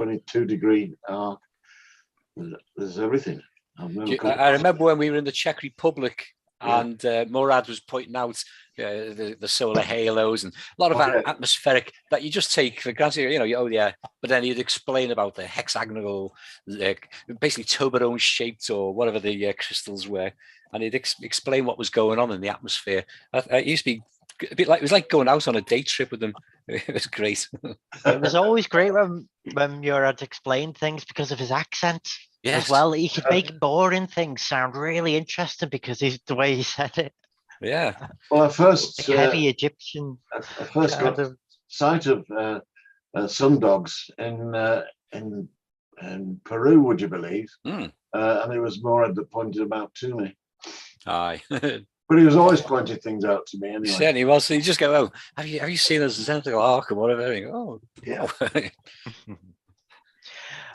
22-degree arc. There's everything. I remember when we were in the Czech Republic, and Murad was pointing out the solar halos and a lot of atmospheric that you just take for granted, but then he'd explain about the hexagonal, basically Toblerone shaped or whatever the crystals were, and he'd explain what was going on in the atmosphere. It used to be a bit like, it was like going out on a day trip with them. It was great. It was always great when Murad explained things because of his accent. Yes. As well, he could make boring things sound really interesting because of the way he said it. Yeah. Well, I first heavy Egyptian. I first got sight of sun dogs in Peru, would you believe? And it was Morad that pointed them out to me. Aye. But he was always pointing things out to me anyway. He certainly was. So you just go, "Oh, have you seen this identical arc or whatever?" And go, "Oh, yeah."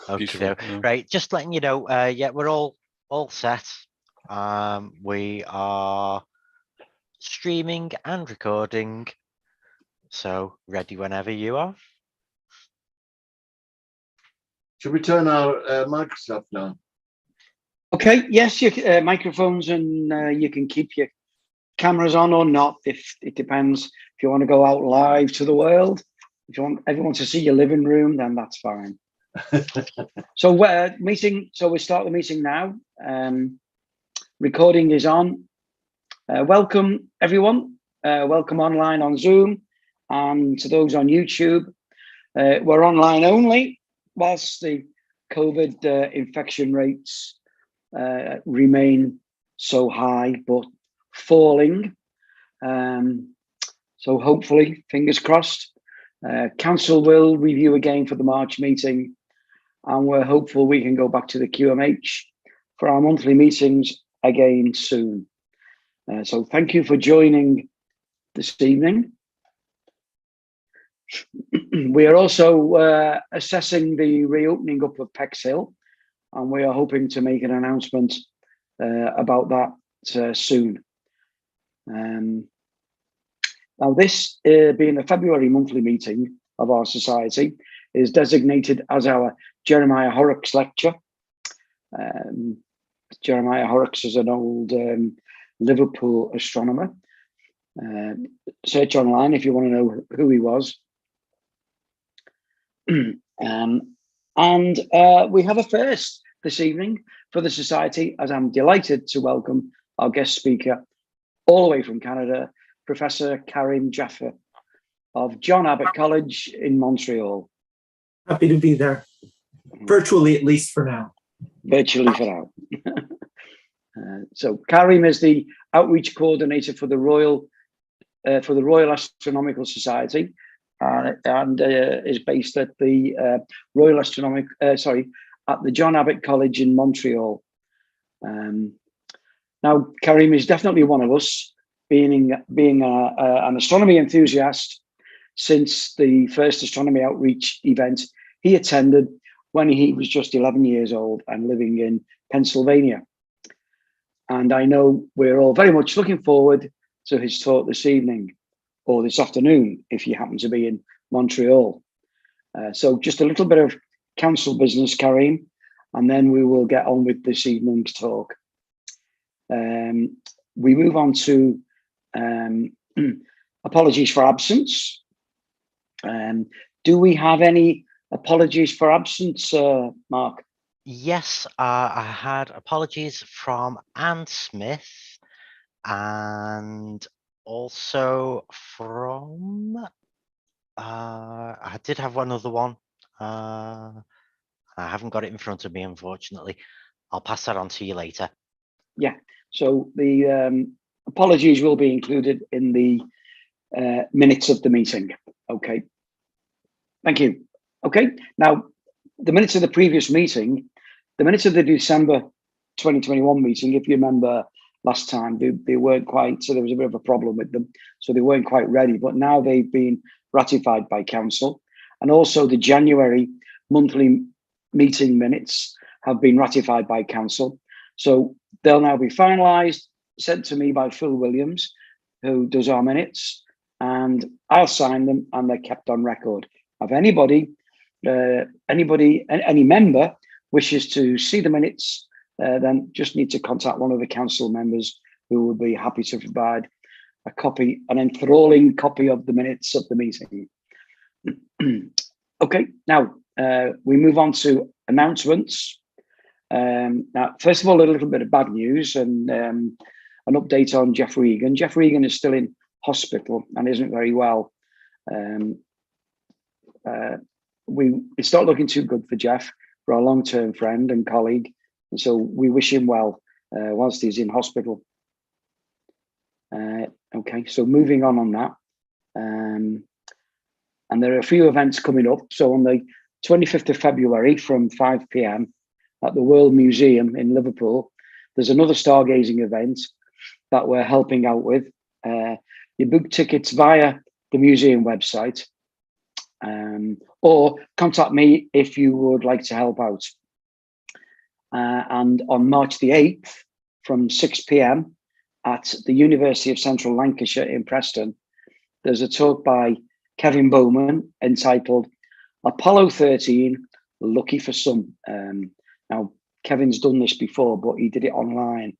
Okay, right. Just letting you know, we're all set. We are streaming and recording, so ready whenever you are. Should we turn our Microsoft now? Okay. Yes, your microphones, and you can keep your cameras on or not. If it depends. If you want to go out live to the world, if you want everyone to see your living room, then that's fine. So meeting. So we start the meeting now. Recording is on. Welcome everyone. Welcome online on Zoom, and to those on YouTube. We're online only whilst the COVID infection rates remain so high, but falling. So hopefully, fingers crossed. Council will review again for the March meeting. And we're hopeful we can go back to the QMH for our monthly meetings again soon. So thank you for joining this evening. We are also assessing the reopening up of Pex Hill, and we are hoping to make an announcement about that soon. Now this being a February monthly meeting of our society is designated as our Jeremiah Horrocks lecture. Jeremiah Horrocks is an old Liverpool astronomer. Search online if you want to know who he was. And we have a first this evening for the Society, as I'm delighted to welcome our guest speaker all the way from Canada, Professor Karim Jaffer of John Abbott College in Montreal. Happy to be there, virtually at least for now. Virtually for now. So Karim is the outreach coordinator for the Royal Astronomical Society, and is based at the at the John Abbott College in Montreal. Now, Karim is definitely one of us, being an astronomy enthusiast since the first astronomy outreach event he attended when he was just 11 years old and living in Pennsylvania. And I know we're all very much looking forward to his talk this evening, or this afternoon, if you happen to be in Montreal. So just a little bit of council business, Karim, and then we will get on with this evening's talk. We move on to apologies for absence. Do we have any apologies for absence, Mark? Yes, I had apologies from Anne Smith and also from, I did have one other one. I haven't got it in front of me, unfortunately. I'll pass that on to you later. Yeah, so the apologies will be included in the minutes of the meeting. Okay, thank you. Okay, now the minutes of the previous meeting, the minutes of the December 2021 meeting, if you remember last time, they weren't quite, so there was a bit of a problem with them. So they weren't quite ready, but now they've been ratified by council. And also the January monthly meeting minutes have been ratified by council. So they'll now be finalised, sent to me by Phil Williams, who does our minutes, and I'll sign them and they're kept on record. If anybody any member wishes to see the minutes, then just need to contact one of the council members who will be happy to provide a copy, an enthralling copy of the minutes of the meeting. Okay, now we move on to announcements. Now, first of all, a little bit of bad news and an update on Jaffer Egan. Jaffer Egan is still in hospital and isn't very well. It's not looking too good for Jeff, for our long-term friend and colleague, and so we wish him well whilst he's in hospital. Okay, so moving on that, and there are a few events coming up. So on the 25th of February from 5 p.m. at the World Museum in Liverpool, there's another stargazing event that we're helping out with. You book tickets via the museum website, or contact me if you would like to help out. And on March the 8th from 6 p.m. at the University of Central Lancashire in Preston, there's a talk by Kevin Bowman entitled Apollo 13, Lucky for Some. Now, Kevin's done this before, but he did it online.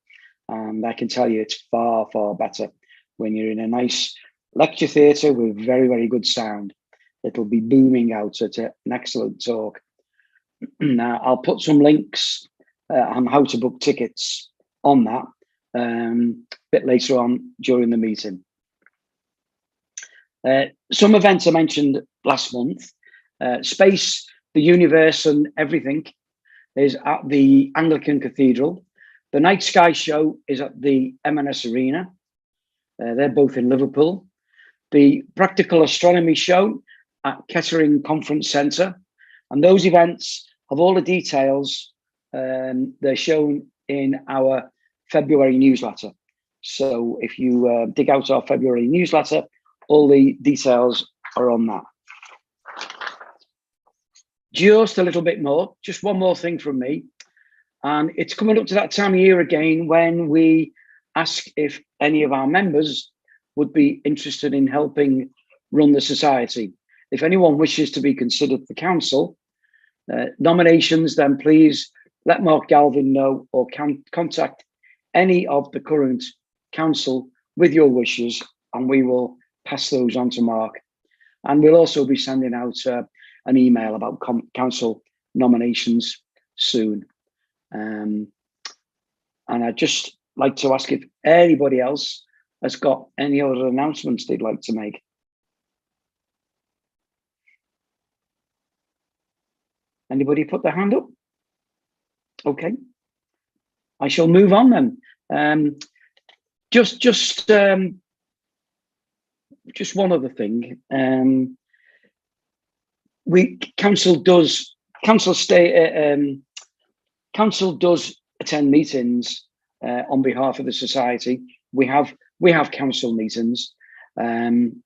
And I can tell you it's far, far better when you're in a nice lecture theatre with very, very good sound. It'll be booming out. So it's an excellent talk. Now, I'll put some links on how to book tickets on that a bit later on during the meeting. Some events I mentioned last month. Space, the universe and everything is at the Anglican Cathedral. The Night Sky Show is at the M&S Arena. They're both in Liverpool. The Practical Astronomy Show at Kettering Conference Centre. And those events have all the details. They're shown in our February newsletter. So if you dig out our February newsletter, all the details are on that. Just a little bit more, just one more thing from me. And it's coming up to that time of year again when we ask if any of our members would be interested in helping run the society. If anyone wishes to be considered for council nominations, then please let Mark Galvin know or contact any of the current council with your wishes, and we will pass those on to Mark. And we'll also be sending out an email about council nominations soon. And I'd just like to ask if anybody else has got any other announcements they'd like to make. Anybody put their hand up? Okay. I shall move on then. Just one other thing. Council does attend meetings on behalf of the society. We have council meetings, and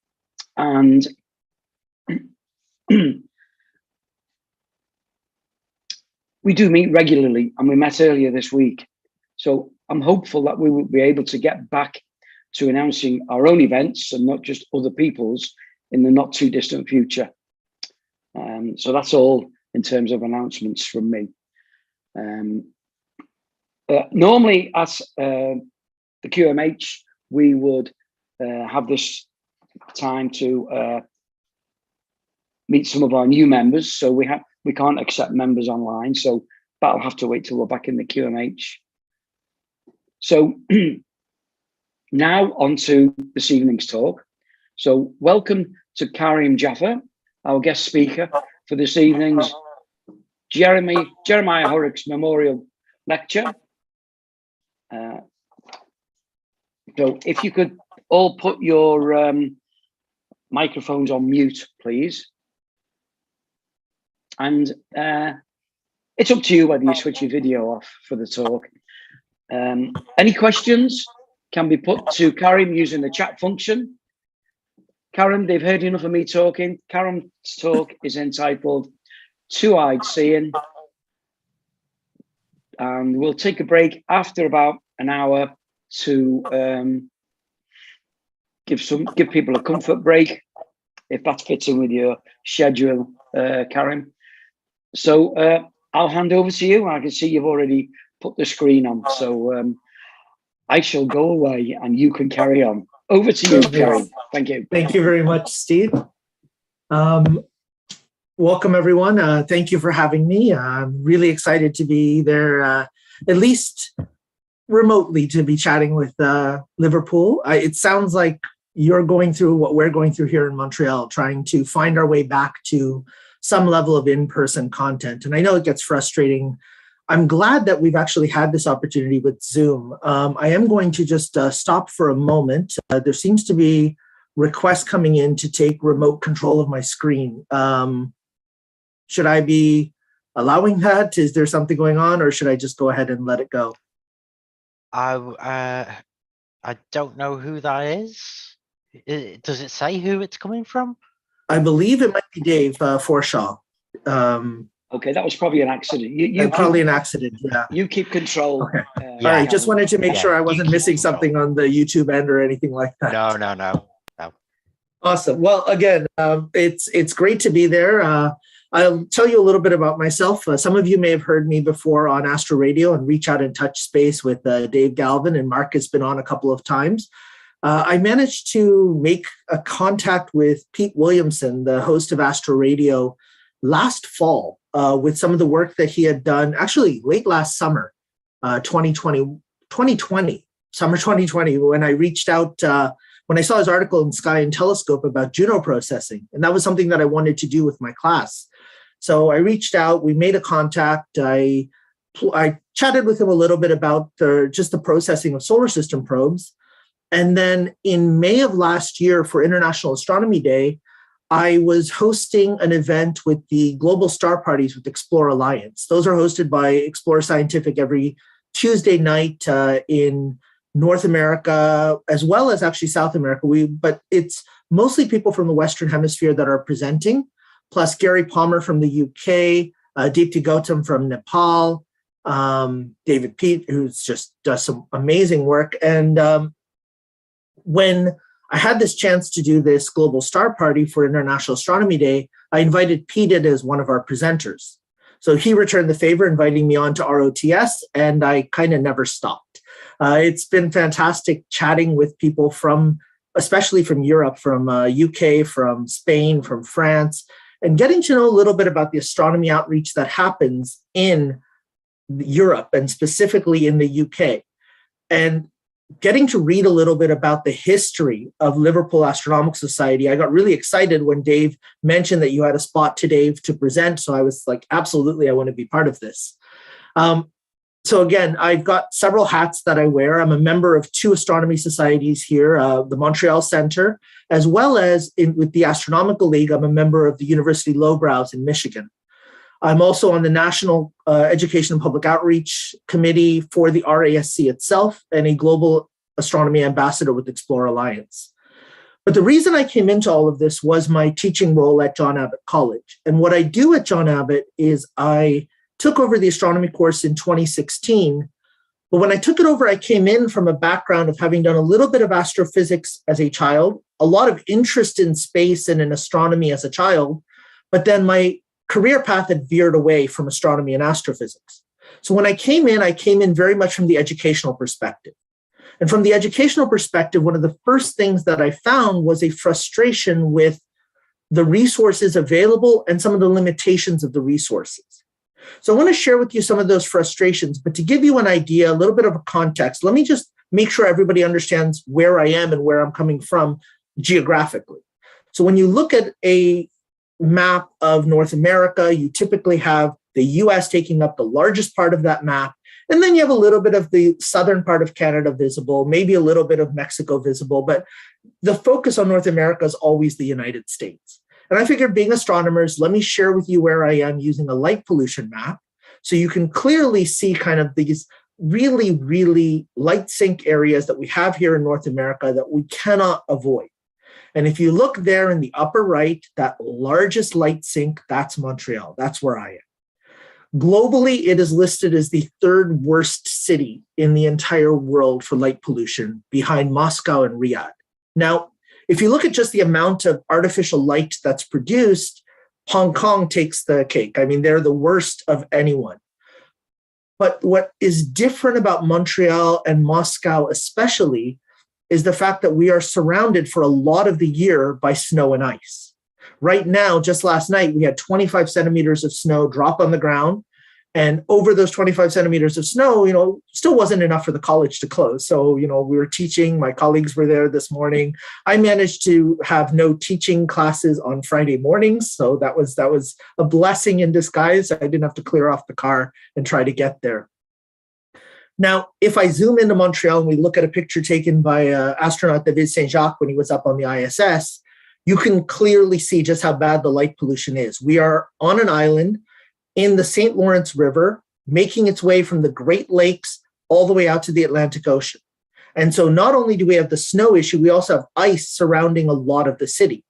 we do meet regularly, and we met earlier this week. So I'm hopeful that we will be able to get back to announcing our own events and not just other people's in the not too distant future. So that's all in terms of announcements from me. Normally at the QMH, we would have this time to meet some of our new members. So we can't accept members online. So that'll have to wait till we're back in the QMH. So now on to this evening's talk. So welcome to Karim Jaffer, our guest speaker for this evening's Jeremiah Horrocks Memorial Lecture. So if you could all put your microphones on mute, please. And it's up to you whether you switch your video off for the talk. Any questions can be put to Karim using the chat function. Karim, they've heard enough of me talking. Karim's talk is entitled Two-Eyed Seeing. And we'll take a break after about an hour to give people a comfort break, if that fits in with your schedule, Karim. So I'll hand over to you. I can see you've already put the screen on. So I shall go away and you can carry on. Over to you, Karim. Thank you. Thank you very much, Steve. Welcome, everyone. Thank you for having me. I'm really excited to be there, at least remotely, to be chatting with Liverpool. It sounds like you're going through what we're going through here in Montreal, trying to find our way back to some level of in-person content. And I know it gets frustrating. I'm glad that we've actually had this opportunity with Zoom. I am going to just stop for a moment. There seems to be requests coming in to take remote control of my screen. Should I be allowing that? Is there something going on, or should I just go ahead and let it go? I don't know who that is. Does it say who it's coming from? I believe it might be Dave Forshaw. Okay, that was probably an accident. Probably an accident, yeah. You keep control. Okay. All right, just wanted to make sure I wasn't missing something on the YouTube end or anything like that. No. Awesome. Well, again, it's great to be there. I'll tell you a little bit about myself. Some of you may have heard me before on Astro Radio and Reach Out and Touch Space with Dave Galvin, and Mark has been on a couple of times. I managed to make a contact with Pete Williamson, the host of Astro Radio, last fall with some of the work that he had done, actually late last summer, 2020, summer 2020, when I reached out, when I saw his article in Sky and Telescope about Juno processing. And that was something that I wanted to do with my class. So I reached out, we made a contact. I chatted with him a little bit about just the processing of solar system probes. And then in May of last year for International Astronomy Day, I was hosting an event with the Global Star Parties with Explore Alliance. Those are hosted by Explore Scientific every Tuesday night in North America, as well as actually South America. But it's mostly people from the Western Hemisphere that are presenting, plus Gary Palmer from the UK, Deepti Gautam from Nepal, David Pete, who's just does some amazing work. And when I had this chance to do this Global Star Party for International Astronomy Day, I invited Pete in as one of our presenters. So he returned the favor, inviting me on to ROTS, and I kind of never stopped. It's been fantastic chatting with people especially from Europe, from UK, from Spain, from France, and getting to know a little bit about the astronomy outreach that happens in Europe and specifically in the UK. And getting to read a little bit about the history of Liverpool Astronomical Society. I got really excited when Dave mentioned that you had a spot today to present. So I was like, absolutely, I want to be part of this. So again, I've got several hats that I wear. I'm a member of 2 astronomy societies here, the Montreal Center, as well as with the Astronomical League, I'm a member of the University Lowbrows in Michigan. I'm also on the National Education and Public Outreach Committee for the RASC itself and a Global Astronomy Ambassador with Explore Alliance. But the reason I came into all of this was my teaching role at John Abbott College. And what I do at John Abbott is I took over the astronomy course in 2016. But when I took it over, I came in from a background of having done a little bit of astrophysics as a child, a lot of interest in space and in astronomy as a child, but then my career path had veered away from astronomy and astrophysics. So when I came in very much from the educational perspective. And from the educational perspective, one of the first things that I found was a frustration with the resources available and some of the limitations of the resources. So I want to share with you some of those frustrations, but to give you an idea, a little bit of a context, let me just make sure everybody understands where I am and where I'm coming from geographically. So when you look at a map of North America, you typically have the US taking up the largest part of that map. And then you have a little bit of the southern part of Canada visible, maybe a little bit of Mexico visible, but the focus on North America is always the United States. And I figured, being astronomers, let me share with you where I am using a light pollution map. So you can clearly see kind of these really, really light sink areas that we have here in North America that we cannot avoid. And if you look there in the upper right, that largest light sink, that's Montreal. That's where I am. Globally, it is listed as the 3rd worst city in the entire world for light pollution, behind Moscow and Riyadh. Now, if you look at just the amount of artificial light that's produced, Hong Kong takes the cake. I mean, they're the worst of anyone. But what is different about Montreal and Moscow especially is the fact that we are surrounded for a lot of the year by snow and ice. Right now, just last night, we had 25 centimeters of snow drop on the ground. And over those 25 centimeters of snow, still wasn't enough for the college to close. So, we were teaching, my colleagues were there this morning. I managed to have no teaching classes on Friday mornings. So that was a blessing in disguise. I didn't have to clear off the car and try to get there. Now, if I zoom into Montreal and we look at a picture taken by astronaut David Saint-Jacques when he was up on the ISS, you can clearly see just how bad the light pollution is. We are on an island in the St. Lawrence River, making its way from the Great Lakes all the way out to the Atlantic Ocean. And so not only do we have the snow issue, we also have ice surrounding a lot of the city.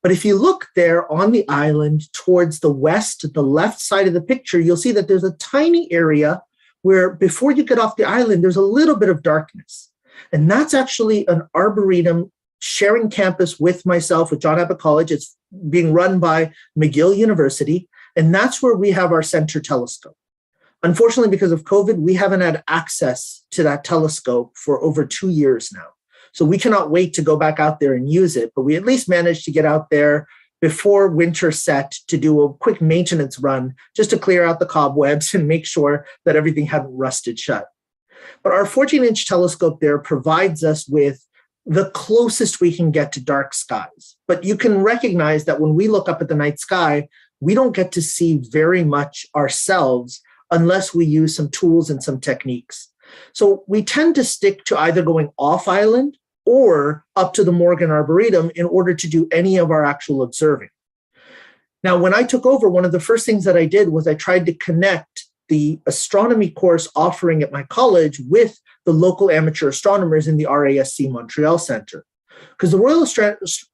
But if you look there on the island towards the west, the left side of the picture, you'll see that there's a tiny area where before you get off the island, there's a little bit of darkness. And that's actually an arboretum sharing campus with myself, with John Abbott College. It's being run by McGill University. And that's where we have our center telescope. Unfortunately, because of COVID, we haven't had access to that telescope for over 2 years now. So we cannot wait to go back out there and use it. But we at least managed to get out there before winter set to do a quick maintenance run, just to clear out the cobwebs and make sure that everything hadn't rusted shut. But our 14-inch telescope there provides us with the closest we can get to dark skies. But you can recognize that when we look up at the night sky, we don't get to see very much ourselves unless we use some tools and some techniques. So we tend to stick to either going off island or up to the Morgan Arboretum in order to do any of our actual observing. Now, when I took over, one of the first things that I did was I tried to connect the astronomy course offering at my college with the local amateur astronomers in the RASC Montreal Center. Because the Royal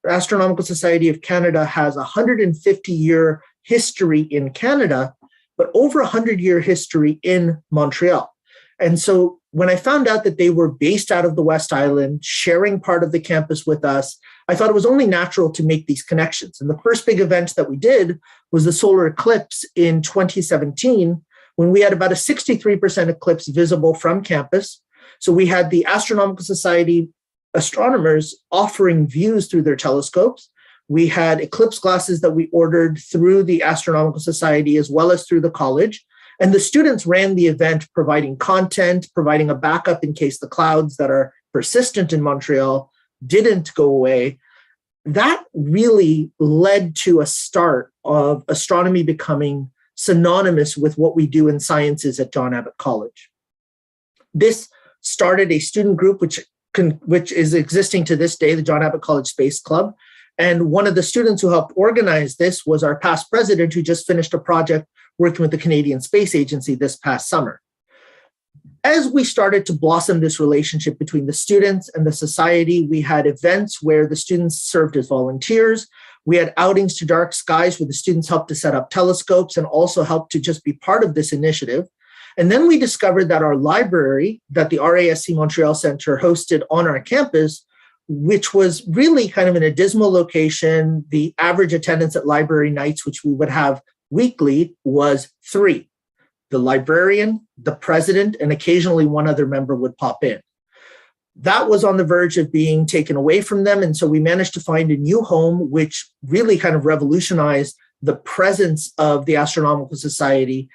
Astronomical Society of Canada has a 150-year history in Canada, but over 100-year history in Montreal. And so when I found out that they were based out of the West Island, sharing part of the campus with us, I thought it was only natural to make these connections. And the first big event that we did was the Solar Eclipse in 2017, when we had about a 63% eclipse visible from campus. So we had the Astronomical Society astronomers offering views through their telescopes. We had eclipse glasses that we ordered through the Astronomical Society as well as through the college. And the students ran the event, providing content, providing a backup in case the clouds that are persistent in Montreal didn't go away. That really led to a start of astronomy becoming synonymous with what we do in sciences at John Abbott College. This started a student group which is existing to this day, the John Abbott College Space Club. And one of the students who helped organize this was our past president, who just finished a project working with the Canadian Space Agency this past summer. As we started to blossom this relationship between the students and the society, we had events where the students served as volunteers. We had outings to dark skies where the students helped to set up telescopes and also helped to just be part of this initiative. And then we discovered that our library that the RASC Montreal Center hosted on our campus, which was really kind of in a dismal location, the average attendance at library nights, which we would have weekly, was 3. The librarian, the president, and occasionally one other member would pop in. That was on the verge of being taken away from them. And so we managed to find a new home, which really kind of revolutionized the presence of the Astronomical Society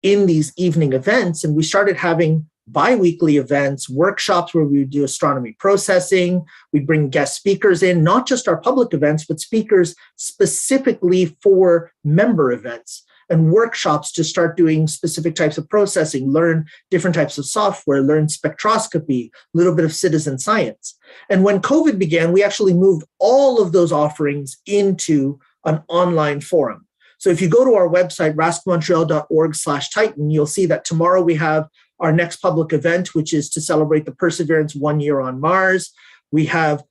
in these evening events. And we started having bi-weekly events, workshops where we would do astronomy processing. We'd bring guest speakers in, not just our public events, but speakers specifically for member events, and workshops to start doing specific types of processing, learn different types of software, learn spectroscopy, a little bit of citizen science. And when COVID began, we actually moved all of those offerings into an online forum. So if you go to our website, rascmontreal.org/Titan, you'll see that tomorrow we have our next public event, which is to celebrate the Perseverance 1 year on Mars. We have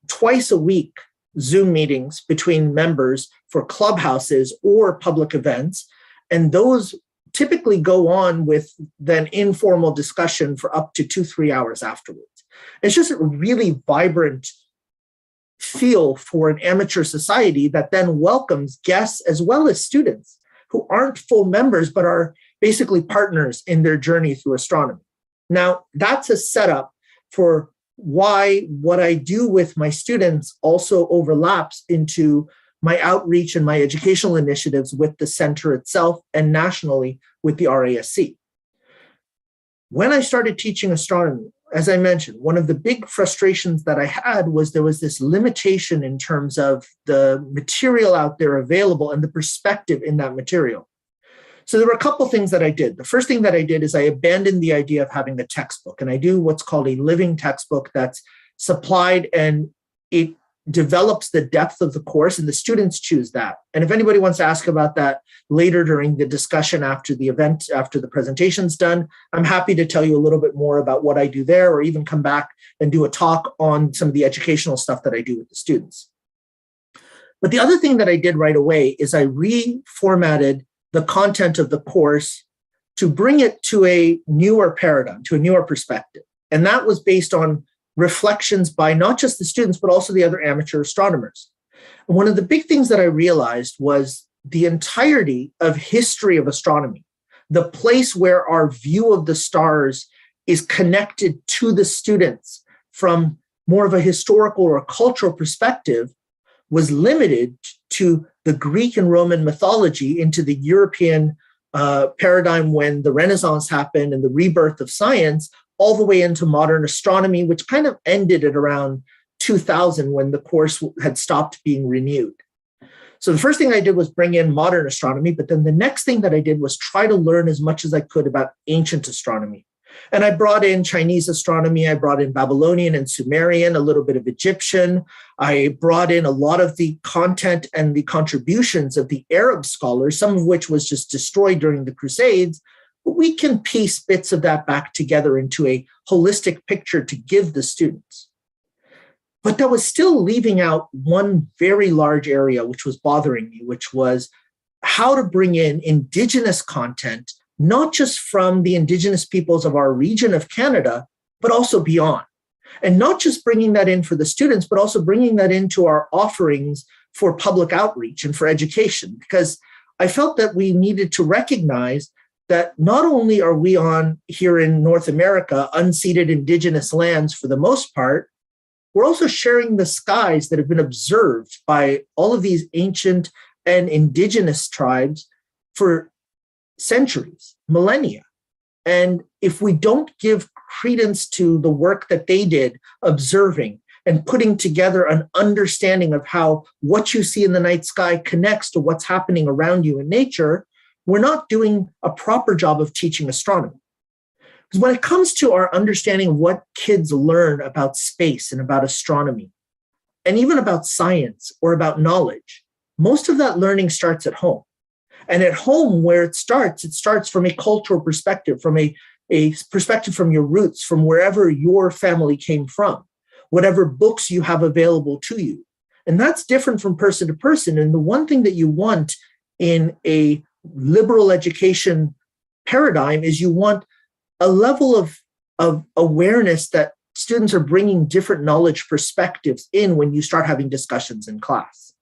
twice a week Zoom meetings between members for clubhouses or public events. And those typically go on with then informal discussion for up to 2-3 hours afterwards. It's just a really vibrant feel for an amateur society that then welcomes guests as well as students who aren't full members, but are basically partners in their journey through astronomy. Now, that's a setup for why what I do with my students also overlaps into my outreach and my educational initiatives with the center itself and nationally with the RASC. When I started teaching astronomy, as I mentioned, one of the big frustrations that I had was there was this limitation in terms of the material out there available and the perspective in that material. So there were a couple things that I did. The first thing that I did is I abandoned the idea of having a textbook, and I do what's called a living textbook that's supplied, and it develops the depth of the course, and the students choose that. And if anybody wants to ask about that later during the discussion after the event, after the presentation's done, I'm happy to tell you a little bit more about what I do there, or even come back and do a talk on some of the educational stuff that I do with the students. But the other thing that I did right away is I reformatted the content of the course to bring it to a newer paradigm, to a newer perspective. And that was based on reflections by not just the students, but also the other amateur astronomers. And one of the big things that I realized was the entirety of history of astronomy, the place where our view of the stars is connected to the students from more of a historical or a cultural perspective, was limited to the Greek and Roman mythology, into the European paradigm when the Renaissance happened and the rebirth of science, all the way into modern astronomy, which kind of ended at around 2000 when the course had stopped being renewed. So the first thing I did was bring in modern astronomy, but then the next thing that I did was try to learn as much as I could about ancient astronomy. And I brought in Chinese astronomy, I brought in Babylonian and Sumerian, a little bit of Egyptian. I brought in a lot of the content and the contributions of the Arab scholars, some of which was just destroyed during the Crusades. But we can piece bits of that back together into a holistic picture to give the students. But that was still leaving out one very large area, which was bothering me, which was how to bring in Indigenous content, not just from the Indigenous peoples of our region of Canada, but also beyond. And not just bringing that in for the students, but also bringing that into our offerings for public outreach and for education, because I felt that we needed to recognize that not only are we on here in North America, unceded Indigenous lands for the most part, we're also sharing the skies that have been observed by all of these ancient and Indigenous tribes for centuries, millennia. And if we don't give credence to the work that they did, observing and putting together an understanding of how what you see in the night sky connects to what's happening around you in nature, we're not doing a proper job of teaching astronomy. Because when it comes to our understanding of what kids learn about space and about astronomy, and even about science or about knowledge, most of that learning starts at home. And at home, where it starts from a cultural perspective, from a perspective from your roots, from wherever your family came from, whatever books you have available to you. And that's different from person to person. And the one thing that you want in a liberal education paradigm is you want a level of awareness that students are bringing different knowledge perspectives in when you start having discussions in class.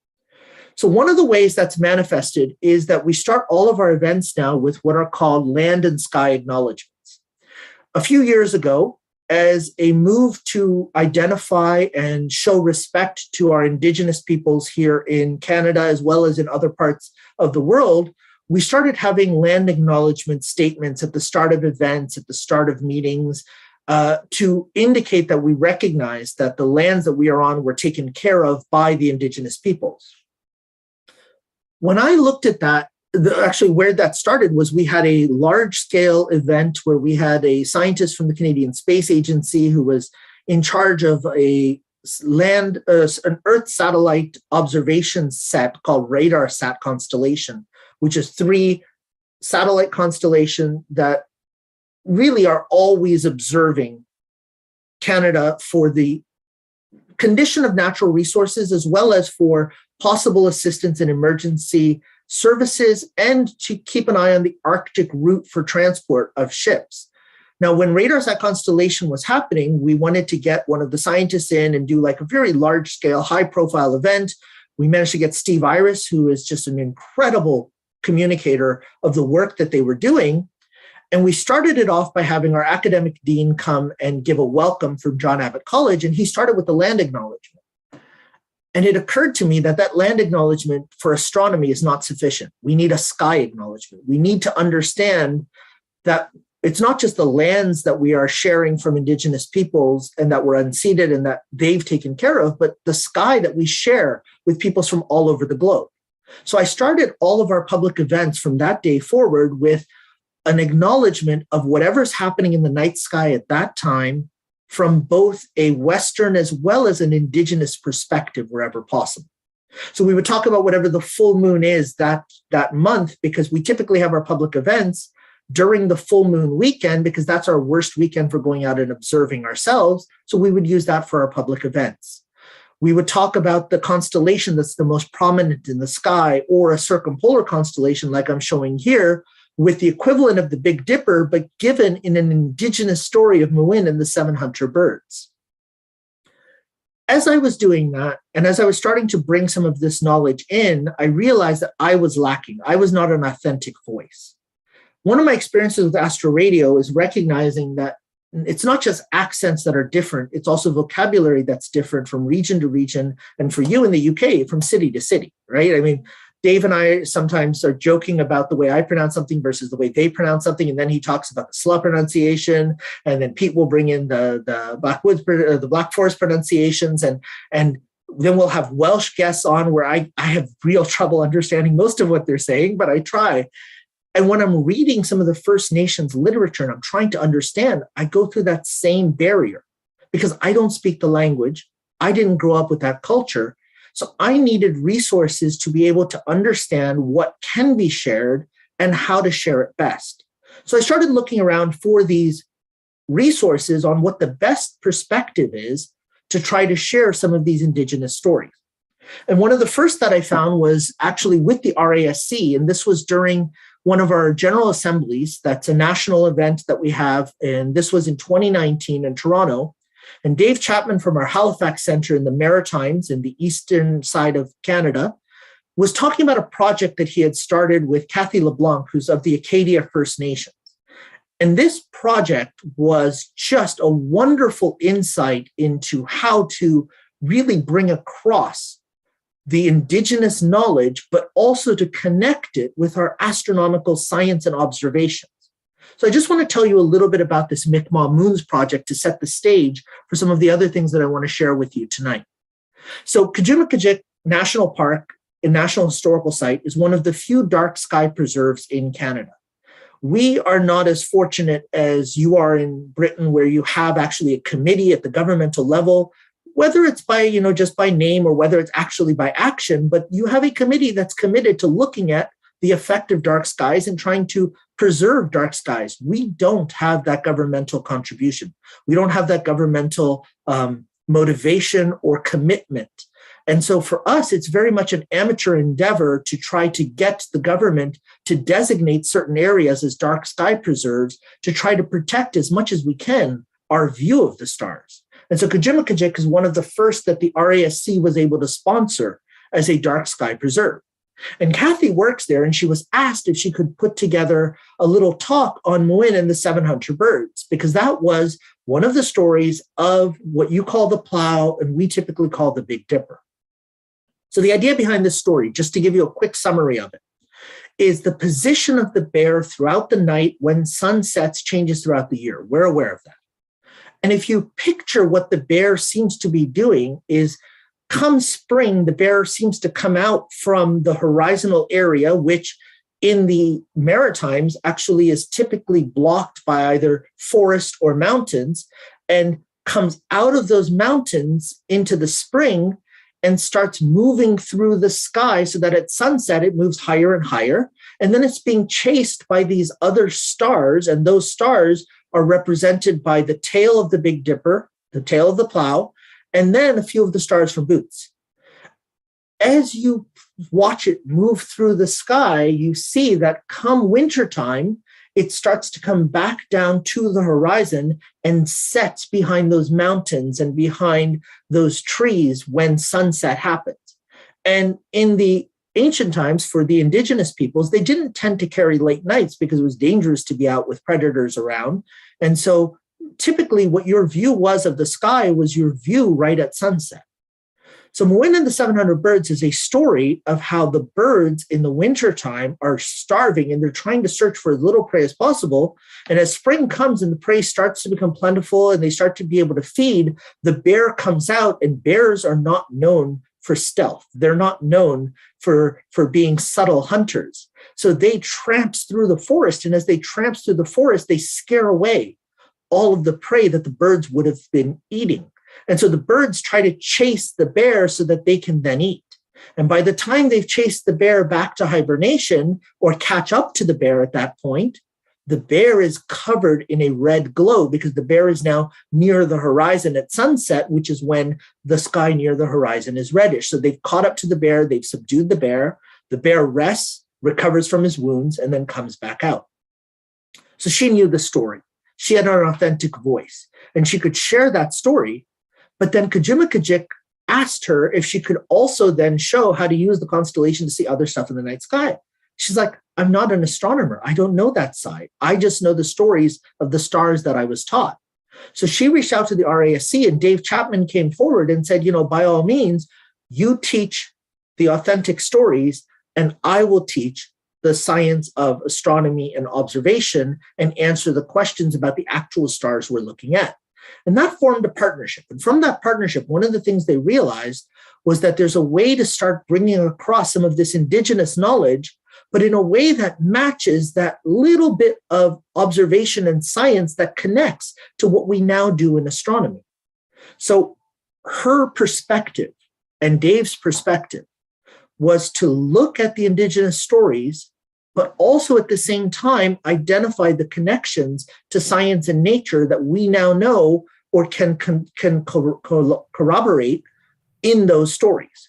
So one of the ways that's manifested is that we start all of our events now with what are called land and sky acknowledgements. A few years ago, as a move to identify and show respect to our Indigenous peoples here in Canada, as well as in other parts of the world, we started having land acknowledgement statements at the start of events, at the start of meetings, to indicate that we recognize that the lands that we are on were taken care of by the Indigenous peoples. When I looked at that, actually where that started was we had a large-scale event where we had a scientist from the Canadian Space Agency who was in charge of an Earth satellite observation set called RadarSat Constellation, which is 3 satellite constellations that really are always observing Canada for the condition of natural resources, as well as for possible assistance in emergency services, and to keep an eye on the Arctic route for transport of ships. Now, when RadarSat Constellation was happening, we wanted to get one of the scientists in and do like a very large scale, high profile event. We managed to get Steve Iris, who is just an incredible communicator of the work that they were doing. And we started it off by having our academic dean come and give a welcome from John Abbott College. And he started with the land acknowledgement. And it occurred to me that that land acknowledgement for astronomy is not sufficient. We need a sky acknowledgement. We need to understand that it's not just the lands that we are sharing from Indigenous peoples and that we're unceded and that they've taken care of, but the sky that we share with peoples from all over the globe. So I started all of our public events from that day forward with an acknowledgement of whatever's happening in the night sky at that time from both a Western as well as an Indigenous perspective wherever possible. So we would talk about whatever the full moon is that month, because we typically have our public events during the full moon weekend, because that's our worst weekend for going out and observing ourselves. So we would use that for our public events. We would talk about the constellation that's the most prominent in the sky, or a circumpolar constellation like I'm showing here, with the equivalent of the Big Dipper, but given in an Indigenous story of Muin and the Seven Hunter Birds. As I was doing that, and as I was starting to bring some of this knowledge in, I realized that I was lacking. I was not an authentic voice. One of my experiences with Astro Radio is recognizing that it's not just accents that are different, it's also vocabulary that's different from region to region, and for you in the UK, from city to city, right? I mean, Dave and I sometimes are joking about the way I pronounce something versus the way they pronounce something, and then he talks about the SLA pronunciation, and then Pete will bring in the Black Forest pronunciations, and then we'll have Welsh guests on where I have real trouble understanding most of what they're saying, but I try. And when I'm reading some of the First Nations literature and I'm trying to understand, I go through that same barrier because I don't speak the language. I didn't grow up with that culture. So I needed resources to be able to understand what can be shared and how to share it best. So I started looking around for these resources on what the best perspective is to try to share some of these Indigenous stories. And one of the first that I found was actually with the RASC, and this was during one of our general assemblies. That's a national event that we have, and this was in 2019 in Toronto. And Dave Chapman from our Halifax Centre in the Maritimes in the eastern side of Canada was talking about a project that he had started with Kathy LeBlanc, who's of the Acadia First Nations. And this project was just a wonderful insight into how to really bring across the Indigenous knowledge, but also to connect it with our astronomical science and observations. So I just want to tell you a little bit about this Mi'kmaq Moons project to set the stage for some of the other things that I want to share with you tonight. So Kejimkujik National Park, a National Historical Site, is one of the few dark sky preserves in Canada. We are not as fortunate as you are in Britain, where you have actually a committee at the governmental level, whether it's by, just by name or whether it's actually by action, but you have a committee that's committed to looking at the effect of dark skies and trying to preserve dark skies. We don't have that governmental contribution. We don't have that governmental motivation or commitment. And so for us, it's very much an amateur endeavor to try to get the government to designate certain areas as dark sky preserves to try to protect as much as we can our view of the stars. And so Kejimkujik is one of the first that the RASC was able to sponsor as a dark sky preserve. And Kathy works there, and she was asked if she could put together a little talk on Muin and the Seven Hunter Birds, because that was one of the stories of what you call the plow and we typically call the Big Dipper. So the idea behind this story, just to give you a quick summary of it, is the position of the bear throughout the night when sun sets changes throughout the year. We're aware of that. And if you picture what the bear seems to be doing is, come spring, the bear seems to come out from the horizontal area, which in the Maritimes actually is typically blocked by either forest or mountains, and comes out of those mountains into the spring and starts moving through the sky so that at sunset it moves higher and higher. And then it's being chased by these other stars, and those stars are represented by the tail of the Big Dipper, the tail of the plow, and then a few of the stars from Boots. As you watch it move through the sky, you see that come wintertime, it starts to come back down to the horizon and sets behind those mountains and behind those trees when sunset happens. And in the ancient times, for the indigenous peoples, they didn't tend to carry late nights because it was dangerous to be out with predators around. And so typically what your view was of the sky was your view right at sunset. So Moen and the 700 Birds is a story of how the birds in the wintertime are starving and they're trying to search for as little prey as possible. And as spring comes and the prey starts to become plentiful and they start to be able to feed, the bear comes out, and bears are not known for stealth. They're not known for being subtle hunters. So they tramps through the forest, and as they tramps through the forest, they scare away all of the prey that the birds would have been eating. And so the birds try to chase the bear so that they can then eat. And by the time they've chased the bear back to hibernation or catch up to the bear at that point, the bear is covered in a red glow because the bear is now near the horizon at sunset, which is when the sky near the horizon is reddish. So they've caught up to the bear, they've subdued the bear rests, recovers from his wounds, and then comes back out. So she knew the story. She had an authentic voice, and she could share that story. But then Kajimikajik asked her if she could also then show how to use the constellation to see other stuff in the night sky. She's like, I'm not an astronomer. I don't know that side. I just know the stories of the stars that I was taught. So she reached out to the RASC, and Dave Chapman came forward and said, by all means, you teach the authentic stories, and I will teach the science of astronomy and observation and answer the questions about the actual stars we're looking at. And that formed a partnership. And from that partnership, one of the things they realized was that there's a way to start bringing across some of this indigenous knowledge, but in a way that matches that little bit of observation and science that connects to what we now do in astronomy. So her perspective and Dave's perspective was to look at the indigenous stories, but also at the same time identify the connections to science and nature that we now know or can corroborate in those stories.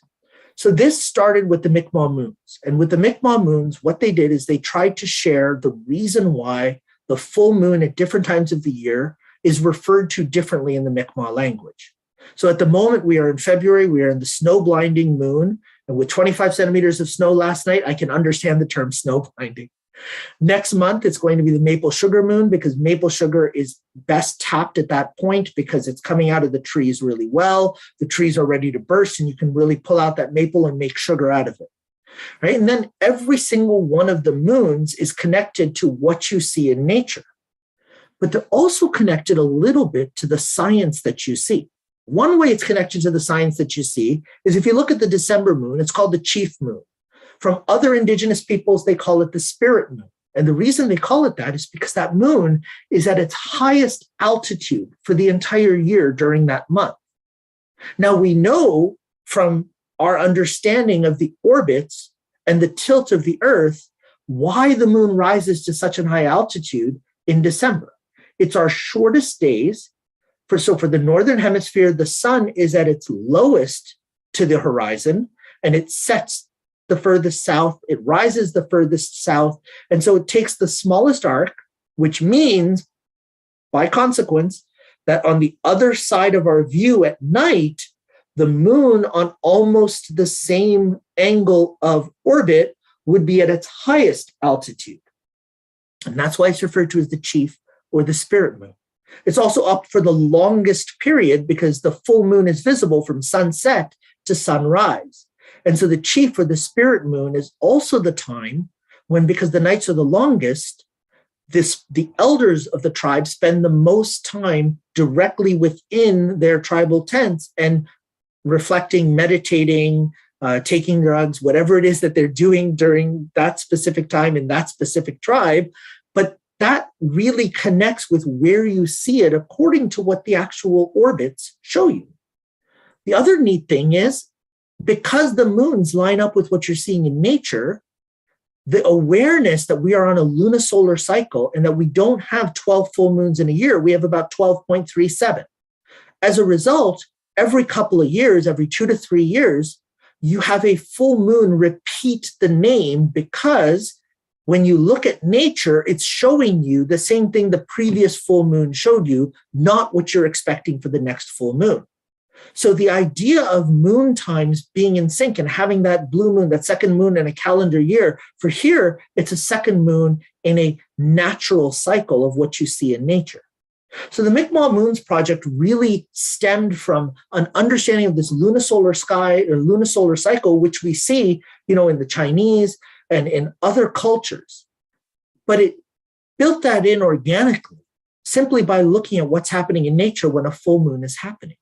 So this started with the Mi'kmaq moons. And with the Mi'kmaq moons, what they did is they tried to share the reason why the full moon at different times of the year is referred to differently in the Mi'kmaq language. So at the moment, we are in February, we are in the snow blinding moon. And with 25 centimeters of snow last night, I can understand the term snow blinding. Next month, it's going to be the maple sugar moon because maple sugar is best tapped at that point because it's coming out of the trees really well. The trees are ready to burst and you can really pull out that maple and make sugar out of it. Right? And then every single one of the moons is connected to what you see in nature. But they're also connected a little bit to the science that you see. One way it's connected to the science that you see is if you look at the December moon, it's called the chief moon. From other indigenous peoples, they call it the spirit moon. And the reason they call it that is because that moon is at its highest altitude for the entire year during that month. Now, we know from our understanding of the orbits and the tilt of the Earth why the moon rises to such a high altitude in December. It's our shortest days. For the northern hemisphere, the sun is at its lowest to the horizon, and it sets the furthest south. It rises the furthest south. And so it takes the smallest arc, which means, by consequence, that on the other side of our view at night, the moon on almost the same angle of orbit would be at its highest altitude. And that's why it's referred to as the chief or the spirit moon. It's also up for the longest period because the full moon is visible from sunset to sunrise. And so the chief or the spirit moon is also the time when, because the nights are the longest, the elders of the tribe spend the most time directly within their tribal tents and reflecting, meditating, taking drugs, whatever it is that they're doing during that specific time in that specific tribe. But that really connects with where you see it according to what the actual orbits show you. The other neat thing is, because the moons line up with what you're seeing in nature, the awareness that we are on a lunisolar cycle and that we don't have 12 full moons in a year, we have about 12.37. As a result, every couple of years, every 2 to 3 years, you have a full moon repeat the name because when you look at nature, it's showing you the same thing the previous full moon showed you, not what you're expecting for the next full moon. So the idea of moon times being in sync and having that blue moon, that second moon in a calendar year, for here, it's a second moon in a natural cycle of what you see in nature. So the Mi'kmaq Moons project really stemmed from an understanding of this lunisolar sky or lunisolar cycle, which we see, in the Chinese and in other cultures. But it built that in organically, simply by looking at what's happening in nature when a full moon is happening.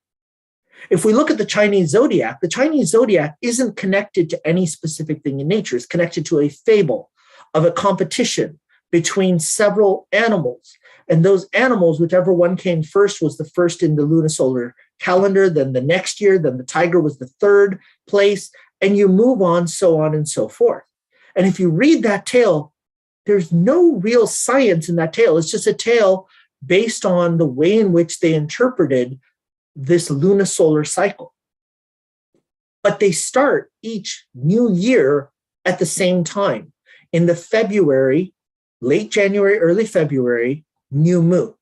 If we look at the Chinese zodiac isn't connected to any specific thing in nature. It's connected to a fable of a competition between several animals. And those animals, whichever one came first, was the first in the lunisolar calendar. Then the next year, then the tiger was the third place. And you move on and so forth. And if you read that tale, there's no real science in that tale. It's just a tale based on the way in which they interpreted this lunisolar cycle. But they start each new year at the same time, in the February, late January, early February, new moon.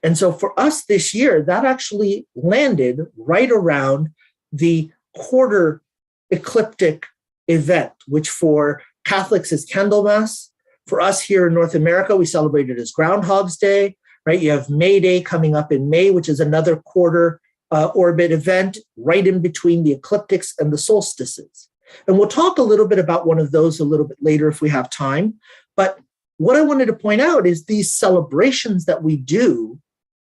And so for us this year, that actually landed right around the quarter ecliptic event, which for Catholics is Candlemas. For us here in North America, we celebrate it as Groundhog's Day, right? You have May Day coming up in May, which is another quarter orbit event right in between the ecliptics and the solstices. And we'll talk a little bit about one of those a little bit later if we have time. But what I wanted to point out is these celebrations that we do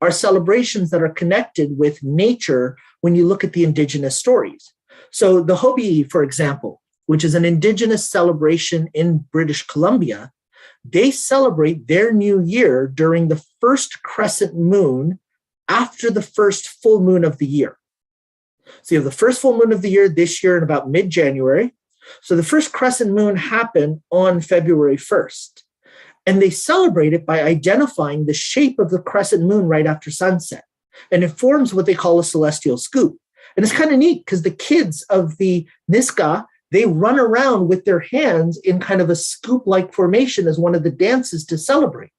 are celebrations that are connected with nature when you look at the Indigenous stories. So the Hobbie, for example, which is an Indigenous celebration in British Columbia, they celebrate their new year during the first crescent moon after the first full moon of the year. So you have the first full moon of the year this year in about mid-January. So the first crescent moon happened on February 1st. And they celebrate it by identifying the shape of the crescent moon right after sunset. And it forms what they call a celestial scoop. And it's kind of neat because the kids of the Niska, they run around with their hands in kind of a scoop-like formation as one of the dances to celebrate.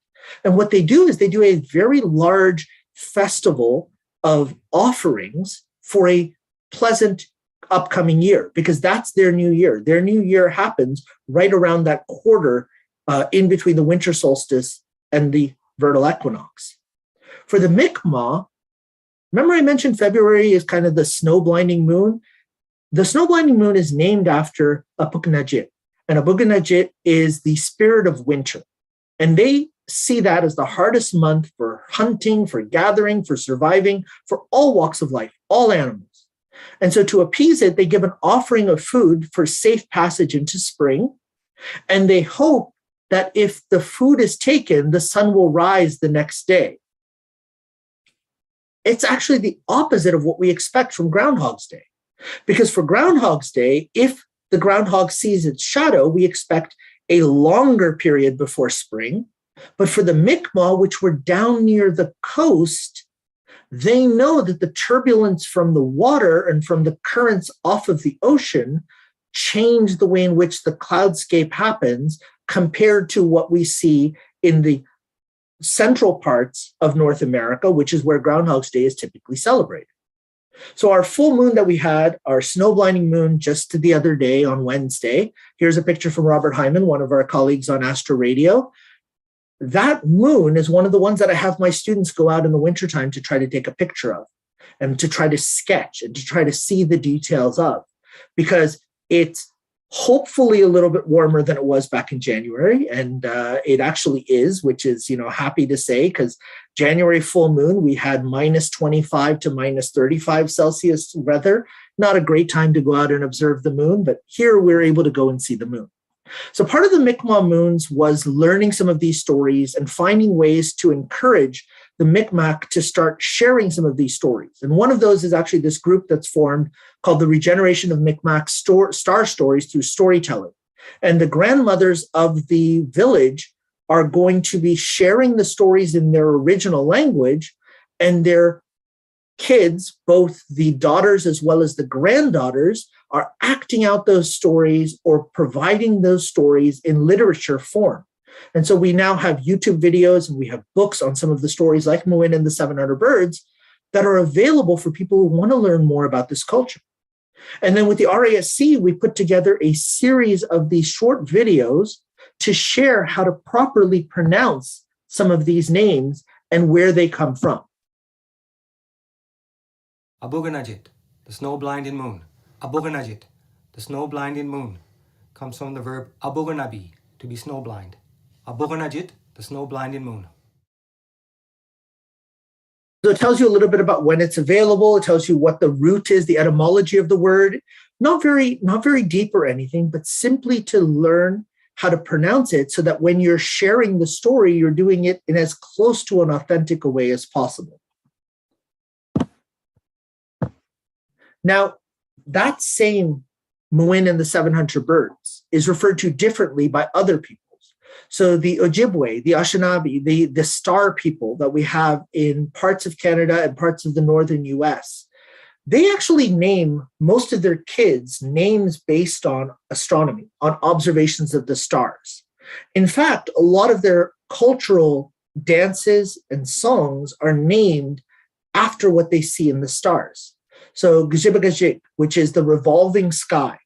And what they do is they do a very large festival of offerings for a pleasant upcoming year, because that's their new year. Their new year happens right around that quarter in between the winter solstice and the vernal equinox. For the Mi'kmaq, remember I mentioned February is kind of the snow blinding moon? The snow blinding moon is named after Apuknajit, and Apuknajit is the spirit of winter. And they see that as the hardest month for hunting, for gathering, for surviving, for all walks of life, all animals. And so to appease it, they give an offering of food for safe passage into spring. And they hope that if the food is taken, the sun will rise the next day. It's actually the opposite of what we expect from Groundhog's Day. Because for Groundhog's Day, if the groundhog sees its shadow, we expect a longer period before spring. But for the Mi'kmaq, which were down near the coast, they know that the turbulence from the water and from the currents off of the ocean change the way in which the cloudscape happens compared to what we see in the central parts of North America, which is where Groundhog's Day is typically celebrated. So our full moon that we had, our snow blinding moon just the other day on Wednesday, here's a picture from Robert Hyman, one of our colleagues on Astro Radio. That moon is one of the ones that I have my students go out in the wintertime to try to take a picture of and to try to sketch and to try to see the details of, because it's hopefully a little bit warmer than it was back in January. And it actually is, which is, happy to say, because January full moon, we had minus 25 to minus 35 Celsius weather. Not a great time to go out and observe the moon, but here we're able to go and see the moon. So part of the Mi'kmaq Moons was learning some of these stories and finding ways to encourage the Mi'kmaq to start sharing some of these stories. And one of those is actually this group that's formed called the Regeneration of Mi'kmaq Star Stories through Storytelling. And the grandmothers of the village are going to be sharing the stories in their original language, and they're kids, both the daughters as well as the granddaughters, are acting out those stories or providing those stories in literature form. And so we now have YouTube videos and we have books on some of the stories like Muin and the 700 Birds that are available for people who want to learn more about this culture. And then with the RASC, we put together a series of these short videos to share how to properly pronounce some of these names and where they come from. Abuganajit, the snow-blinding moon. Abuganajit, the snow-blinding moon, comes from the verb abuganabi, to be snowblind. Abuganajit, the snow-blinding moon. So it tells you a little bit about when it's available. It tells you what the root is, the etymology of the word. Not very deep or anything, but simply to learn how to pronounce it so that when you're sharing the story, you're doing it in as close to an authentic a way as possible. Now, that same Muin and the 700 Birds is referred to differently by other peoples. So the Ojibwe, the Anishinaabe, the star people that we have in parts of Canada and parts of the northern US, they actually name most of their kids names based on astronomy, on observations of the stars. In fact, a lot of their cultural dances and songs are named after what they see in the stars. So Gajibagajik, which is the revolving sky,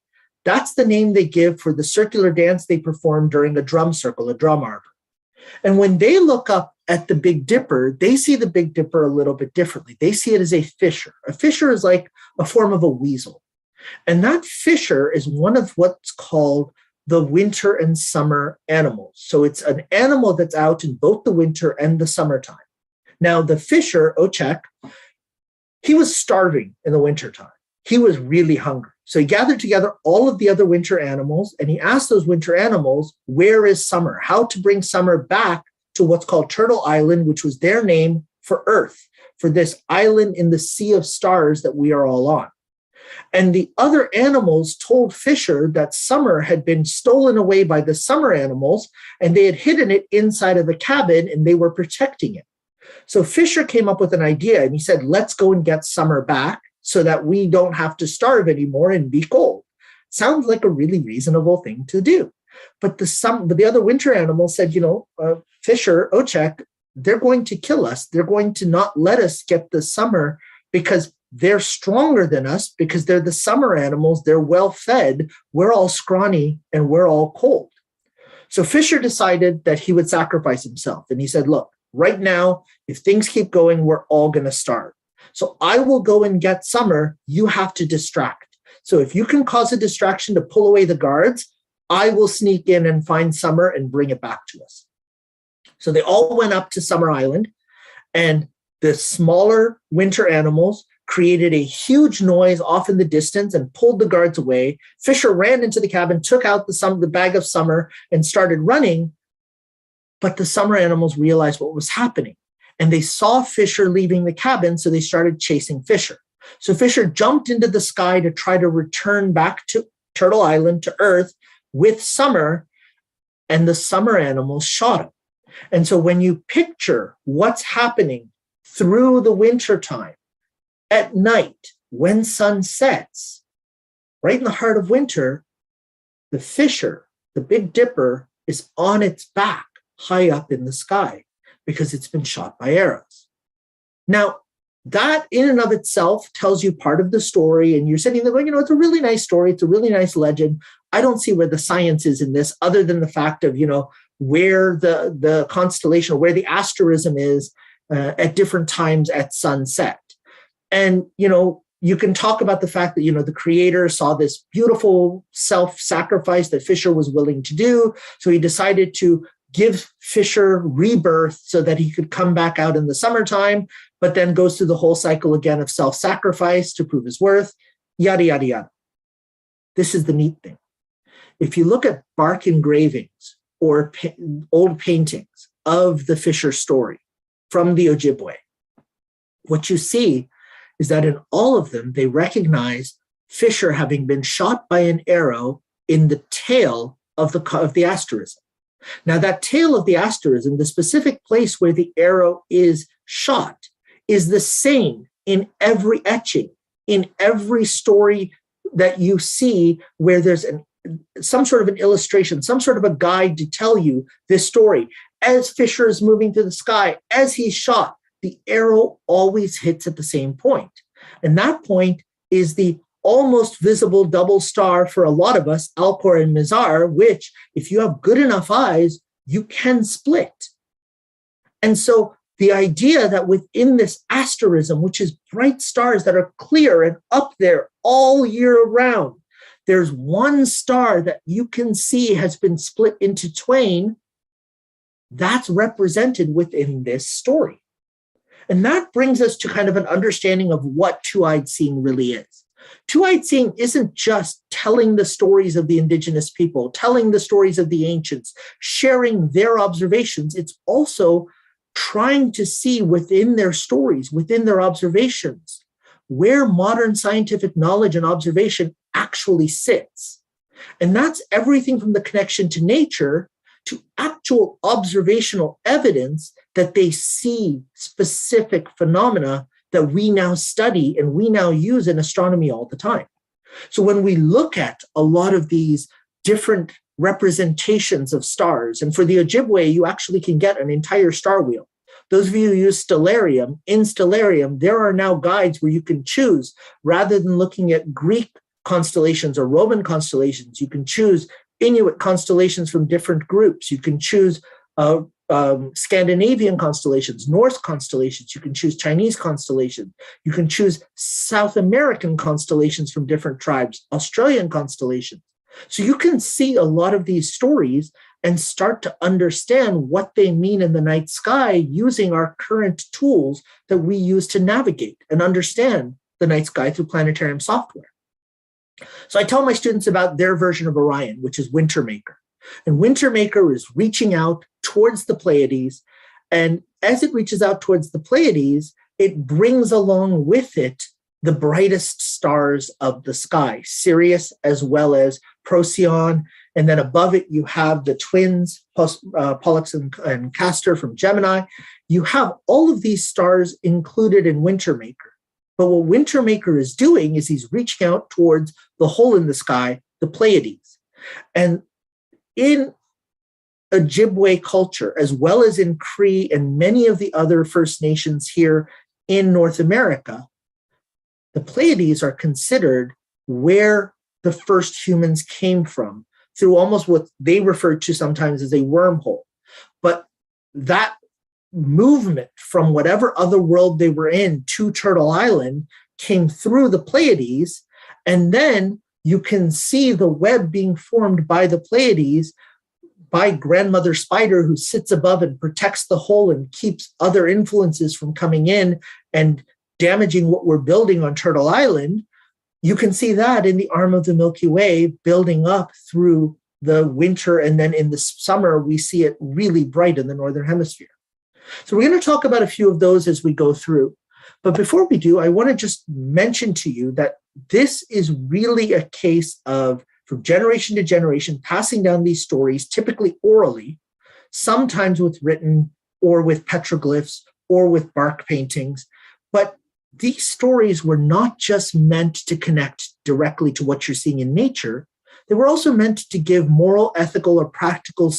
that's the name they give for the circular dance they perform during a drum circle, a drum arbor. And when they look up at the Big Dipper, they see the Big Dipper a little bit differently. They see it as a fissure. A fissure is like a form of a weasel. And that fissure is one of what's called the winter and summer animals. So it's an animal that's out in both the winter and the summertime. Now, the fissure, Ochek, he was starving in the wintertime. He was really hungry. So he gathered together all of the other winter animals, and he asked those winter animals, where is summer? How to bring summer back to what's called Turtle Island, which was their name for Earth, for this island in the sea of stars that we are all on. And the other animals told Fisher that summer had been stolen away by the summer animals, and they had hidden it inside of the cabin, and they were protecting it. So Fisher came up with an idea, and he said, let's go and get summer back so that we don't have to starve anymore and be cold. Sounds like a really reasonable thing to do. But the other winter animals said, Fisher, Ochek, they're going to kill us. They're going to not let us get the summer because they're stronger than us, because they're the summer animals. They're well fed. We're all scrawny and we're all cold. So Fisher decided that he would sacrifice himself. And he said, look, right now, if things keep going, we're all going to starve. So I will go and get summer. You have to distract. So if you can cause a distraction to pull away the guards, I will sneak in and find summer and bring it back to us. So they all went up to Summer Island, and the smaller winter animals created a huge noise off in the distance and pulled the guards away. Fisher ran into the cabin, took out the bag of summer, and started running. But the summer animals realized what was happening, and they saw Fisher leaving the cabin, so they started chasing Fisher. So Fisher jumped into the sky to try to return back to Turtle Island, to Earth, with summer, and the summer animals shot him. And so when you picture what's happening through the winter time, at night, when sun sets, right in the heart of winter, the Fisher, the Big Dipper, is on its back high up in the sky because it's been shot by arrows. Now, that in and of itself tells you part of the story, and you're sitting there going, it's a really nice story. It's a really nice legend. I don't see where the science is in this, other than the fact of, where the constellation, where the asterism is at different times at sunset. And, you can talk about the fact that, the creator saw this beautiful self-sacrifice that Fisher was willing to do. So he decided to give Fisher rebirth so that he could come back out in the summertime, but then goes through the whole cycle again of self-sacrifice to prove his worth, yada, yada, yada. This is the neat thing. If you look at bark engravings or old paintings of the Fisher story from the Ojibwe, what you see is that in all of them, they recognize Fisher having been shot by an arrow in the tail of the asterism. Now, that tail of the asterism, the specific place where the arrow is shot, is the same in every etching, in every story that you see where there's some sort of an illustration, some sort of a guide to tell you this story. As Fisher is moving through the sky, as he's shot, the arrow always hits at the same point. And that point is the almost visible double star for a lot of us, Alcor and Mizar, which, if you have good enough eyes, you can split. And so the idea that within this asterism, which is bright stars that are clear and up there all year round, there's one star that you can see has been split into twain, that's represented within this story. And that brings us to kind of an understanding of what two-eyed seeing really is. Two-eyed seeing isn't just telling the stories of the indigenous people, telling the stories of the ancients, sharing their observations. It's also trying to see within their stories, within their observations, where modern scientific knowledge and observation actually sits. And that's everything from the connection to nature to actual observational evidence that they see specific phenomena that we now study and we now use in astronomy all the time. So when we look at a lot of these different representations of stars, and for the Ojibwe, you actually can get an entire star wheel. Those of you who use Stellarium, in Stellarium, there are now guides where you can choose, rather than looking at Greek constellations or Roman constellations, you can choose Inuit constellations from different groups. You can choose Scandinavian constellations, Norse constellations. You can choose Chinese constellations. You can choose South American constellations from different tribes, Australian constellations. So you can see a lot of these stories and start to understand what they mean in the night sky using our current tools that we use to navigate and understand the night sky through planetarium software. So I tell my students about their version of Orion, which is Wintermaker. And Wintermaker is reaching out towards the Pleiades. And as it reaches out towards the Pleiades, it brings along with it the brightest stars of the sky, Sirius as well as Procyon. And then above it, you have the twins, Pollux and Castor from Gemini. You have all of these stars included in Wintermaker. But what Wintermaker is doing is he's reaching out towards the hole in the sky, the Pleiades. And in Ojibwe culture, as well as in Cree and many of the other First Nations here in North America, the Pleiades are considered where the first humans came from, through almost what they refer to sometimes as a wormhole. But that movement from whatever other world they were in to Turtle Island came through the Pleiades, and then you can see the web being formed by the Pleiades by Grandmother Spider, who sits above and protects the hole and keeps other influences from coming in and damaging what we're building on Turtle Island. You can see that in the arm of the Milky Way building up through the winter, and then in the summer, we see it really bright in the Northern Hemisphere. So we're going to talk about a few of those as we go through. But before we do, I want to just mention to you that this is really a case of, from generation to generation, passing down these stories, typically orally, sometimes with written or with petroglyphs or with bark paintings. But these stories were not just meant to connect directly to what you're seeing in nature. They were also meant to give moral, ethical, or practical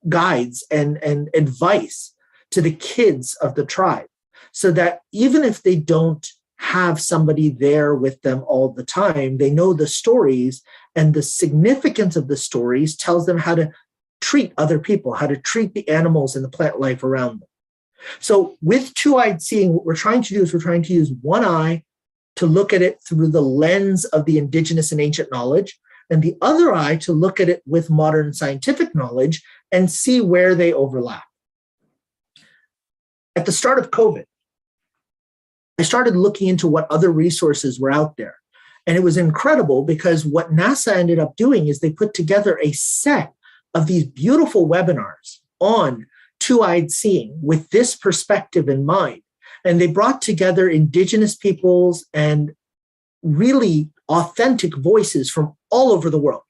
guides and advice to the kids of the tribe, so that even if they don't have somebody there with them all the time, they know the stories, and the significance of the stories tells them how to treat other people, how to treat the animals and the plant life around them. So with two-eyed seeing, what we're trying to do is we're trying to use one eye to look at it through the lens of the indigenous and ancient knowledge, and the other eye to look at it with modern scientific knowledge and see where they overlap. At the start of COVID, I started looking into what other resources were out there. And it was incredible because what NASA ended up doing is they put together a set of these beautiful webinars on two-eyed seeing with this perspective in mind. And they brought together indigenous peoples and really authentic voices from all over the world.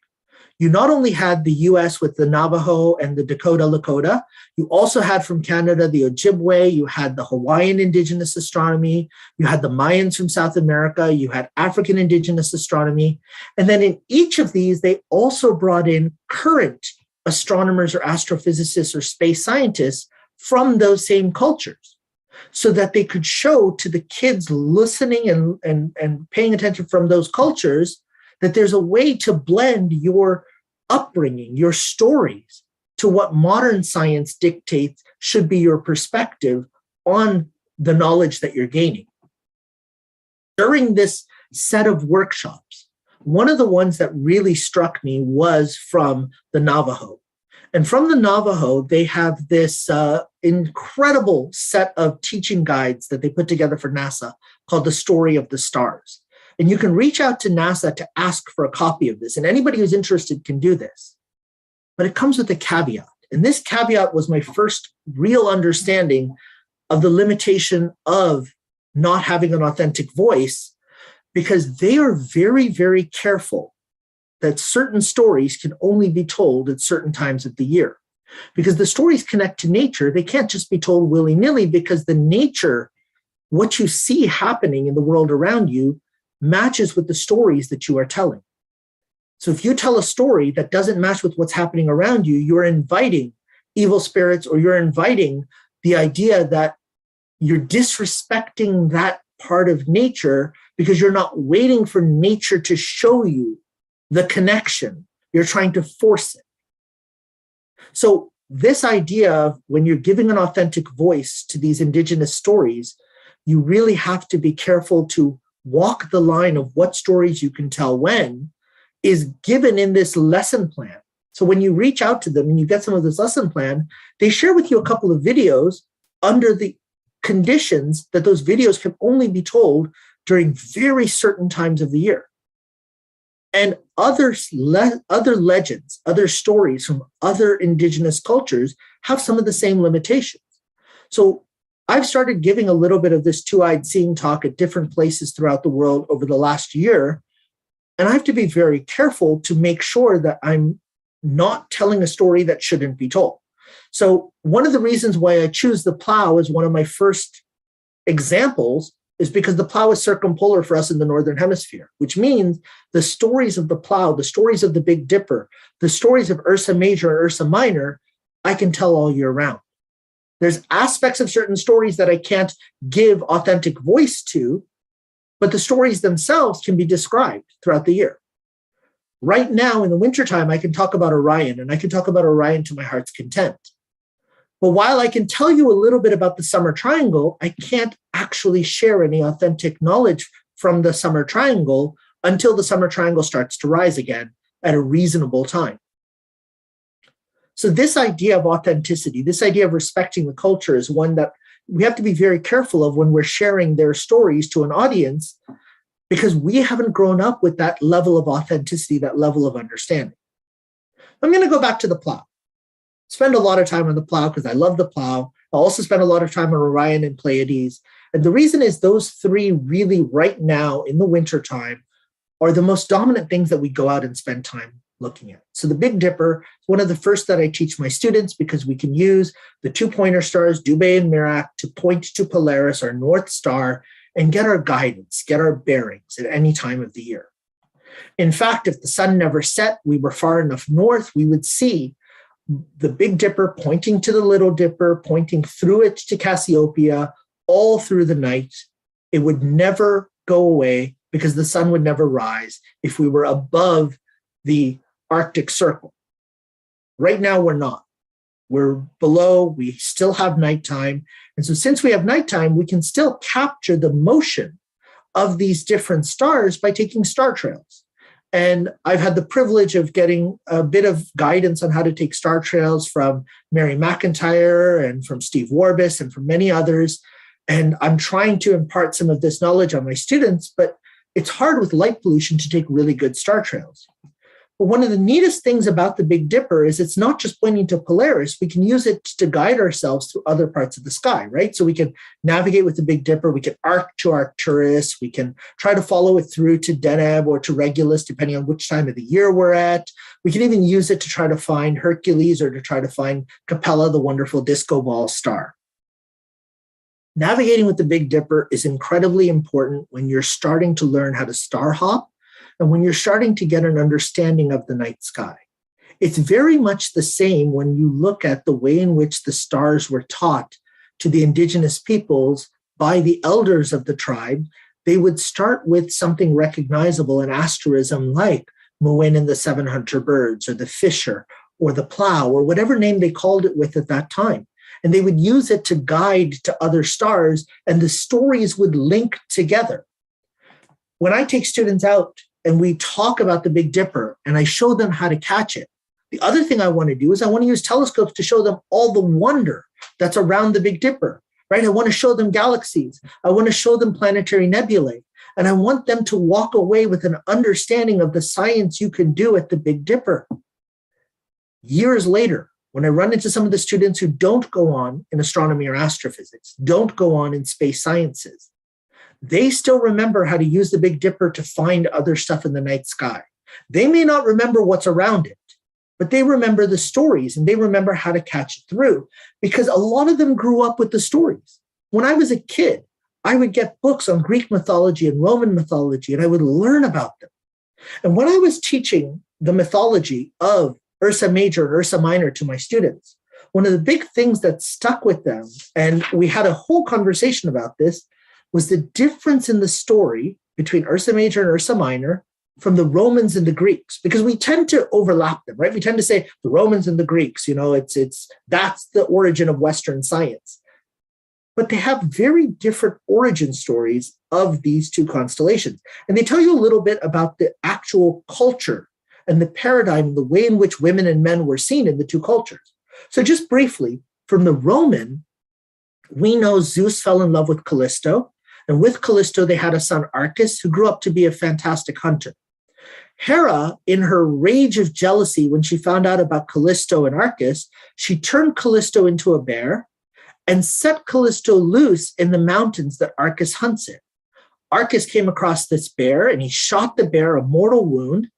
you not only had the US with the Navajo and the Dakota Lakota, you also had from Canada the Ojibwe, you had the Hawaiian indigenous astronomy, you had the Mayans from South America, you had African indigenous astronomy. And then in each of these, they also brought in current astronomers or astrophysicists or space scientists from those same cultures, so that they could show to the kids listening and paying attention from those cultures that there's a way to blend your upbringing, your stories, to what modern science dictates should be your perspective on the knowledge that you're gaining. During this set of workshops, one of the ones that really struck me was from the Navajo. And from the Navajo, they have this incredible set of teaching guides that they put together for NASA called The Story of the Stars. And you can reach out to NASA to ask for a copy of this. And anybody who's interested can do this. But it comes with a caveat. And this caveat was my first real understanding of the limitation of not having an authentic voice, because they are very, very careful that certain stories can only be told at certain times of the year. Because the stories connect to nature, they can't just be told willy-nilly, because the nature, what you see happening in the world around you, matches with the stories that you are telling. So if you tell a story that doesn't match with what's happening around you, you're inviting evil spirits, or you're inviting the idea that you're disrespecting that part of nature because you're not waiting for nature to show you the connection. You're trying to force it. So this idea of when you're giving an authentic voice to these indigenous stories, you really have to be careful to walk the line of what stories you can tell when is given in this lesson plan. So when you reach out to them and you get some of this lesson plan, they share with you a couple of videos under the conditions that those videos can only be told during very certain times of the year. And other legends, other stories from other indigenous cultures have some of the same limitations. So I've started giving a little bit of this two-eyed seeing talk at different places throughout the world over the last year. And I have to be very careful to make sure that I'm not telling a story that shouldn't be told. So one of the reasons why I choose the plow as one of my first examples is because the plow is circumpolar for us in the Northern Hemisphere, which means the stories of the plow, the stories of the Big Dipper, the stories of Ursa Major and Ursa Minor, I can tell all year round. There's aspects of certain stories that I can't give authentic voice to, but the stories themselves can be described throughout the year. Right now in the wintertime, I can talk about Orion, and I can talk about Orion to my heart's content. But while I can tell you a little bit about the summer triangle, I can't actually share any authentic knowledge from the summer triangle until the summer triangle starts to rise again at a reasonable time. So this idea of authenticity, this idea of respecting the culture is one that we have to be very careful of when we're sharing their stories to an audience, because we haven't grown up with that level of authenticity, that level of understanding. I'm going to go back to the plow. Spend a lot of time on the plow because I love the plow. I also spend a lot of time on Orion and Pleiades. And the reason is those three really right now in the wintertime are the most dominant things that we go out and spend time looking at. So the Big Dipper is one of the first that I teach my students, because we can use the two pointer stars, Dubhe and Merak, to point to Polaris, our North Star, and get our guidance, get our bearings at any time of the year. In fact, if the sun never set, we were far enough north, we would see the Big Dipper pointing to the Little Dipper, pointing through it to Cassiopeia, all through the night. It would never go away because the sun would never rise if we were above the Arctic Circle. Right now, we're not. We're below, we still have nighttime. And so since we have nighttime, we can still capture the motion of these different stars by taking star trails. And I've had the privilege of getting a bit of guidance on how to take star trails from Mary McIntyre and from Steve Warbis and from many others. And I'm trying to impart some of this knowledge on my students, but it's hard with light pollution to take really good star trails. But one of the neatest things about the Big Dipper is it's not just pointing to Polaris. We can use it to guide ourselves through other parts of the sky, right? So we can navigate with the Big Dipper. We can arc to Arcturus. We can try to follow it through to Deneb or to Regulus, depending on which time of the year we're at. We can even use it to try to find Hercules or to try to find Capella, the wonderful disco ball star. Navigating with the Big Dipper is incredibly important when you're starting to learn how to star hop and when you're starting to get an understanding of the night sky. It's very much the same when you look at the way in which the stars were taught to the indigenous peoples by the elders of the tribe. They would start with something recognizable, an asterism like Muin and the Seven Hunter Birds, or the Fisher, or the Plow, or whatever name they called it with at that time. And they would use it to guide to other stars, and the stories would link together. When I take students out and we talk about the Big Dipper and I show them how to catch it, the other thing I want to do is I want to use telescopes to show them all the wonder that's around the Big Dipper, right? I want to show them galaxies. I want to show them planetary nebulae. And I want them to walk away with an understanding of the science you can do at the Big Dipper. Years later, when I run into some of the students who don't go on in astronomy or astrophysics, don't go on in space sciences, they still remember how to use the Big Dipper to find other stuff in the night sky. They may not remember what's around it, but they remember the stories and they remember how to catch it through because a lot of them grew up with the stories. When I was a kid, I would get books on Greek mythology and Roman mythology, and I would learn about them. And when I was teaching the mythology of Ursa Major and Ursa Minor to my students, one of the big things that stuck with them, and we had a whole conversation about this, was the difference in the story between Ursa Major and Ursa Minor from the Romans and the Greeks, because we tend to overlap them, right? We tend to say the Romans and the Greeks, that's the origin of Western science. But they have very different origin stories of these two constellations. And they tell you a little bit about the actual culture and the paradigm, the way in which women and men were seen in the two cultures. So just briefly, from the Roman, we know Zeus fell in love with Callisto. And with Callisto, they had a son, Arcas, who grew up to be a fantastic hunter. Hera, in her rage of jealousy, when she found out about Callisto and Arcas, she turned Callisto into a bear and set Callisto loose in the mountains that Arcas hunts in. Arcas came across this bear and he shot the bear a mortal wound,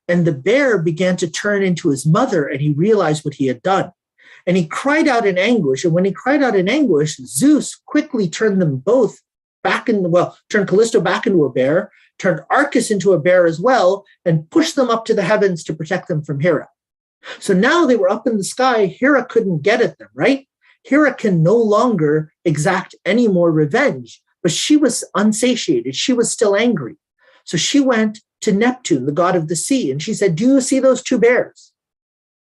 and the bear began to turn into his mother, and he realized what he had done. And he cried out in anguish. And when he cried out in anguish, Zeus quickly turned them both turned Callisto back into a bear, turned Arcas into a bear as well, and pushed them up to the heavens to protect them from Hera. So now they were up in the sky. Hera couldn't get at them, right? Hera can no longer exact any more revenge, but she was unsatiated. She was still angry. So she went to Neptune, the god of the sea, and she said, "Do you see those two bears?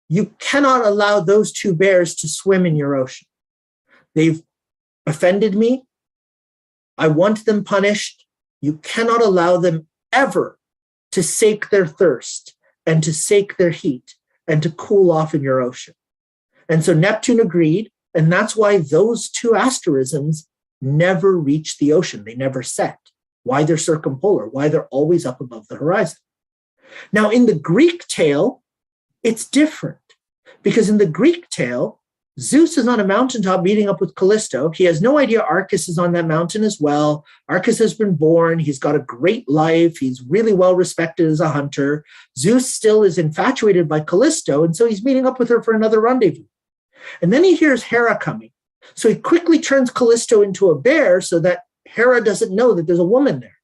You cannot allow those two bears to swim in your ocean. They've offended me. I want them punished. You cannot allow them ever to sate their thirst and to sate their heat and to cool off in your ocean." And so Neptune agreed, and that's why those two asterisms never reach the ocean. They never set. Why they're circumpolar, why they're always up above the horizon. Now, in the Greek tale, it's different, because in the Greek tale, Zeus is on a mountaintop meeting up with Callisto. He has no idea Arcas is on that mountain as well. Arcas has been born. He's got a great life. He's really well respected as a hunter. Zeus still is infatuated by Callisto, and so he's meeting up with her for another rendezvous. And then he hears Hera coming. So he quickly turns Callisto into a bear so that Hera doesn't know that there's a woman there.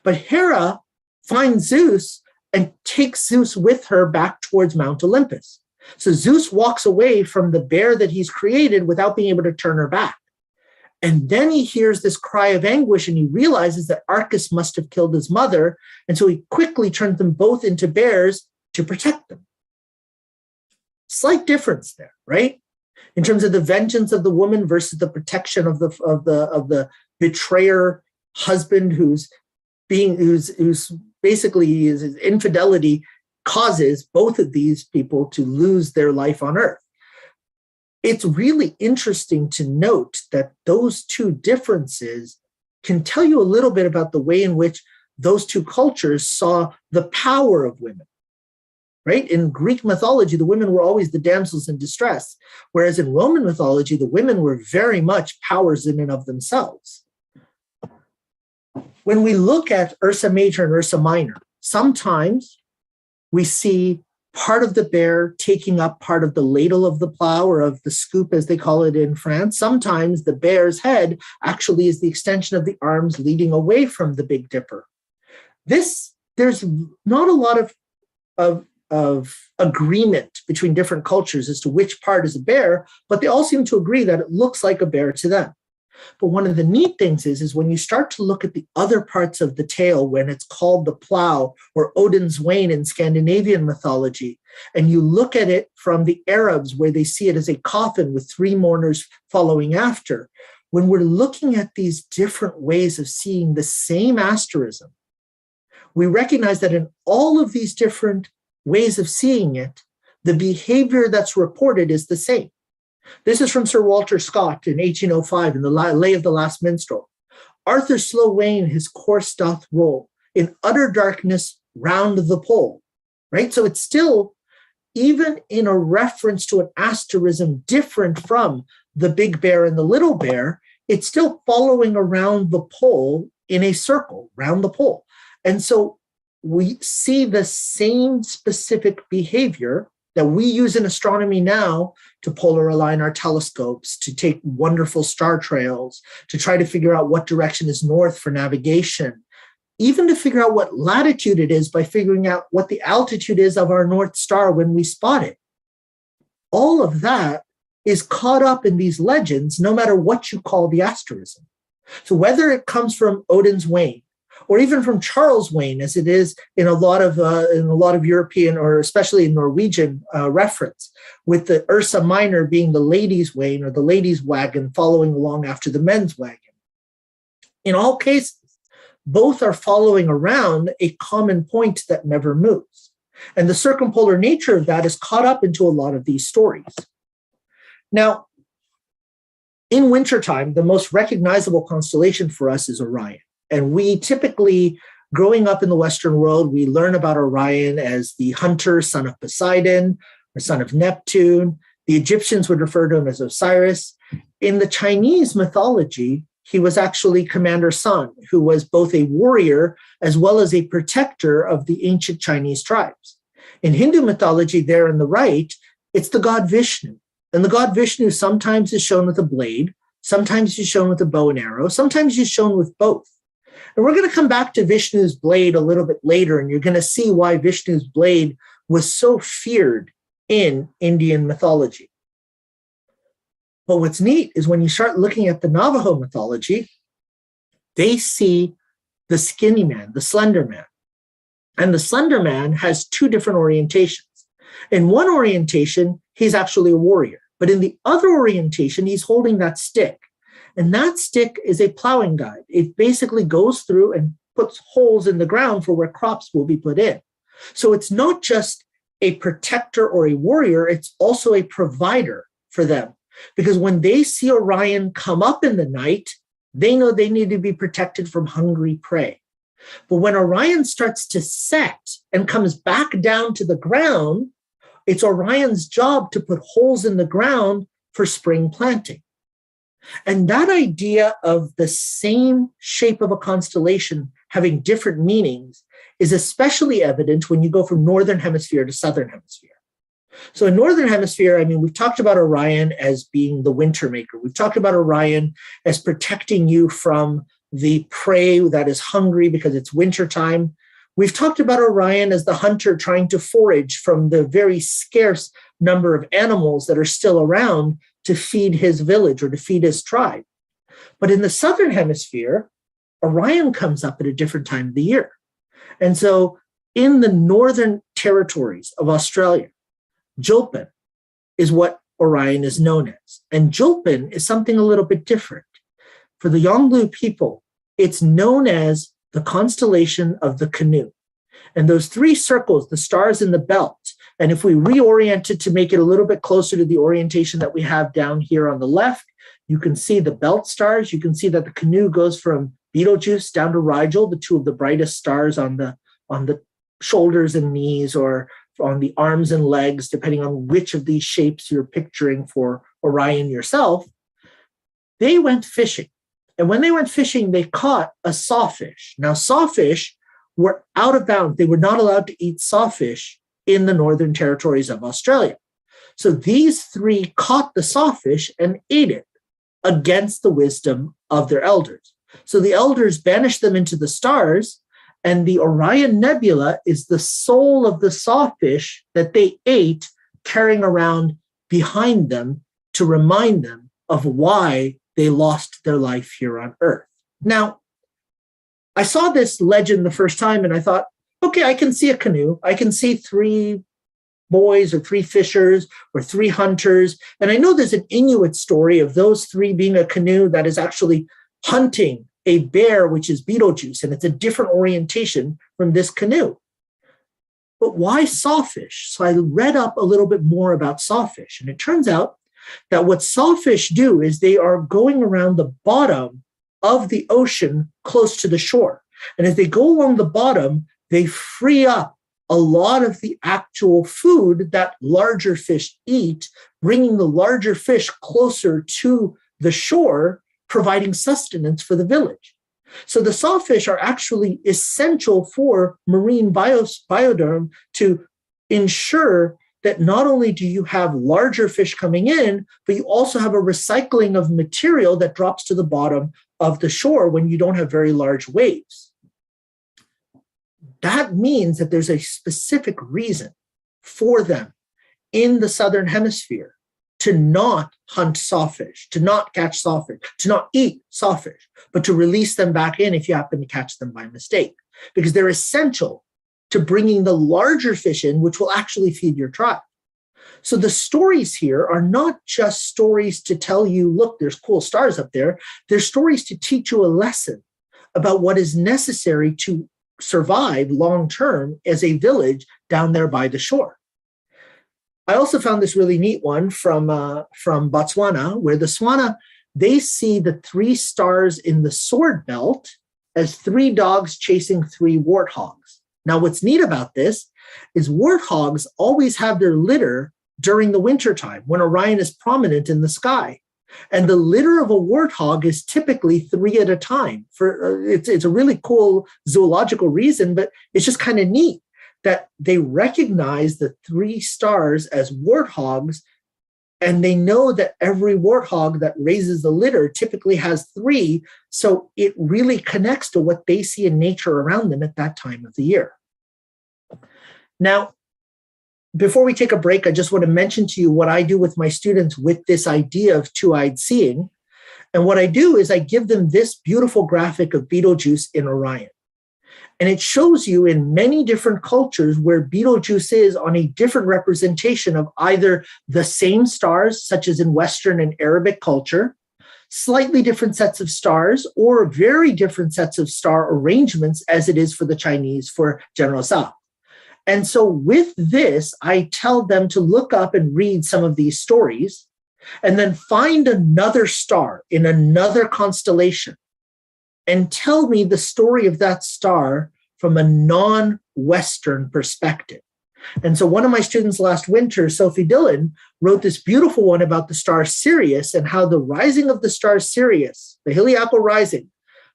But Hera finds Zeus and takes Zeus with her back towards Mount Olympus. So Zeus walks away from the bear that he's created without being able to turn her back. And then he hears this cry of anguish, and he realizes that Arcas must have killed his mother. And so he quickly turns them both into bears to protect them. Slight difference there, right? In terms of the vengeance of the woman versus the protection of the betrayer husband whose basically his infidelity causes both of these people to lose their life on Earth. It's really interesting to note that those two differences can tell you a little bit about the way in which those two cultures saw the power of women. right? In Greek mythology, the women were always the damsels in distress, whereas in Roman mythology, the women were very much powers in and of themselves. When we look at Ursa Major and Ursa Minor, sometimes we see part of the bear taking up part of the ladle of the plow, or of the scoop, as they call it in France. Sometimes the bear's head actually is the extension of the arms leading away from the Big Dipper. There's not a lot of agreement between different cultures as to which part is a bear, but they all seem to agree that it looks like a bear to them. But one of the neat things is when you start to look at the other parts of the tail, when it's called the plow or Odin's wain in Scandinavian mythology, and you look at it from the Arabs, where they see it as a coffin with 3 mourners following after, when we're looking at these different ways of seeing the same asterism, we recognize that in all of these different ways of seeing it, the behavior that's reported is the same. This is from Sir Walter Scott in 1805 in the Lay of the Last Minstrel. Arthur slow wane his course doth roll, in utter darkness round the pole, right? So it's still, even in a reference to an asterism different from the big bear and the little bear, it's still following around the pole in a circle, round the pole. And so we see the same specific behavior that we use in astronomy now to polar align our telescopes, to take wonderful star trails, to try to figure out what direction is north for navigation, even to figure out what latitude it is by figuring out what the altitude is of our North Star when we spot it. All of that is caught up in these legends, no matter what you call the asterism. So whether it comes from Odin's wain, or even from Charles Wain, as it is in a lot of European, or especially in Norwegian reference, with the Ursa Minor being the ladies' wain or the ladies' wagon following along after the men's wagon. In all cases, both are following around a common point that never moves. And the circumpolar nature of that is caught up into a lot of these stories. Now, in wintertime, the most recognizable constellation for us is Orion. And we typically, growing up in the Western world, we learn about Orion as the hunter, son of Poseidon, or son of Neptune. The Egyptians would refer to him as Osiris. In the Chinese mythology, he was actually Commander Sun, who was both a warrior as well as a protector of the ancient Chinese tribes. In Hindu mythology, there on the right, it's the god Vishnu. And the god Vishnu sometimes is shown with a blade, sometimes he's shown with a bow and arrow, sometimes he's shown with both. And we're going to come back to Vishnu's blade a little bit later, and you're going to see why Vishnu's blade was so feared in Indian mythology. But what's neat is when you start looking at the Navajo mythology, they see the skinny man, the slender man. And the slender man has 2 different orientations. In one orientation, he's actually a warrior. But in the other orientation, he's holding that stick. And that stick is a plowing guide. It basically goes through and puts holes in the ground for where crops will be put in. So it's not just a protector or a warrior, it's also a provider for them. Because when they see Orion come up in the night, they know they need to be protected from hungry prey. But when Orion starts to set and comes back down to the ground, it's Orion's job to put holes in the ground for spring planting. And that idea of the same shape of a constellation having different meanings is especially evident when you go from northern hemisphere to southern hemisphere. So in northern hemisphere, I mean, we've talked about Orion as being the winter maker. We've talked about Orion as protecting you from the prey that is hungry because it's wintertime. We've talked about Orion as the hunter trying to forage from the very scarce number of animals that are still around to feed his village or to feed his tribe. But in the southern hemisphere, Orion comes up at a different time of the year. And so in the northern territories of Australia, Julpin is what Orion is known as. And Julpin is something a little bit different. For the Yolngu people, it's known as the constellation of the Canoe. And those 3 circles, the stars in the belt, and if we reorient it to make it a little bit closer to the orientation that we have down here on the left, you can see the belt stars. You can see that the Canoe goes from Betelgeuse down to Rigel, the 2 of the brightest stars on the shoulders and knees, or on the arms and legs, depending on which of these shapes you're picturing for Orion yourself, they went fishing. And when they went fishing, they caught a sawfish. Now, sawfish were out of bounds. They were not allowed to eat sawfish in the Northern Territories of Australia. So these three caught the sawfish and ate it against the wisdom of their elders. So the elders banished them into the stars, and the Orion Nebula is the soul of the sawfish that they ate, carrying around behind them to remind them of why they lost their life here on Earth. Now, I saw this legend the first time and I thought, okay, I can see a canoe. I can see three boys or three fishers or three hunters. And I know there's an Inuit story of those three being a canoe that is actually hunting a bear, which is Beetlejuice, and it's a different orientation from this canoe. But why sawfish? So I read up a little bit more about sawfish, and it turns out that what sawfish do is they are going around the bottom of the ocean close to the shore. And as they go along the bottom, they free up a lot of the actual food that larger fish eat, bringing the larger fish closer to the shore, providing sustenance for the village. So the sawfish are actually essential for marine bioderm to ensure that not only do you have larger fish coming in, but you also have a recycling of material that drops to the bottom of the shore when you don't have very large waves. That means that there's a specific reason for them in the Southern Hemisphere to not hunt sawfish, to not catch sawfish, to not eat sawfish, but to release them back in if you happen to catch them by mistake, because they're essential to bringing the larger fish in, which will actually feed your tribe. So the stories here are not just stories to tell you, look, there's cool stars up there. They're stories to teach you a lesson about what is necessary to survive long-term as a village down there by the shore. I also found this really neat one from Botswana, where the Swana, they see the three stars in the sword belt as three dogs chasing three warthogs. Now, what's neat about this is warthogs always have their litter during the wintertime when Orion is prominent in the sky. And the litter of a warthog is typically three at a time. It's a really cool zoological reason, but it's just kind of neat that they recognize the three stars as warthogs, and they know that every warthog that raises the litter typically has three, so it really connects to what they see in nature around them at that time of the year. Now, before we take a break, I just want to mention to you what I do with my students with this idea of two-eyed seeing. And what I do is I give them this beautiful graphic of Betelgeuse in Orion. And it shows you in many different cultures where Betelgeuse is on a different representation of either the same stars, such as in Western and Arabic culture, slightly different sets of stars, or very different sets of star arrangements as it is for the Chinese for General Tso. And so with this, I tell them to look up and read some of these stories and then find another star in another constellation and tell me the story of that star from a non-Western perspective. And so one of my students last winter, Sophie Dillon, wrote this beautiful one about the star Sirius and how the rising of the star Sirius, the Heliacal rising,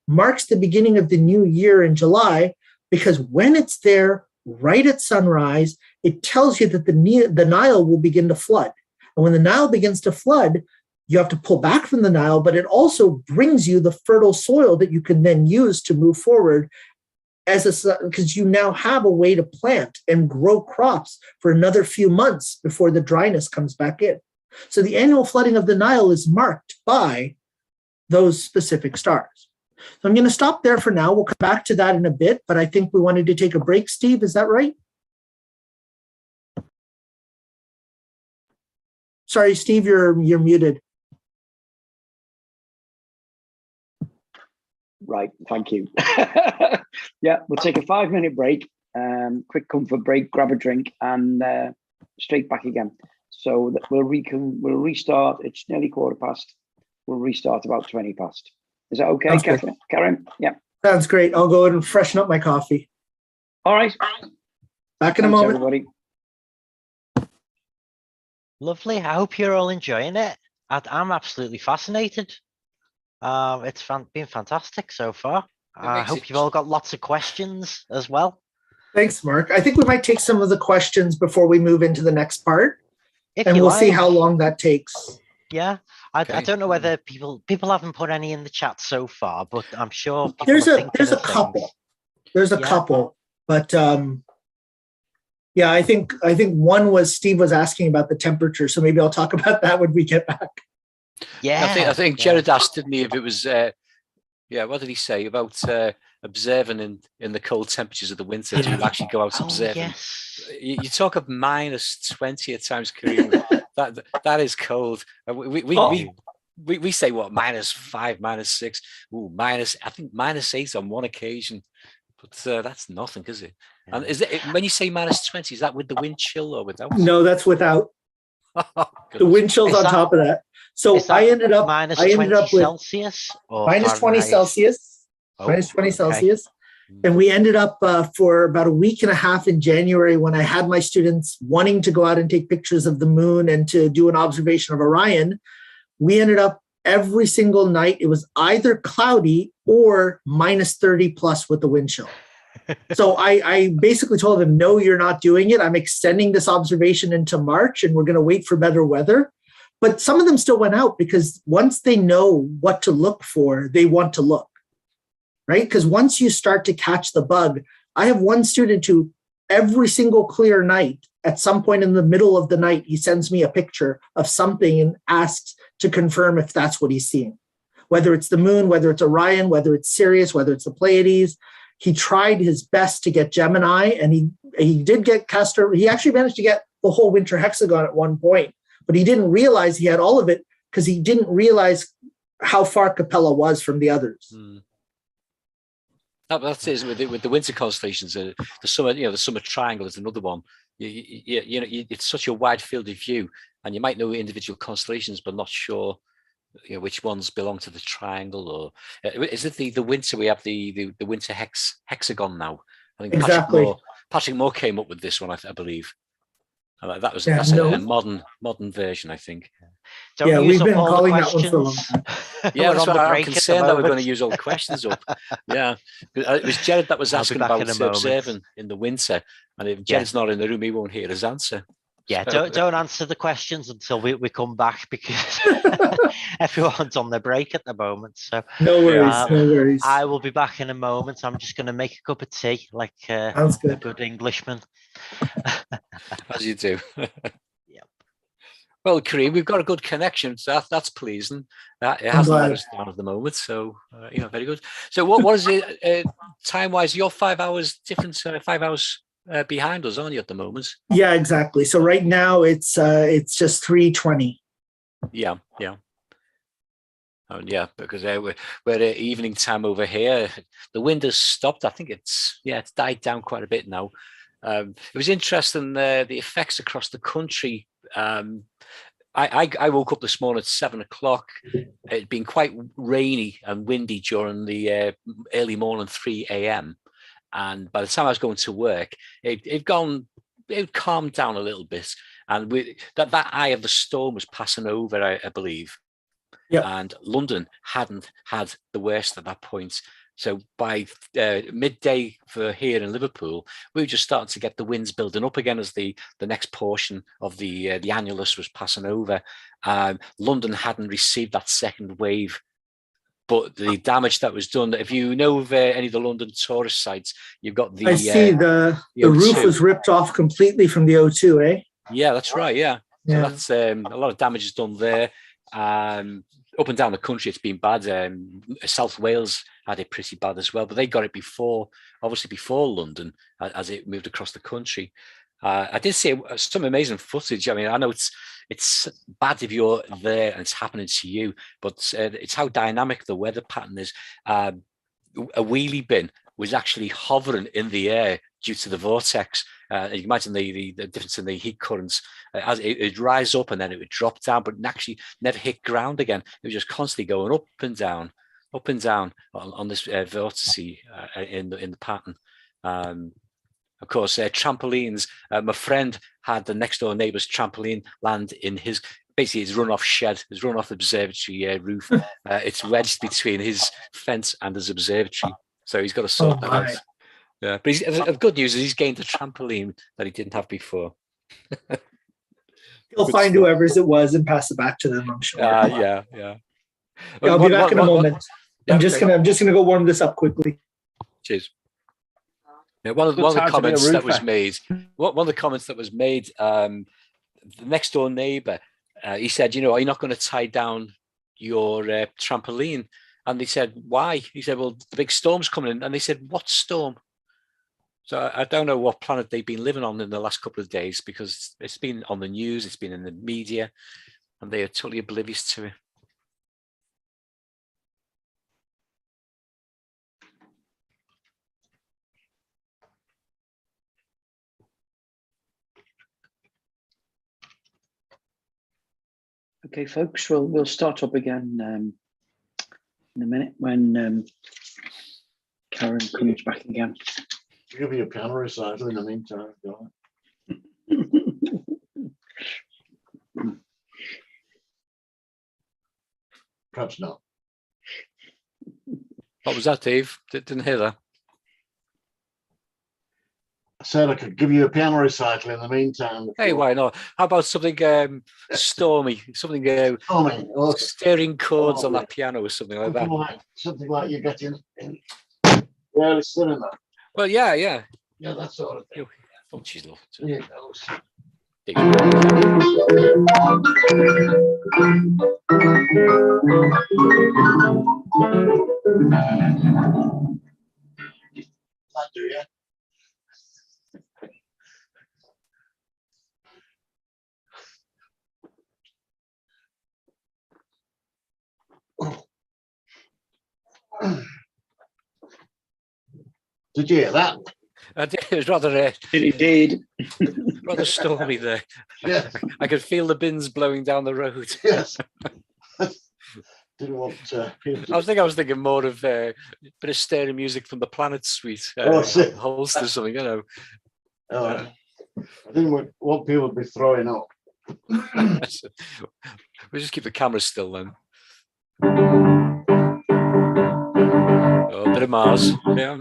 marks the beginning of the new year in July, because when it's there right at sunrise, it tells you that the Nile will begin to flood. And when the Nile begins to flood, you have to pull back from the Nile, but it also brings you the fertile soil that you can then use to move forward because you now have a way to plant and grow crops for another few months before the dryness comes back in. So the annual flooding of the Nile is marked by those specific stars. So I'm going to stop there for now. We'll come back to that in a bit, but I think we wanted to take a break, Steve. Is that right? Sorry, Steve, you're muted. Right, thank you. Yeah, we'll take a 5-minute break, quick comfort break, grab a drink, and straight back again. So that we'll restart. It's nearly 15:15. We'll restart about 20 past. Is that okay, Karim? Yeah. Sounds great. I'll go and freshen up my coffee. All right. Back in a moment. Everybody. Lovely. I hope you're all enjoying it. I'm absolutely fascinated. It's been fantastic so far. I hope you've all got lots of questions as well. Thanks, Mark. I think we might take some of the questions before we move into the next part, and we'll see how long that takes. Yeah, I don't know whether people haven't put any in the chat so far, but I'm sure there's a couple. There's a couple, but yeah, I think one was Steve was asking about the temperature, so maybe I'll talk about that when we get back. Yeah, I think Jared asked, didn't he, if it was what did he say about observing in the cold temperatures of the winter? Do you actually go out observing? Yes. You talk of -20 at times, Karim. that is cold. We say what, -5, -6, I think -8 on one occasion, but that's nothing, is it? Yeah. And is it when you say -20? Is that with the wind chill or without? No, that's without. The wind chill's on top of that. So I ended up with Celsius or -20 Celsius, -20 Celsius. And we ended up for about a week and a half in January, when I had my students wanting to go out and take pictures of the moon and to do an observation of Orion. We ended up every single night, it was either cloudy or -30 plus with the wind chill. So I basically told them, no, you're not doing it. I'm extending this observation into March, and we're going to wait for better weather. But some of them still went out, because once they know what to look for, they want to look, right? Because once you start to catch the bug, I have one student who every single clear night, at some point in the middle of the night, he sends me a picture of something and asks to confirm if that's what he's seeing. Whether it's the moon, whether it's Orion, whether it's Sirius, whether it's the Pleiades. He tried his best to get Gemini, and he did get Castor. He actually managed to get the whole winter hexagon at one point, but he didn't realize he had all of it, because he didn't realize how far Capella was from the others. That's it with the winter constellations. The summer triangle is another one. It's such a wide field of view, and you might know individual constellations, but not sure which ones belong to the triangle. Or is it the winter? We have the winter hexagon now. I think exactly. Patrick Moore came up with this one, I believe. That's a modern version, I think. We've been calling that one for a long time. Yeah, that's why I'm concerned that we're going to use all the questions up. Yeah, it was Jared that was asking about observing in the winter, and if Jared's not in the room, he won't hear his answer. Yeah, don't answer the questions until we come back, because everyone's on their break at the moment. So no worries. I will be back in a moment. I'm just going to make a cup of tea, like a good Englishman. As you do. Yeah. Well, Karim, we've got a good connection, so that's pleasing. It hasn't let us down at the moment, so very good. So, what is it time-wise? You're 5 hours different, 5 hours behind us, aren't you, at the moment? Yeah, exactly. So right now it's just 3:20. Yeah. Oh, yeah, because we're at evening time over here. The wind has stopped. I think it's died down quite a bit now. It was interesting, the effects across the country. I woke up this morning at 7 o'clock. It'd been quite rainy and windy during the early morning 3 a.m. And by the time I was going to work, it calmed down a little bit. And that eye of the storm was passing over, I believe. Yep. And London hadn't had the worst at that point. So by midday for here in Liverpool, we were just starting to get the winds building up again as the next portion of the annulus was passing over. London hadn't received that second wave, but the damage that was done, if you know of any of the London tourist sites, you've got the... I see the roof was ripped off completely from the O2, eh? Yeah, that's right, yeah. So that's a lot of damage is done there. Up and down the country, it's been bad. South Wales had it pretty bad as well, but they got it before London, as it moved across the country. I did see some amazing footage. I mean, I know it's bad if you're there and it's happening to you, but it's how dynamic the weather pattern is. A wheelie bin was actually hovering in the air due to the vortex. You can imagine the difference in the heat currents. As it would rise up and then it would drop down, but actually never hit ground again. It was just constantly going up and down on this vortice in the pattern. Of course, trampolines. My friend had the next door neighbour's trampoline land in his, basically his run-off shed, his run-off observatory roof. It's wedged between his fence and his observatory. So he's got to sort that out. Yeah, but the good news is he's gained a trampoline that he didn't have before. He'll find whoever's it was and pass it back to them, I'm sure. Yeah. I'll be back in a moment. I'm just gonna go warm this up quickly. Cheers. Yeah, one of the comments that was made. One of the comments that was made. The next door neighbour, he said, "Are you not going to tie down your trampoline?" And they said, "Why?" He said, "Well, the big storm's coming in." And they said, "What storm?" So I don't know what planet they've been living on in the last couple of days, because it's been on the news, it's been in the media, and they are totally oblivious to it. Okay, folks, we'll start up again in a minute when Karim comes back again. Give me a piano recital in the meantime. Perhaps not. What was that, Dave? Didn't hear that. I said I could give you a piano recital in the meantime. Hey, why not? How about something stormy? Something stirring chords on that piano or something like that. Something like you get in early cinema. Well, yeah. Yeah, that sort of thing. Oh, she's lovely. Yeah, that do you? Did you hear that? I did. It was rather rather stormy there. Yeah. I could feel the bins blowing down the road. Yes. Didn't want people to... I was thinking more of a bit of stereo music from the Planet Suite. Holster or something, I didn't want people to be throwing up. We'll just keep the camera still then. Oh, a bit of Mars. Yeah.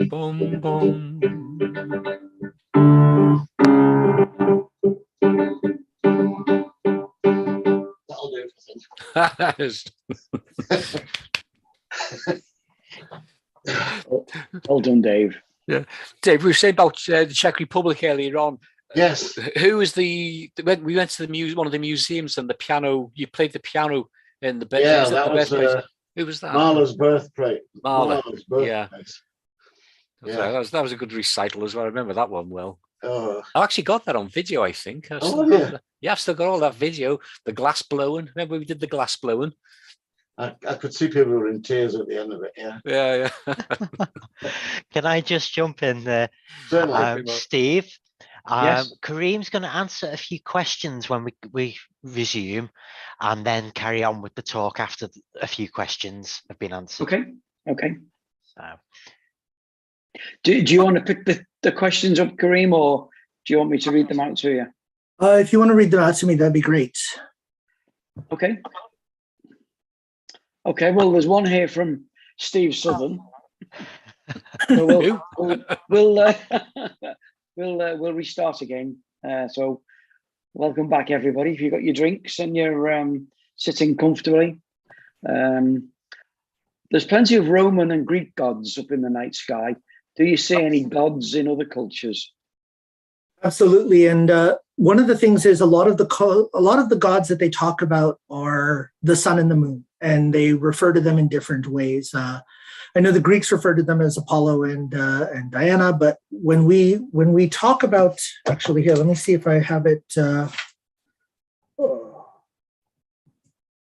Boom, boom, boom. That'll do. Well done, Dave. Yeah, Dave. We were saying about the Czech Republic earlier on. Yes. Who was we went to the one of the museums, and the piano. You played the piano in the bed. Yeah, that was who was that? Marla's birthplace. Marla's birthplace. Yeah. That was a good recital as well. I remember that one well. I actually got that on video, I think. I've still got all that video. The glass blowing. Remember we did the glass blowing? I could see people were in tears at the end of it. Yeah. Can I just jump in there? Certainly. Steve, yes. Karim's going to answer a few questions when we resume, and then carry on with the talk after a few questions have been answered. Okay. So, do you want to pick the questions up, Karim, or do you want me to read them out to you? If you want to read them out to me, that'd be great. Okay. Well, there's one here from Steve Southern. So we'll restart again. So welcome back, everybody. If you've got your drinks and you're sitting comfortably. There's plenty of Roman and Greek gods up in the night sky. Do you see any gods in other cultures? Absolutely. And one of the things is a lot of the gods that they talk about are the sun and the moon, and they refer to them in different ways. I know the Greeks refer to them as Apollo and Diana, but when we talk about, actually here, let me see if I have it.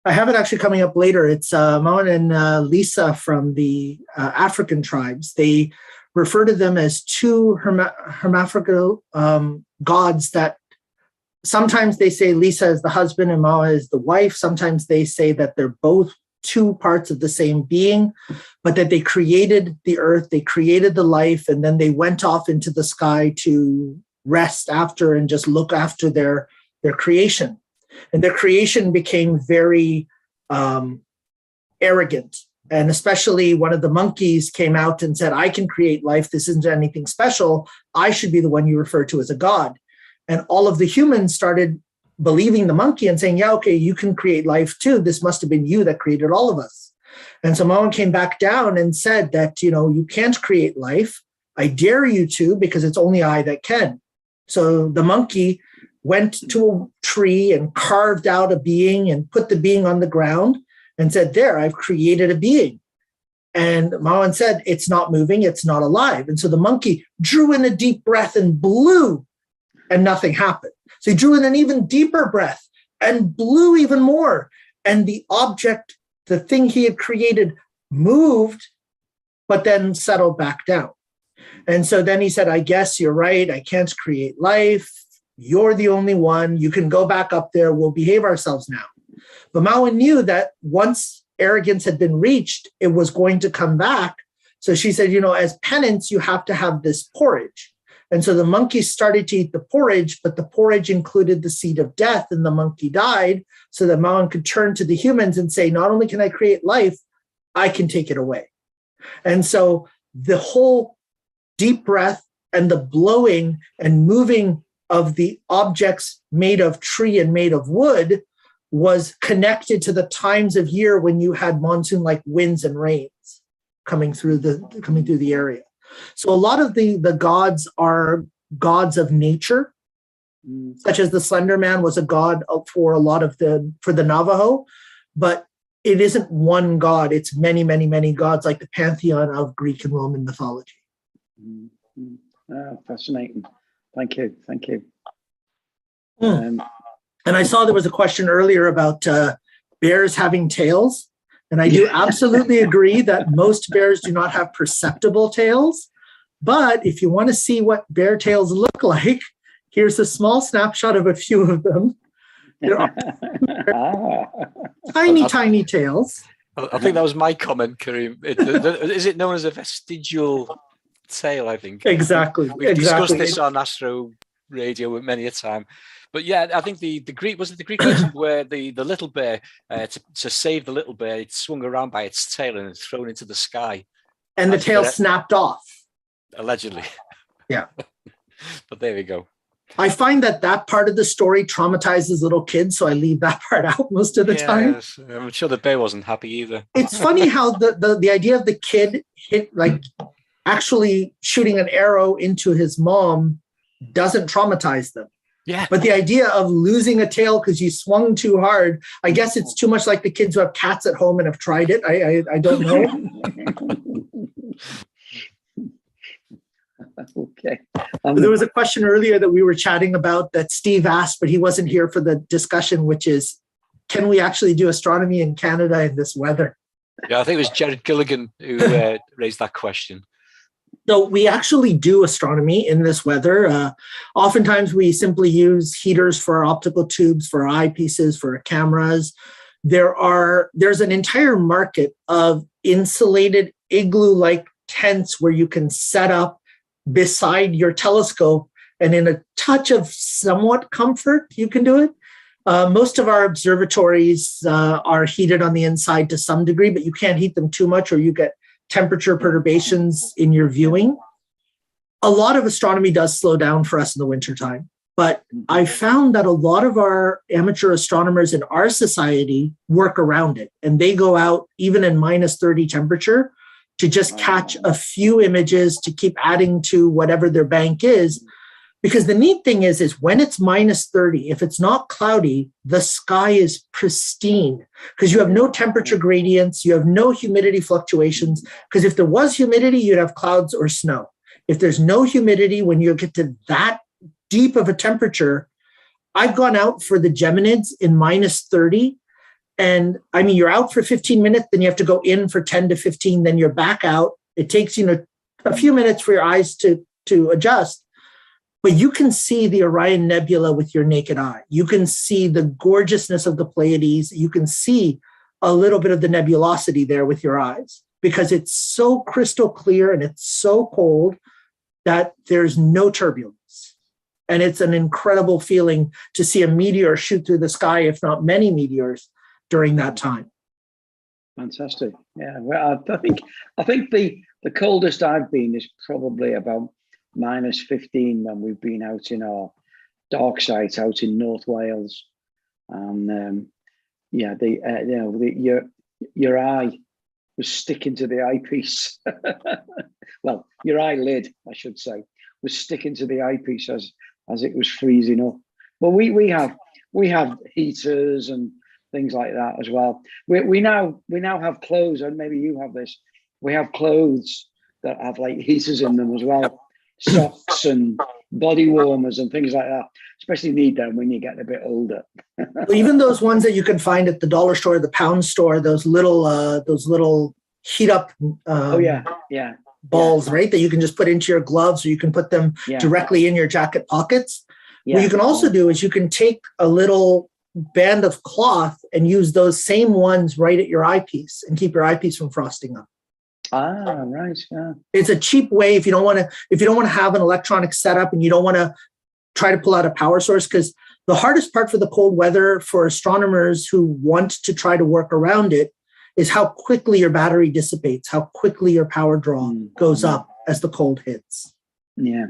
I have it actually coming up later. It's Moan and Lisa from the African tribes. They refer to them as two hermaphrodite gods that sometimes they say Lisa is the husband and Mao is the wife. Sometimes they say that they're both two parts of the same being, but that they created the earth, they created the life, and then they went off into the sky to rest after and just look after their creation. And their creation became very arrogant. And especially one of the monkeys came out and said, I can create life. This isn't anything special. I should be the one you refer to as a god. And all of the humans started believing the monkey and saying, yeah, okay, you can create life too. This must have been you that created all of us. And so Mawan came back down and said that, you can't create life. I dare you to, because it's only I that can. So the monkey went to a tree and carved out a being and put the being on the ground and said, there, I've created a being. And Mawan said, it's not moving, it's not alive. And so the monkey drew in a deep breath and blew, and nothing happened. So he drew in an even deeper breath and blew even more. And the object, the thing he had created, moved, but then settled back down. And so then he said, I guess you're right. I can't create life. You're the only one. You can go back up there. We'll behave ourselves now. But Mawan knew that once arrogance had been reached, it was going to come back. So she said, as penance, you have to have this porridge. And so the monkey started to eat the porridge, but the porridge included the seed of death, and the monkey died, so that Mawan could turn to the humans and say, not only can I create life, I can take it away. And so the whole deep breath and the blowing and moving of the objects made of tree and made of wood was connected to the times of year when you had monsoon-like winds and rains coming through the area. So a lot of the gods are gods of nature, such as the Slender Man was a god for for the Navajo, but it isn't one god. It's many, many, many gods, like the pantheon of Greek and Roman mythology. Fascinating. Thank you. And I saw there was a question earlier about bears having tails. And I do absolutely agree that most bears do not have perceptible tails. But if you want to see what bear tails look like, here's a small snapshot of a few of them. There are tiny tails. I think that was my comment, Karim. Is it known as a vestigial tail, I think? Exactly. We've discussed this on Astro Radio many a time. But yeah, I think the Greek legend where the little bear, to save the little bear, it swung around by its tail and thrown into the sky. And the tail snapped off. Allegedly. Yeah. But there we go. I find that part of the story traumatizes little kids, so I leave that part out most of the time. I'm sure the bear wasn't happy either. It's funny how the idea of the kid actually shooting an arrow into his mom doesn't traumatize them. Yeah. But the idea of losing a tail because you swung too hard, I guess it's too much like the kids who have cats at home and have tried it. I don't know. Okay. There was a question earlier that we were chatting about that Steve asked, but he wasn't here for the discussion, which is, can we actually do astronomy in Canada in this weather? Yeah, I think it was Jared Gilligan who raised that question. So we actually do astronomy in this weather. Oftentimes we simply use heaters for our optical tubes, for our eyepieces, for our cameras. There's an entire market of insulated igloo-like tents where you can set up beside your telescope, and in a touch of somewhat comfort, you can do it. Most of our observatories are heated on the inside to some degree, but you can't heat them too much or you get temperature perturbations in your viewing. A lot of astronomy does slow down for us in the wintertime, but I found that a lot of our amateur astronomers in our society work around it, and they go out even in -30 temperature to just catch a few images to keep adding to whatever their bank is. Because the neat thing is when it's -30, if it's not cloudy, the sky is pristine because you have no temperature gradients, you have no humidity fluctuations. Because if there was humidity, you'd have clouds or snow. If there's no humidity, when you get to that deep of a temperature, I've gone out for the Geminids in -30. And I mean, you're out for 15 minutes, then you have to go in for 10 to 15, then you're back out. It takes, a few minutes for your eyes to adjust. But you can see the Orion Nebula with your naked eye. You can see the gorgeousness of the Pleiades. You can see a little bit of the nebulosity there with your eyes, because it's so crystal clear and it's so cold that there's no turbulence. And it's an incredible feeling to see a meteor shoot through the sky, if not many meteors, during that time. Fantastic. Yeah, well, I think the coldest I've been is probably about -15 when we've been out in our dark site out in North Wales, and yeah, your eye was sticking to the eyepiece. Well, your eyelid, I should say, was sticking to the eyepiece as it was freezing up. But we have heaters and things like that as well. We now have clothes, and maybe you have this. We have clothes that have like heaters in them as well, socks and body warmers and things like that. Especially need them when you get a bit older. Well, even those ones that you can find at the dollar store, the pound store, those little heat up. Balls, right? That you can just put into your gloves, or you can put them directly in your jacket pockets. What you can also do is you can take a little band of cloth and use those same ones right at your eyepiece and keep your eyepiece from frosting up. Ah, right. Yeah. It's a cheap way if you don't want to have an electronic setup and you don't want to try to pull out a power source, because the hardest part for the cold weather for astronomers who want to try to work around it is how quickly your battery dissipates, how quickly your power draw goes up as the cold hits. Yeah.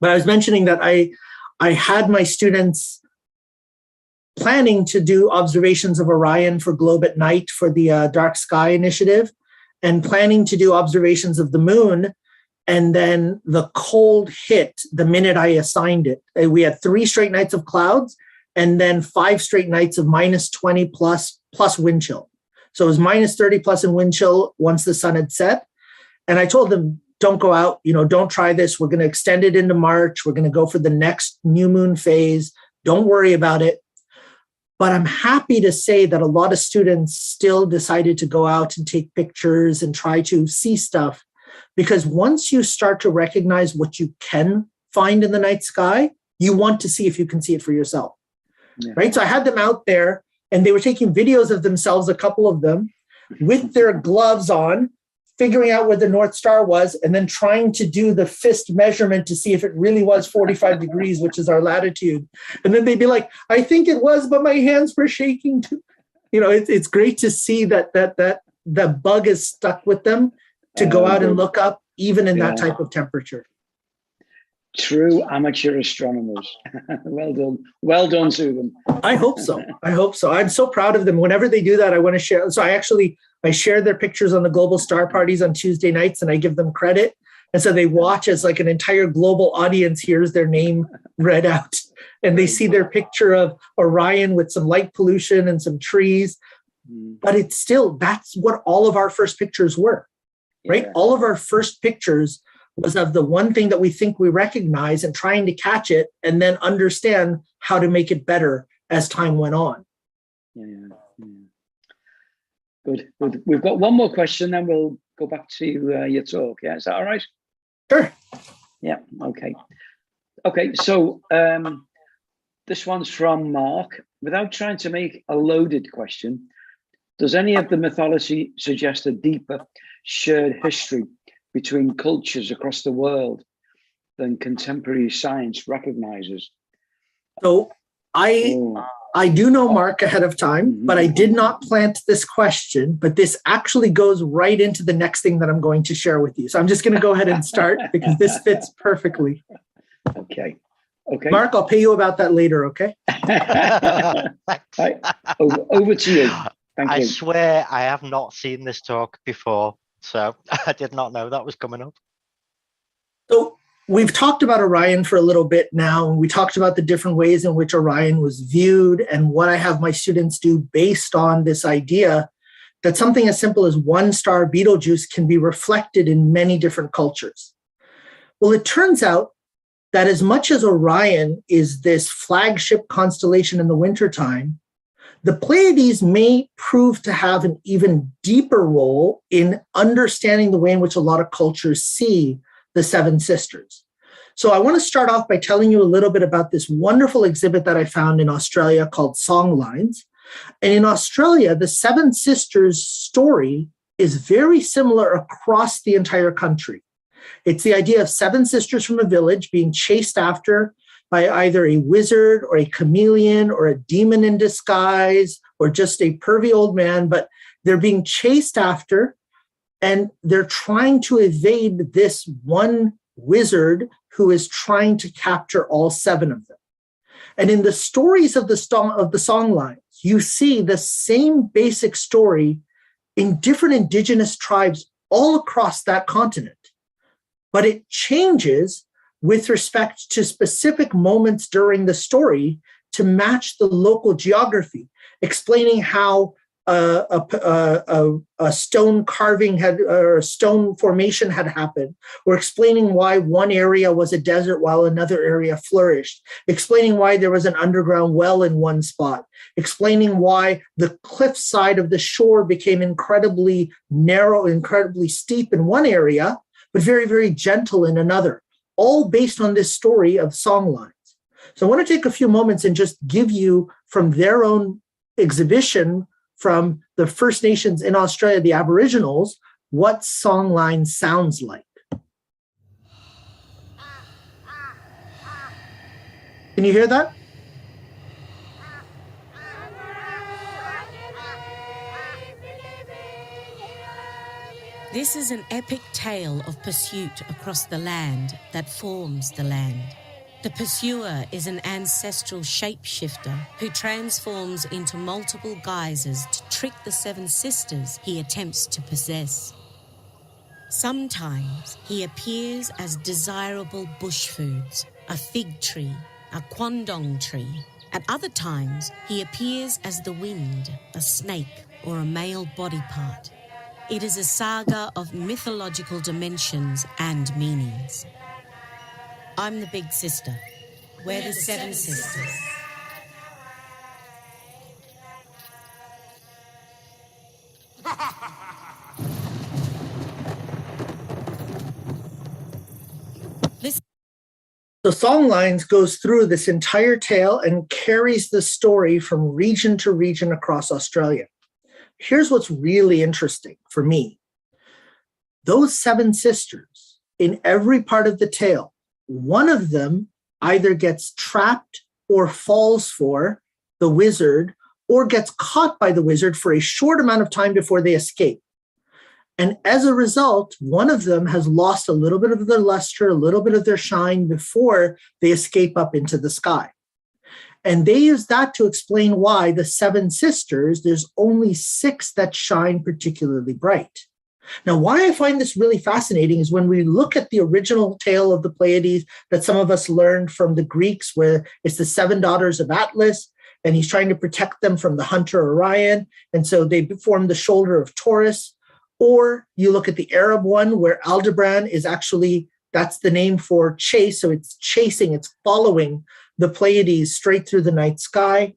But I was mentioning that I had my students planning to do observations of Orion for Globe at Night for the Dark Sky Initiative, and planning to do observations of the moon. And then the cold hit the minute I assigned it. We had 3 straight nights of clouds, and then 5 straight nights of -20 plus wind chill. So it was -30 plus in wind chill once the sun had set. And I told them, don't go out, don't try this. We're going to extend it into March. We're going to go for the next new moon phase. Don't worry about it. But I'm happy to say that a lot of students still decided to go out and take pictures and try to see stuff, because once you start to recognize what you can find in the night sky, you want to see if you can see it for yourself, right? So I had them out there and they were taking videos of themselves, a couple of them, with their gloves on, figuring out where the North Star was, and then trying to do the fist measurement to see if it really was 45 degrees, which is our latitude. And then they'd be like, I think it was, but my hands were shaking too. It's great to see that the bug is stuck with them to go out and look up, even in that type of temperature. True amateur astronomers. Well done to them. I hope so. I'm so proud of them. Whenever they do that, I want to share. So I share their pictures on the global star parties on Tuesday nights, and I give them credit. And so they watch as like an entire global audience hears their name read out, and they see their picture of Orion with some light pollution and some trees. But it's still, that's what all of our first pictures were, right? Yeah. All of our first pictures was of the one thing that we think we recognize and trying to catch it and then understand how to make it better as time went on. Yeah. Good. We've got one more question, then we'll go back to your talk. Yeah, is that all right? Sure. Yeah, okay. So this one's from Mark. Without trying to make a loaded question, does any of the mythology suggest a deeper shared history between cultures across the world than contemporary science recognizes? So I do know Mark ahead of time, but I did not plant this question, but this actually goes right into the next thing that I'm going to share with you. So I'm just going to go ahead and start because this fits perfectly. Okay. Mark, I'll pay you about that later, okay? Right. Over to you. Thank you. I swear I have not seen this talk before, so I did not know that was coming up. So we've talked about Orion for a little bit now, and we talked about the different ways in which Orion was viewed and what I have my students do based on this idea that something as simple as one star Betelgeuse can be reflected in many different cultures. Well, it turns out that as much as Orion is this flagship constellation in the wintertime, the Pleiades may prove to have an even deeper role in understanding the way in which a lot of cultures see the Seven Sisters. So I want to start off by telling you a little bit about this wonderful exhibit that I found in Australia called Songlines. And in Australia, the Seven Sisters story is very similar across the entire country. It's the idea of seven sisters from a village being chased after by either a wizard or a chameleon or a demon in disguise or just a pervy old man, but they're being chased after and they're trying to evade this one wizard who is trying to capture all seven of them. And in the stories of the song lines, you see the same basic story in different indigenous tribes all across that continent. But it changes with respect to specific moments during the story to match the local geography, explaining how a stone carving or a stone formation had happened, or explaining why one area was a desert while another area flourished, explaining why there was an underground well in one spot, explaining why the cliff side of the shore became incredibly narrow, incredibly steep in one area, but very, very gentle in another, all based on this story of songlines. So I want to take a few moments and just give you from their own exhibition from the First Nations in Australia, the Aboriginals, what songline sounds like. Can you hear that? This is an epic tale of pursuit across the land that forms the land. The pursuer is an ancestral shapeshifter who transforms into multiple guises to trick the seven sisters he attempts to possess. Sometimes he appears as desirable bush foods, a fig tree, a quandong tree. At other times, he appears as the wind, a snake, or a male body part. It is a saga of mythological dimensions and meanings. I'm the big sister. We're the seven sisters. The songlines goes through this entire tale and carries the story from region to region across Australia. Here's what's really interesting for me. Those seven sisters, in every part of the tale, one of them either gets trapped or falls for the wizard or gets caught by the wizard for a short amount of time before they escape. And as a result, one of them has lost a little bit of their luster, a little bit of their shine before they escape up into the sky. And they use that to explain why the seven sisters, there's only six that shine particularly bright. Now, why I find this really fascinating is when we look at the original tale of the Pleiades that some of us learned from the Greeks, where it's the seven daughters of Atlas, and he's trying to protect them from the hunter Orion. And so they form the shoulder of Taurus. Or you look at the Arab one where Aldebaran is actually, that's the name for chase. So it's chasing, it's following the Pleiades straight through the night sky.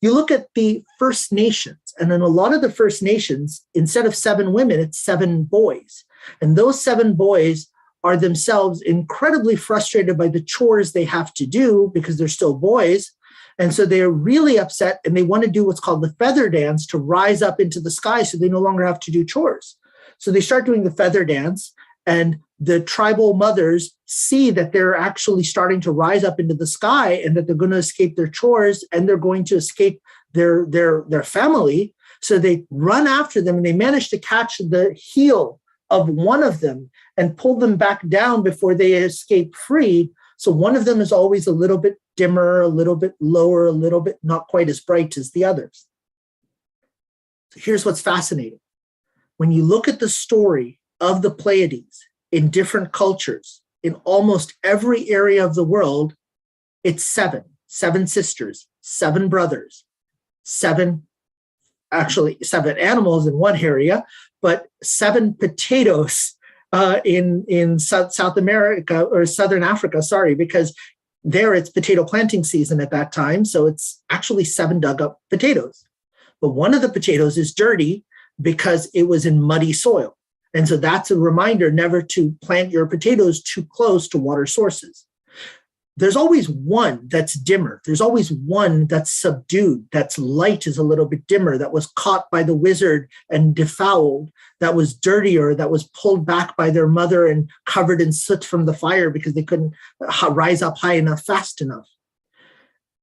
You look at the First Nations, and in a lot of the First Nations, instead of seven women, it's seven boys. And those seven boys are themselves incredibly frustrated by the chores they have to do because they're still boys. And so they're really upset and they want to do what's called the feather dance to rise up into the sky so they no longer have to do chores. So they start doing the feather dance, and the tribal mothers see that they're actually starting to rise up into the sky and that they're going to escape their chores and they're going to escape their family. So they run after them and they manage to catch the heel of one of them and pull them back down before they escape free. So one of them is always a little bit dimmer, a little bit lower, a little bit not quite as bright as the others. So here's what's fascinating. When you look at the story of the Pleiades in different cultures, in almost every area of the world, it's seven sisters, seven brothers, seven animals in one area, but seven potatoes in South America or Southern Africa, because there it's potato planting season at that time. So it's actually seven dug up potatoes. But one of the potatoes is dirty because it was in muddy soil. And so that's a reminder never to plant your potatoes too close to water sources. there's always one that's dimmer. There's always one that's subdued, that's light is a little bit dimmer, that was caught by the wizard and defouled, that was dirtier, that was pulled back by their mother and covered in soot from the fire because they couldn't rise up high enough, fast enough.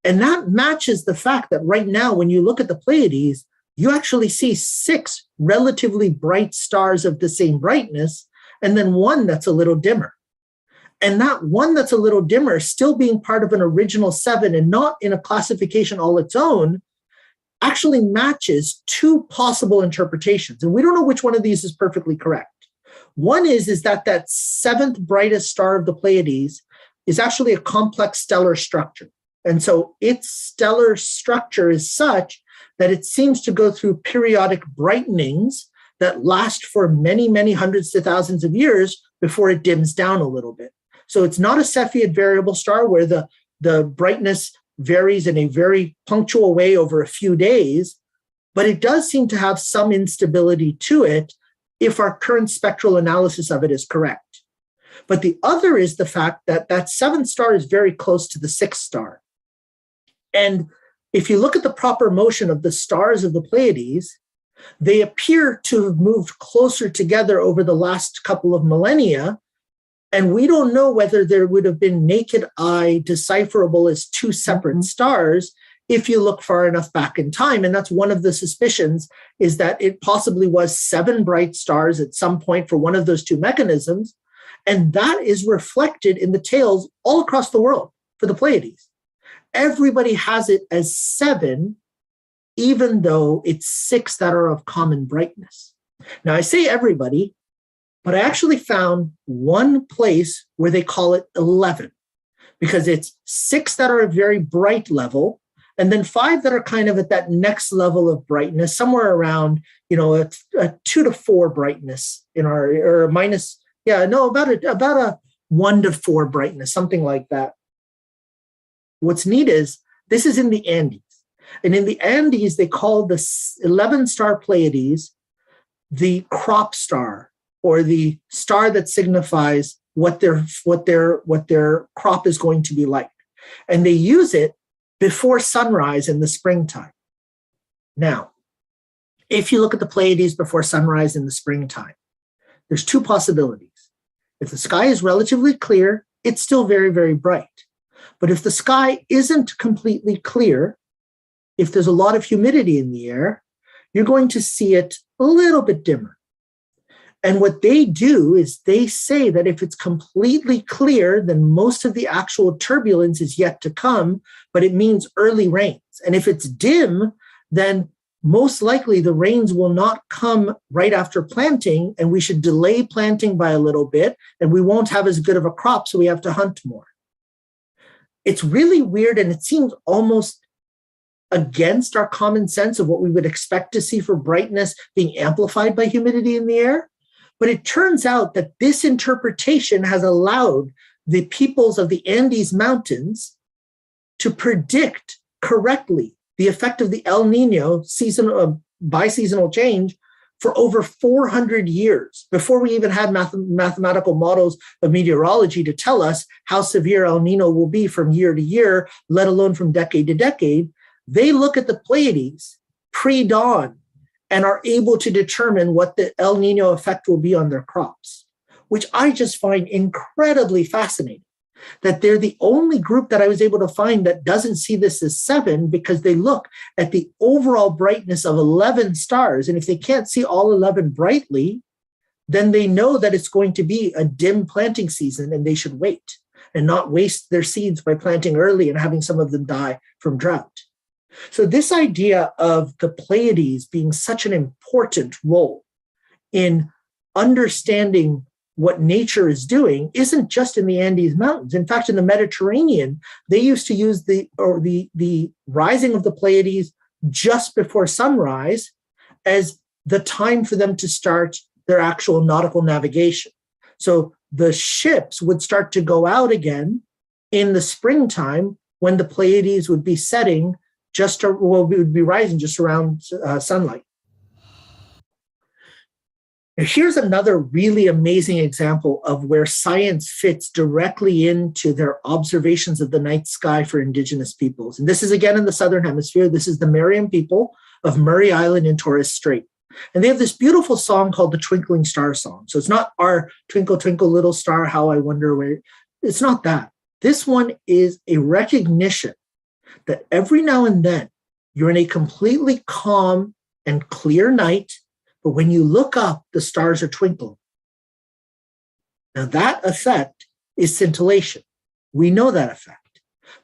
And that matches the fact that right now, when you look at the Pleiades, you actually see 6 relatively bright stars of the same brightness, and then one that's a little dimmer. And that one that's a little dimmer, still being part of an original 7 and not in a classification all its own, actually matches 2 possible interpretations. And we don't know which one of these is perfectly correct. One is that 7th brightest star of the Pleiades is actually a complex stellar structure. And so its stellar structure is such that it seems to go through periodic brightenings that last for many, many hundreds to thousands of years before it dims down a little bit. So it's not a Cepheid variable star where the brightness varies in a very punctual way over a few days, but it does seem to have some instability to it if our current spectral analysis of it is correct. But the other is the fact that that 7th star is very close to the 6th star. And if you look at the proper motion of the stars of the Pleiades, they appear to have moved closer together over the last couple of millennia. And we don't know whether there would have been naked eye decipherable as 2 separate stars if you look far enough back in time. And that's one of the suspicions, is that it possibly was 7 bright stars at some point for one of those 2 mechanisms. And that is reflected in the tails all across the world for the Pleiades. Everybody has it as 7, even though it's 6 that are of common brightness. Now, I say everybody, but I actually found one place where they call it 11, because it's 6 that are a very bright level, and then 5 that are kind of at that next level of brightness, somewhere around, a 2 to 4 brightness in our, or minus, about a 1 to 4 brightness, something like that. What's neat is this is in the Andes. And in the Andes, they call the 11-star Pleiades the crop star, or the star that signifies what their crop is going to be like. And they use it before sunrise in the springtime. Now, if you look at the Pleiades before sunrise in the springtime, there's 2 possibilities. If the sky is relatively clear, it's still very, very bright. But if the sky isn't completely clear, if there's a lot of humidity in the air, you're going to see it a little bit dimmer. And what they do is they say that if it's completely clear, then most of the actual turbulence is yet to come, but it means early rains. And if it's dim, then most likely the rains will not come right after planting, and we should delay planting by a little bit, and we won't have as good of a crop, so we have to hunt more. It's really weird, and it seems almost against our common sense of what we would expect to see for brightness being amplified by humidity in the air. But it turns out that this interpretation has allowed the peoples of the Andes Mountains to predict correctly the effect of the El Nino biseasonal change for over 400 years, before we even had mathematical models of meteorology to tell us how severe El Nino will be from year to year, let alone from decade to decade. They look at the Pleiades pre-dawn and are able to determine what the El Nino effect will be on their crops, which I just find incredibly fascinating. That they're the only group that I was able to find that doesn't see this as 7, because they look at the overall brightness of 11 stars. And if they can't see all 11 brightly, then they know that it's going to be a dim planting season, and they should wait and not waste their seeds by planting early and having some of them die from drought. So this idea of the Pleiades being such an important role in understanding what nature is doing isn't just in the Andes Mountains. In fact, in the Mediterranean, they used to use the rising of the Pleiades just before sunrise as the time for them to start their actual nautical navigation. So the ships would start to go out again in the springtime when the Pleiades would be setting would be rising just around sunlight. Now, here's another really amazing example of where science fits directly into their observations of the night sky for indigenous peoples. And this is again in the Southern Hemisphere. This is the Meriam people of Murray Island in Torres Strait. And they have this beautiful song called the Twinkling Star Song. So it's not our Twinkle, Twinkle, Little Star, How I Wonder Where. It's not that. This one is a recognition that every now and then you're in a completely calm and clear night, but when you look up, the stars are twinkling. Now that effect is scintillation. We know that effect.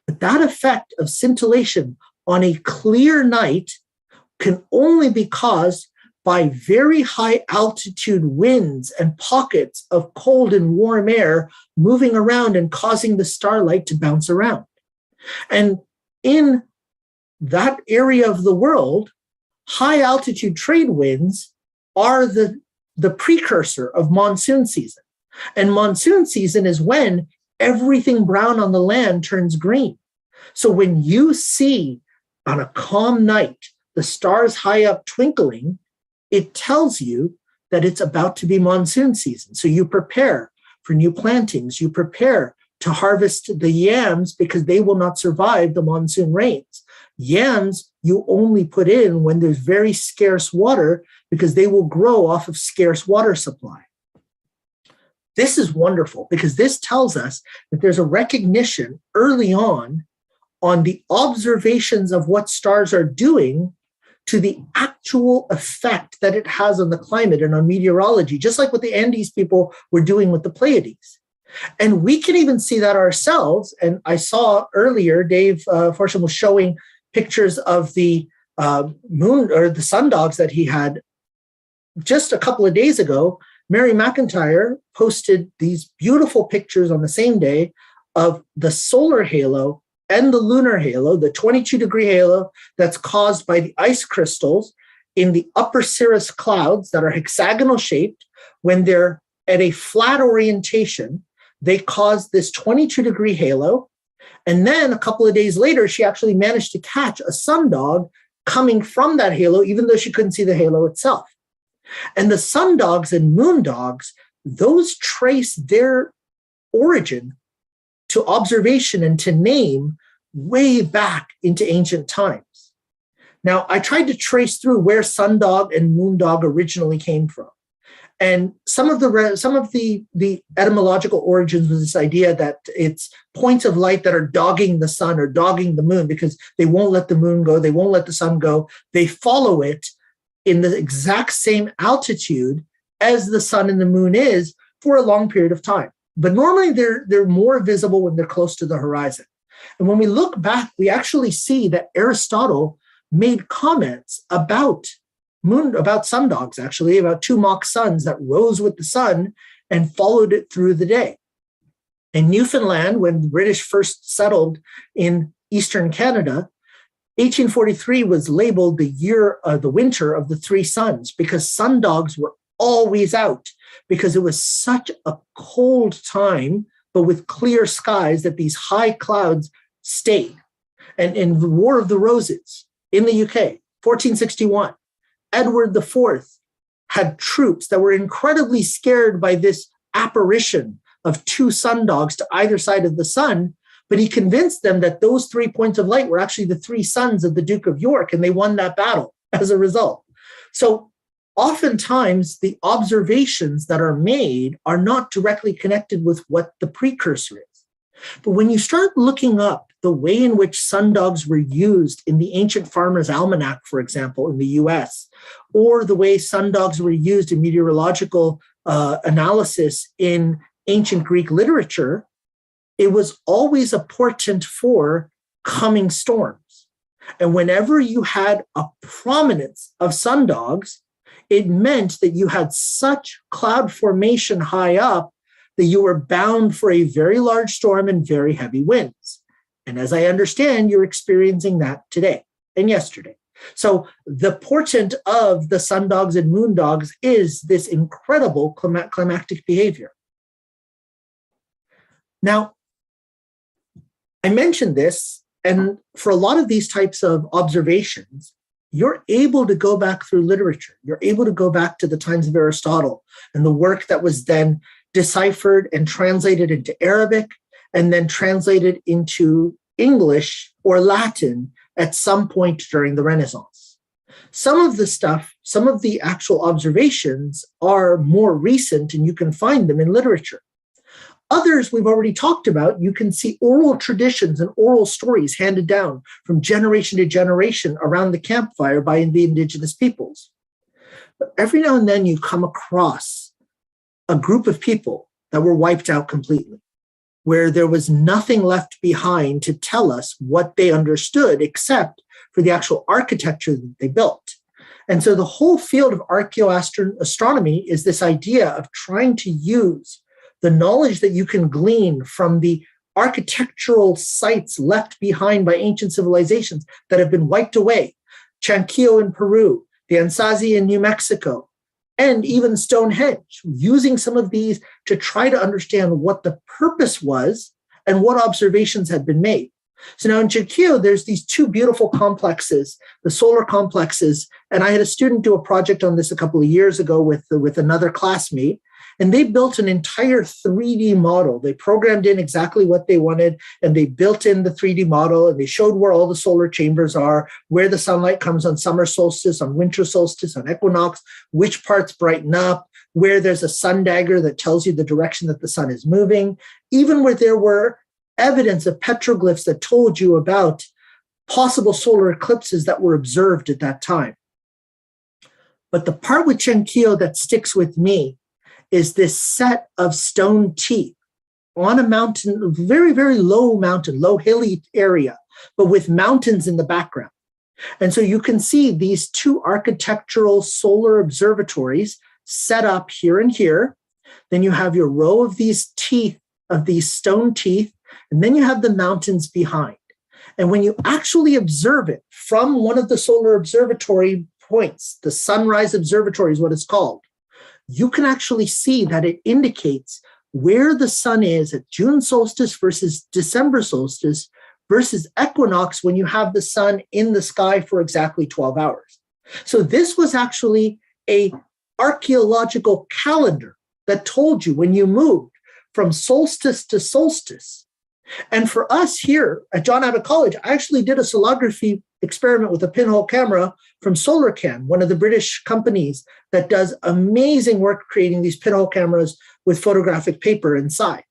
But that effect of scintillation on a clear night can only be caused by very high altitude winds and pockets of cold and warm air moving around and causing the starlight to bounce around. And in that area of the world, high altitude trade winds are the precursor of monsoon season. And monsoon season is when everything brown on the land turns green. So when you see on a calm night the stars high up twinkling, it tells you that it's about to be monsoon season. So you prepare for new plantings. You prepare to harvest the yams because they will not survive the monsoon rains. Yams you only put in when there's very scarce water because they will grow off of scarce water supply. This is wonderful because this tells us that there's a recognition early on the observations of what stars are doing to the actual effect that it has on the climate and on meteorology, just like what the Andes people were doing with the Pleiades. And we can even see that ourselves. And I saw earlier, Dave Forsham was showing pictures of the moon or the sundogs that he had just a couple of days ago. Mary McIntyre posted these beautiful pictures on the same day of the solar halo and the lunar halo, the 22-degree halo that's caused by the ice crystals in the upper cirrus clouds that are hexagonal shaped. When they're at a flat orientation, they cause this 22-degree halo. And then a couple of days later, she actually managed to catch a sundog coming from that halo, even though she couldn't see the halo itself. And the sundogs and moondogs, those trace their origin to observation and to name way back into ancient times. Now, I tried to trace through where sundog and moondog originally came from. And some of the etymological origins was this idea that it's points of light that are dogging the sun or dogging the moon because they won't let the moon go, they won't let the sun go. They follow it in the exact same altitude as the sun and the moon is for a long period of time. But normally they're more visible when they're close to the horizon. And when we look back, we actually see that Aristotle made comments about sundogs, actually, about two mock suns that rose with the sun and followed it through the day. In Newfoundland, when the British first settled in Eastern Canada, 1843 was labeled the winter of the three suns because sundogs were always out because it was such a cold time, but with clear skies that these high clouds stayed. And in the War of the Roses in the UK, 1461, Edward IV had troops that were incredibly scared by this apparition of two sundogs to either side of the sun, but he convinced them that those 3 points of light were actually the three sons of the Duke of York, and they won that battle as a result. So oftentimes the observations that are made are not directly connected with what the precursor is. But when you start looking up the way in which sundogs were used in the Ancient Farmer's Almanac, for example, in the US, or the way sundogs were used in meteorological analysis in ancient Greek literature, it was always a portent for coming storms. And whenever you had a prominence of sundogs, it meant that you had such cloud formation high up that you were bound for a very large storm and very heavy winds. And as I understand, you're experiencing that today and yesterday. So the portent of the sundogs and moondogs is this incredible climactic behavior. Now, I mentioned this, and for a lot of these types of observations, you're able to go back through literature. You're able to go back to the times of Aristotle and the work that was then deciphered and translated into Arabic and then translated into English or Latin at some point during the Renaissance. Some of the stuff, some of the actual observations are more recent, and you can find them in literature. Others we've already talked about. You can see oral traditions and oral stories handed down from generation to generation around the campfire by the indigenous peoples. But every now and then you come across a group of people that were wiped out completely, where there was nothing left behind to tell us what they understood except for the actual architecture that they built. And so the whole field of archaeoastronomy is this idea of trying to use the knowledge that you can glean from the architectural sites left behind by ancient civilizations that have been wiped away, Chanquillo in Peru, the Ansazi in New Mexico, and even Stonehenge, using some of these to try to understand what the purpose was and what observations had been made. So now in Chanquillo, there's these two beautiful complexes, the solar complexes, and I had a student do a project on this a couple of years ago with another classmate, and they built an entire 3D model. They programmed in exactly what they wanted, and they built in the 3D model, and they showed where all the solar chambers are, where the sunlight comes on summer solstice, on winter solstice, on equinox, which parts brighten up, where there's a sun dagger that tells you the direction that the sun is moving, even where there were evidence of petroglyphs that told you about possible solar eclipses that were observed at that time. But the part with Chanquillo that sticks with me is this set of stone teeth on a mountain, very, very low mountain, low hilly area, but with mountains in the background. And so you can see these two architectural solar observatories set up here and here. Then you have your row of these teeth, of these stone teeth, and then you have the mountains behind. And when you actually observe it from one of the solar observatory points, the Sunrise Observatory is what it's called, you can actually see that it indicates where the sun is at June solstice versus December solstice versus equinox when you have the sun in the sky for exactly 12 hours. So this was actually an archaeological calendar that told you when you moved from solstice to solstice. And for us here at John Abbott College, I actually did a solography experiment with a pinhole camera from SolarCam, one of the British companies that does amazing work creating these pinhole cameras with photographic paper inside.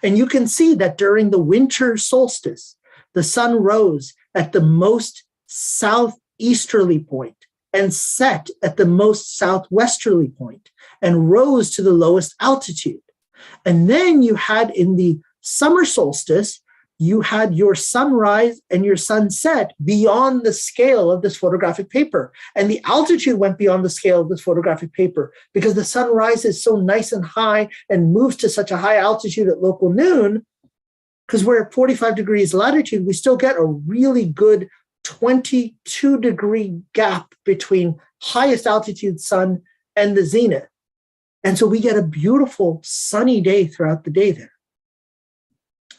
And you can see that during the winter solstice, the sun rose at the most southeasterly point and set at the most southwesterly point and rose to the lowest altitude. And then you had in the summer solstice, you had your sunrise and your sunset beyond the scale of this photographic paper. And the altitude went beyond the scale of this photographic paper because the sun rises so nice and high and moves to such a high altitude at local noon, because we're at 45 degrees latitude, we still get a really good 22-degree gap between highest altitude sun and the zenith. And so we get a beautiful sunny day throughout the day there.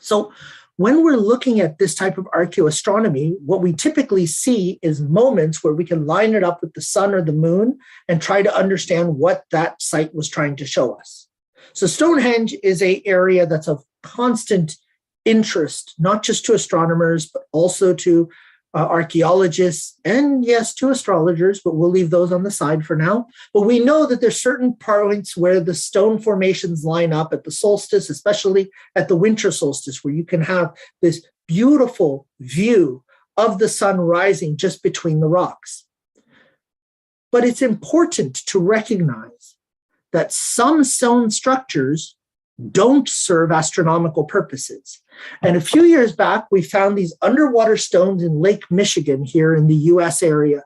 So when we're looking at this type of archaeoastronomy, what we typically see is moments where we can line it up with the sun or the moon and try to understand what that site was trying to show us. So Stonehenge is an area that's of constant interest, not just to astronomers, but also to archaeologists and yes, to astrologers, but we'll leave those on the side for now. But we know that there's certain points where the stone formations line up at the solstice, especially at the winter solstice, where you can have this beautiful view of the sun rising just between the rocks. But it's important to recognize that some stone structures don't serve astronomical purposes. And a few years back, we found these underwater stones in Lake Michigan here in the US area.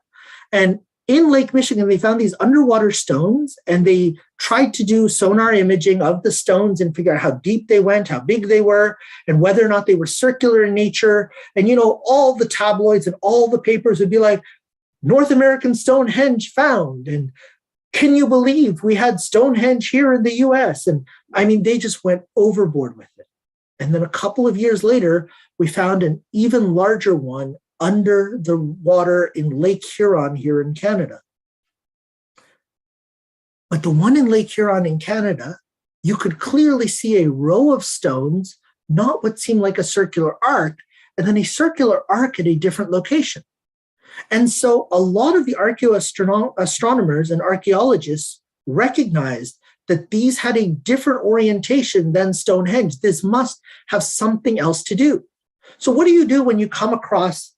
And in Lake Michigan, they found these underwater stones and they tried to do sonar imaging of the stones and figure out how deep they went, how big they were, and whether or not they were circular in nature. And, you know, all the tabloids and all the papers would be like, North American Stonehenge found. And can you believe we had Stonehenge here in the US? And I mean, they just went overboard with it. And then a couple of years later, we found an even larger one under the water in Lake Huron here in Canada. But the one in Lake Huron in Canada, you could clearly see a row of stones, not what seemed like a circular arc, and then a circular arc at a different location. And so a lot of the astronomers and archaeologists recognized that these had a different orientation than Stonehenge. This must have something else to do. So what do you do when you come across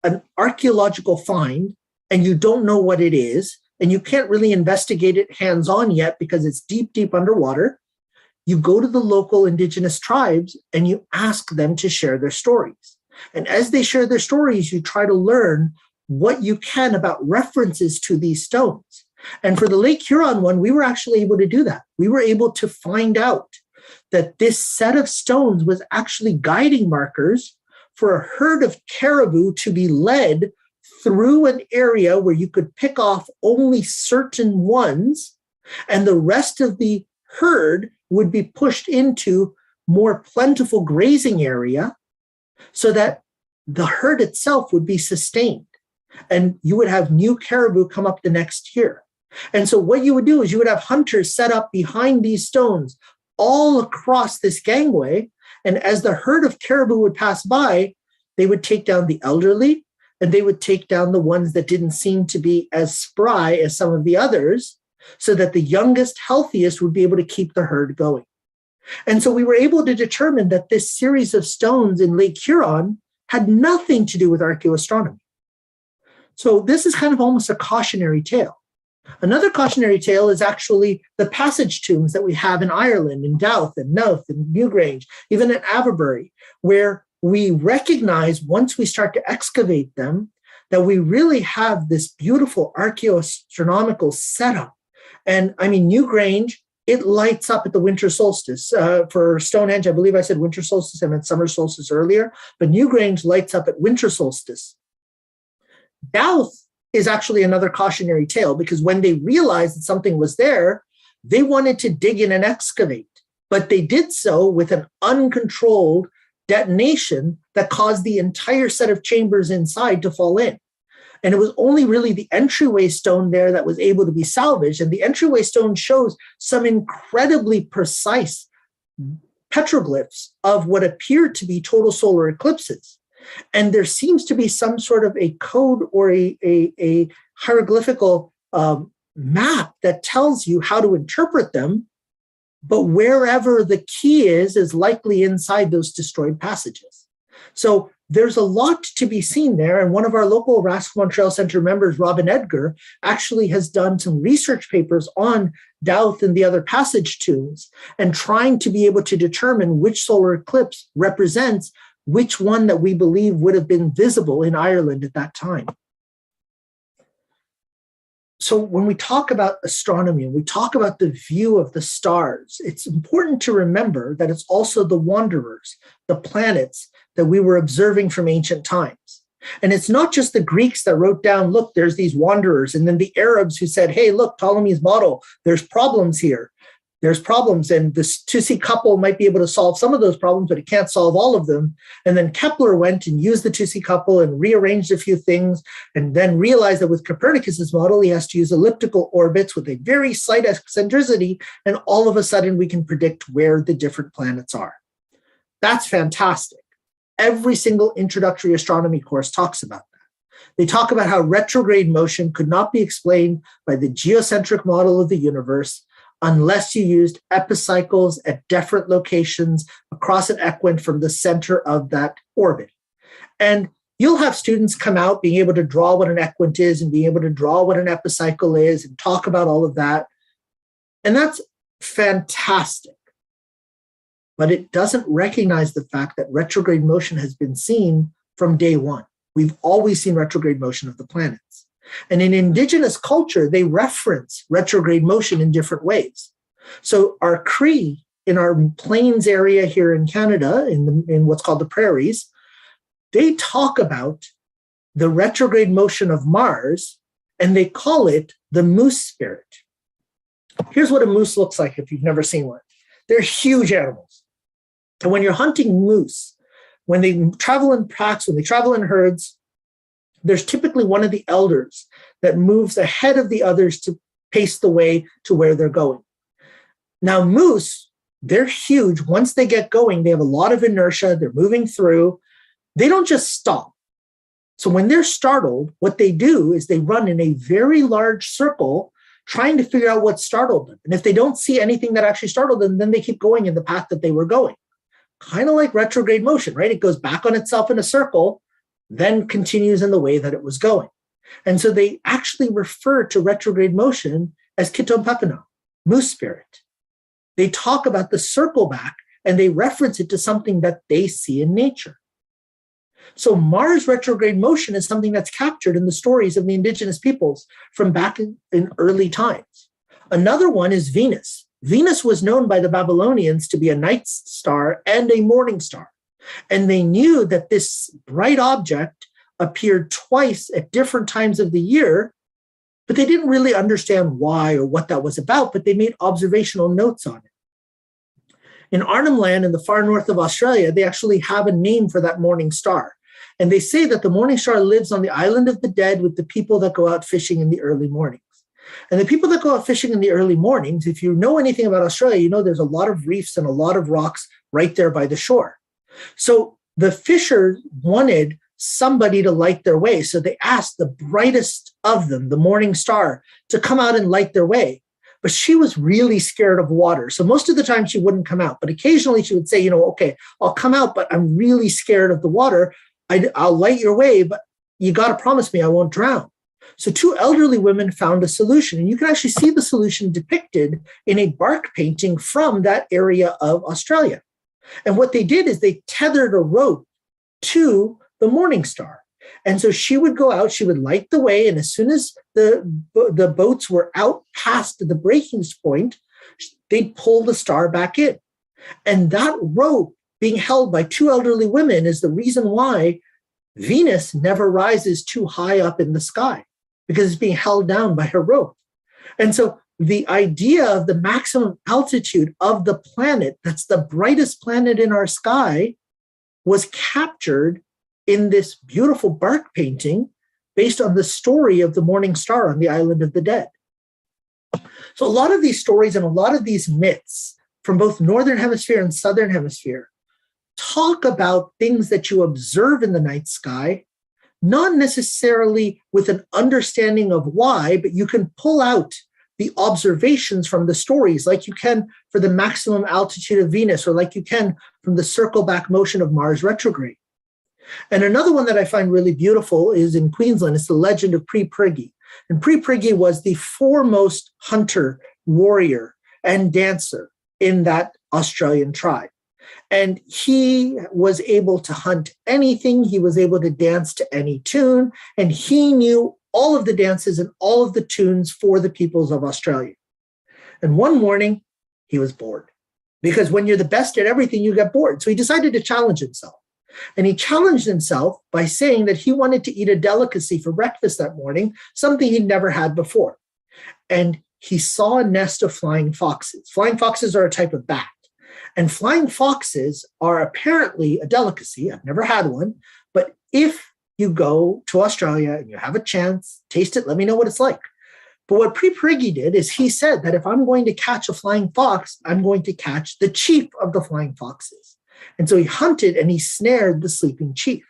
an archaeological find and you don't know what it is, and you can't really investigate it hands-on yet because it's deep, deep underwater? You go to the local Indigenous tribes and you ask them to share their stories. And as they share their stories, you try to learn what you can about references to these stones. And for the Lake Huron one, we were actually able to do that. We were able to find out that this set of stones was actually guiding markers for a herd of caribou to be led through an area where you could pick off only certain ones, and the rest of the herd would be pushed into more plentiful grazing area so that the herd itself would be sustained. And you would have new caribou come up the next year. And so what you would do is you would have hunters set up behind these stones all across this gangway. And as the herd of caribou would pass by, they would take down the elderly, and they would take down the ones that didn't seem to be as spry as some of the others, so that the youngest, healthiest would be able to keep the herd going. And so we were able to determine that this series of stones in Lake Huron had nothing to do with archaeoastronomy. So this is kind of almost a cautionary tale. Another cautionary tale is actually the passage tombs that we have in Ireland, in Douth and Knowth and Newgrange, even at Avebury, where we recognize once we start to excavate them that we really have this beautiful archaeoastronomical setup. And I mean, Newgrange, it lights up at the winter solstice. For Stonehenge, I believe I said winter solstice, I meant summer solstice earlier, but Newgrange lights up at winter solstice. Douth is actually another cautionary tale, because when they realized that something was there, they wanted to dig in and excavate, but they did so with an uncontrolled detonation that caused the entire set of chambers inside to fall in. And it was only really the entryway stone there that was able to be salvaged. And the entryway stone shows some incredibly precise petroglyphs of what appeared to be total solar eclipses. And there seems to be some sort of a code or a hieroglyphical map that tells you how to interpret them. But wherever the key is likely inside those destroyed passages. So there's a lot to be seen there. And one of our local Rask Montreal Center members, Robin Edgar, actually has done some research papers on Douth and the other passage tombs and trying to be able to determine which solar eclipse represents which one that we believe would have been visible in Ireland at that time. So when we talk about astronomy and we talk about the view of the stars, it's important to remember that it's also the wanderers, the planets that we were observing from ancient times. And it's not just the Greeks that wrote down, look, there's these wanderers, and then the Arabs who said, hey, look, Ptolemy's model, there's problems here. There's problems, and this Tusi couple might be able to solve some of those problems, but it can't solve all of them. And then Kepler went and used the Tusi couple and rearranged a few things, and then realized that with Copernicus's model, he has to use elliptical orbits with a very slight eccentricity, and all of a sudden we can predict where the different planets are. That's fantastic. Every single introductory astronomy course talks about that. They talk about how retrograde motion could not be explained by the geocentric model of the universe unless you used epicycles at different locations across an equant from the center of that orbit. And you'll have students come out being able to draw what an equant is and being able to draw what an epicycle is and talk about all of that. And that's fantastic. But it doesn't recognize the fact that retrograde motion has been seen from day one. We've always seen retrograde motion of the planets. And in Indigenous culture, they reference retrograde motion in different ways. So our Cree in our plains area here in Canada, in what's called the prairies, they talk about the retrograde motion of Mars, and they call it the moose spirit. Here's what a moose looks like if you've never seen one. They're huge animals. And when you're hunting moose, when they travel in packs, when they travel in herds, there's typically one of the elders that moves ahead of the others to pace the way to where they're going. Now, moose, they're huge. Once they get going, they have a lot of inertia. They're moving through. They don't just stop. So when they're startled, what they do is they run in a very large circle trying to figure out what startled them. And if they don't see anything that actually startled them, then they keep going in the path that they were going. Kind of like retrograde motion, right? It goes back on itself in a circle, then continues in the way that it was going. And so they actually refer to retrograde motion as Kiton Papino, moose spirit. They talk about the circle back and they reference it to something that they see in nature. So Mars retrograde motion is something that's captured in the stories of the indigenous peoples from back in early times. Another one is Venus. Venus was known by the Babylonians to be a night star and a morning star. And they knew that this bright object appeared twice at different times of the year, but they didn't really understand why or what that was about, but they made observational notes on it. In Arnhem Land in the far north of Australia, they actually have a name for that morning star. And they say that the morning star lives on the island of the dead with the people that go out fishing in the early mornings. And the people that go out fishing in the early mornings, if you know anything about Australia, you know there's a lot of reefs and a lot of rocks right there by the shore. So the fishers wanted somebody to light their way. So they asked the brightest of them, the morning star, to come out and light their way. But she was really scared of water. So most of the time she wouldn't come out. But occasionally she would say, okay, I'll come out, but I'm really scared of the water. I'll light your way, but you got to promise me I won't drown. So two elderly women found a solution. And you can actually see the solution depicted in a bark painting from that area of Australia. And what they did is they tethered a rope to the morning star. And so she would go out, she would light the way. And as soon as the boats were out past the breaking point, they'd pull the star back in. And that rope being held by two elderly women is the reason why Venus never rises too high up in the sky, because it's being held down by her rope. And so the idea of the maximum altitude of the planet, that's the brightest planet in our sky, was captured in this beautiful bark painting based on the story of the morning star on the island of the dead. So a lot of these stories and a lot of these myths from both Northern Hemisphere and Southern Hemisphere talk about things that you observe in the night sky, not necessarily with an understanding of why, but you can pull out the observations from the stories like you can for the maximum altitude of Venus, or like you can from the circle back motion of Mars retrograde. And another one that I find really beautiful is in Queensland. It's the legend of Pre Priggy. And Pre Priggy was the foremost hunter, warrior, and dancer in that Australian tribe. And he was able to hunt anything. He was able to dance to any tune. And he knew all of the dances and all of the tunes for the peoples of Australia. And one morning, he was bored. Because when you're the best at everything, you get bored. So he decided to challenge himself. And he challenged himself by saying that he wanted to eat a delicacy for breakfast that morning, something he'd never had before. And he saw a nest of flying foxes. Flying foxes are a type of bat. And flying foxes are apparently a delicacy. I've never had one. But if you go to Australia and you have a chance, taste it, let me know what it's like. But what Pre Priggy did is he said that if I'm going to catch a flying fox, I'm going to catch the chief of the flying foxes. And so he hunted and he snared the sleeping chief.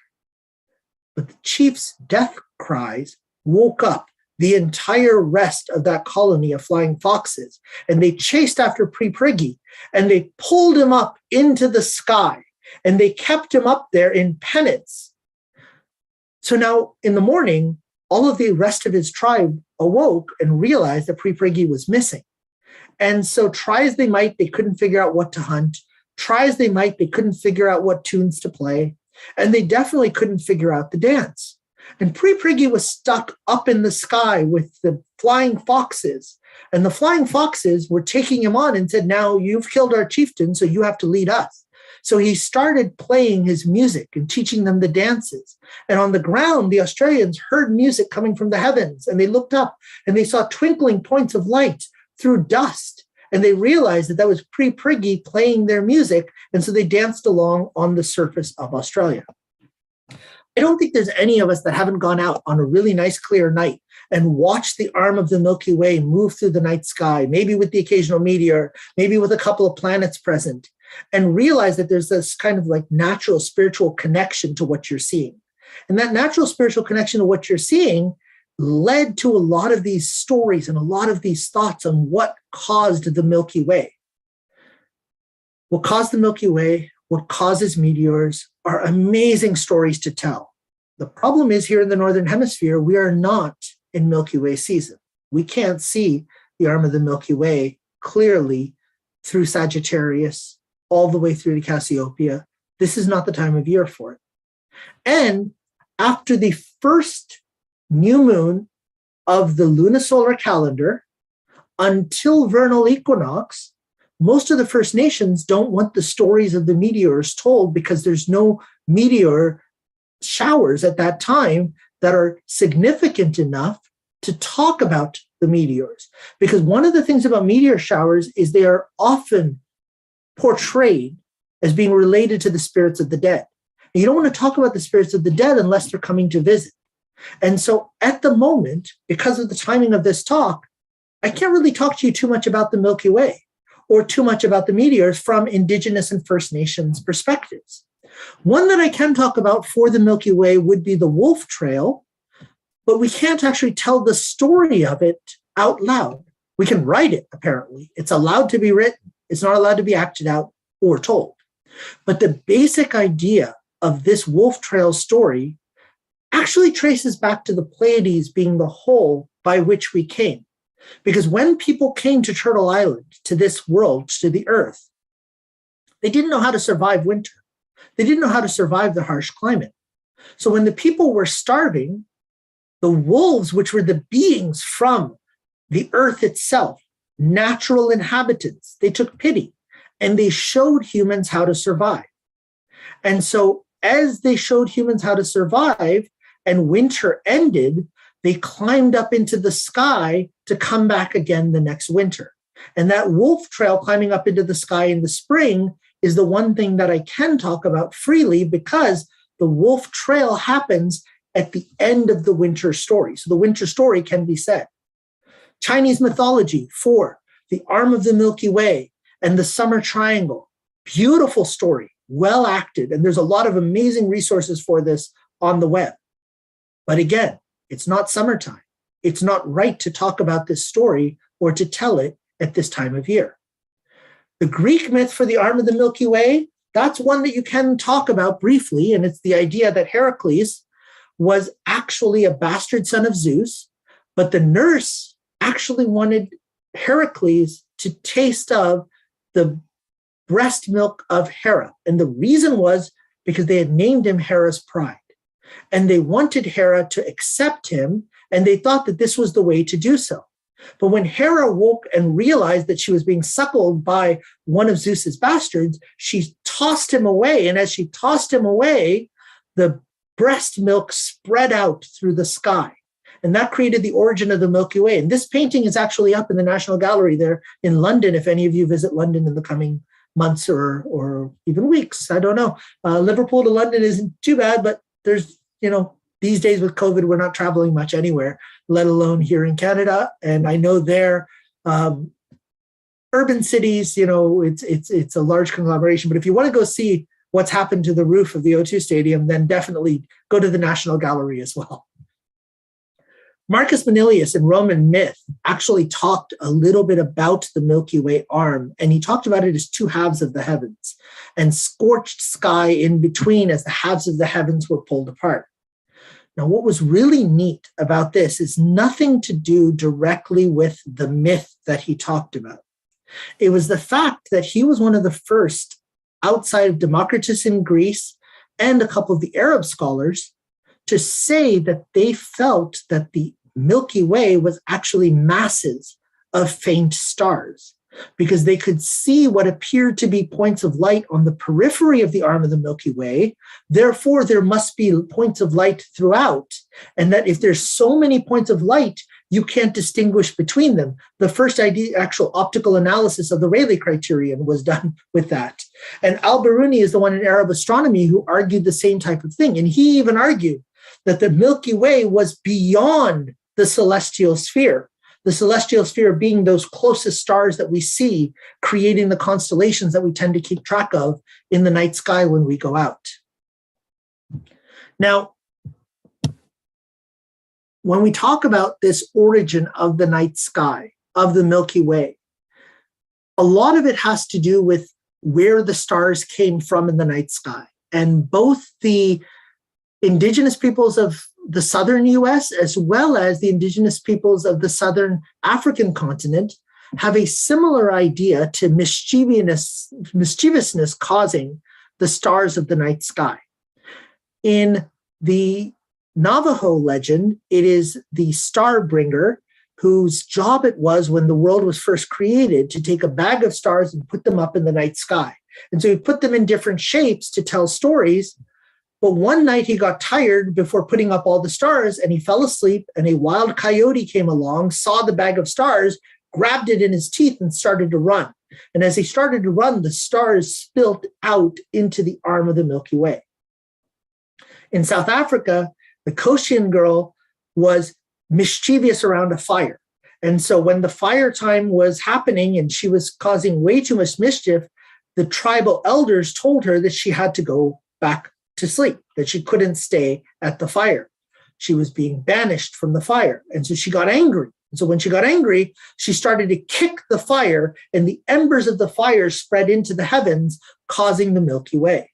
But the chief's death cries woke up the entire rest of that colony of flying foxes. And they chased after Pre Priggy and they pulled him up into the sky and they kept him up there in penance. So now in the morning, all of the rest of his tribe awoke and realized that Pre Priggy was missing. And so try as they might, they couldn't figure out what to hunt. Try as they might, they couldn't figure out what tunes to play. And they definitely couldn't figure out the dance. And Pre Priggy was stuck up in the sky with the flying foxes. And the flying foxes were taking him on and said, now you've killed our chieftain, so you have to lead us. So he started playing his music and teaching them the dances. And on the ground, the Australians heard music coming from the heavens. And they looked up and they saw twinkling points of light through dust. And they realized that that was pre-Priggy playing their music. And so they danced along on the surface of Australia. I don't think there's any of us that haven't gone out on a really nice clear night and watched the arm of the Milky Way move through the night sky, maybe with the occasional meteor, maybe with a couple of planets present, and realize that there's this kind of like natural spiritual connection to what you're seeing. And that natural spiritual connection to what you're seeing led to a lot of these stories and a lot of these thoughts on what caused the Milky Way. What caused the Milky Way, what causes meteors, are amazing stories to tell. The problem is here in the Northern Hemisphere, we are not in Milky Way season. We can't see the arm of the Milky Way clearly through Sagittarius, all the way through to Cassiopeia. This is not the time of year for it. And after the first new moon of the lunisolar calendar, until vernal equinox, most of the First Nations don't want the stories of the meteors told because there's no meteor showers at that time that are significant enough to talk about the meteors. Because one of the things about meteor showers is they are often portrayed as being related to the spirits of the dead. And you don't want to talk about the spirits of the dead unless they're coming to visit. And so at the moment, because of the timing of this talk, I can't really talk to you too much about the Milky Way or too much about the meteors from Indigenous and First Nations perspectives. One that I can talk about for the Milky Way would be the Wolf Trail, but we can't actually tell the story of it out loud. We can write it, apparently. It's allowed to be written. It's not allowed to be acted out or told. But the basic idea of this Wolf Trail story actually traces back to the Pleiades being the hole by which we came. Because when people came to Turtle Island, to this world, to the Earth, they didn't know how to survive winter. They didn't know how to survive the harsh climate. So when the people were starving, the wolves, which were the beings from the Earth itself, natural inhabitants, they took pity and they showed humans how to survive. And so as they showed humans how to survive and winter ended, they climbed up into the sky to come back again the next winter. And that wolf trail climbing up into the sky in the spring is the one thing that I can talk about freely because the wolf trail happens at the end of the winter story. So the winter story can be said. Chinese mythology for the arm of the Milky Way and the summer triangle. Beautiful story, well acted. And there's a lot of amazing resources for this on the web. But again, it's not summertime. It's not right to talk about this story or to tell it at this time of year. The Greek myth for the arm of the Milky Way, that's one that you can talk about briefly. And it's the idea that Heracles was actually a bastard son of Zeus, but the nurse actually wanted Heracles to taste of the breast milk of Hera. And the reason was because they had named him Hera's pride. And they wanted Hera to accept him, and they thought that this was the way to do so. But when Hera woke and realized that she was being suckled by one of Zeus's bastards, she tossed him away. And as she tossed him away, the breast milk spread out through the sky. And that created the origin of the Milky Way. And this painting is actually up in the National Gallery there in London, if any of you visit London in the coming months or even weeks. I don't know. Liverpool to London isn't too bad, but there's, these days with COVID, we're not traveling much anywhere, let alone here in Canada. And I know there, urban cities, it's a large conglomeration. But if you want to go see what's happened to the roof of the O2 Stadium, then definitely go to the National Gallery as well. Marcus Manilius in Roman myth actually talked a little bit about the Milky Way arm, and he talked about it as two halves of the heavens and scorched sky in between as the halves of the heavens were pulled apart. Now, what was really neat about this is nothing to do directly with the myth that he talked about. It was the fact that he was one of the first outside of Democritus in Greece and a couple of the Arab scholars to say that they felt that the Milky Way was actually masses of faint stars because they could see what appeared to be points of light on the periphery of the arm of the Milky Way. Therefore, there must be points of light throughout. And that if there's so many points of light, you can't distinguish between them. The first actual optical analysis of the Rayleigh criterion was done with that. And al-Biruni is the one in Arab astronomy who argued the same type of thing. And he even argued that the Milky Way was beyond the celestial sphere. The celestial sphere being those closest stars that we see, creating the constellations that we tend to keep track of in the night sky when we go out. Now, when we talk about this origin of the night sky, of the Milky Way, a lot of it has to do with where the stars came from in the night sky. And both the indigenous peoples of the southern US, as well as the indigenous peoples of the southern African continent, have a similar idea to mischievousness causing the stars of the night sky. In the Navajo legend, it is the star bringer whose job it was when the world was first created to take a bag of stars and put them up in the night sky. And so he put them in different shapes to tell stories. But one night he got tired before putting up all the stars and he fell asleep, and a wild coyote came along, saw the bag of stars, grabbed it in his teeth and started to run. And as he started to run, the stars spilt out into the arm of the Milky Way. In South Africa, the Koshian girl was mischievous around a fire. And so when the fire time was happening and she was causing way too much mischief, the tribal elders told her that she had to go back to sleep, that she couldn't stay at the fire. She was being banished from the fire. And so she got angry. And so when she got angry, she started to kick the fire, and the embers of the fire spread into the heavens, causing the Milky Way.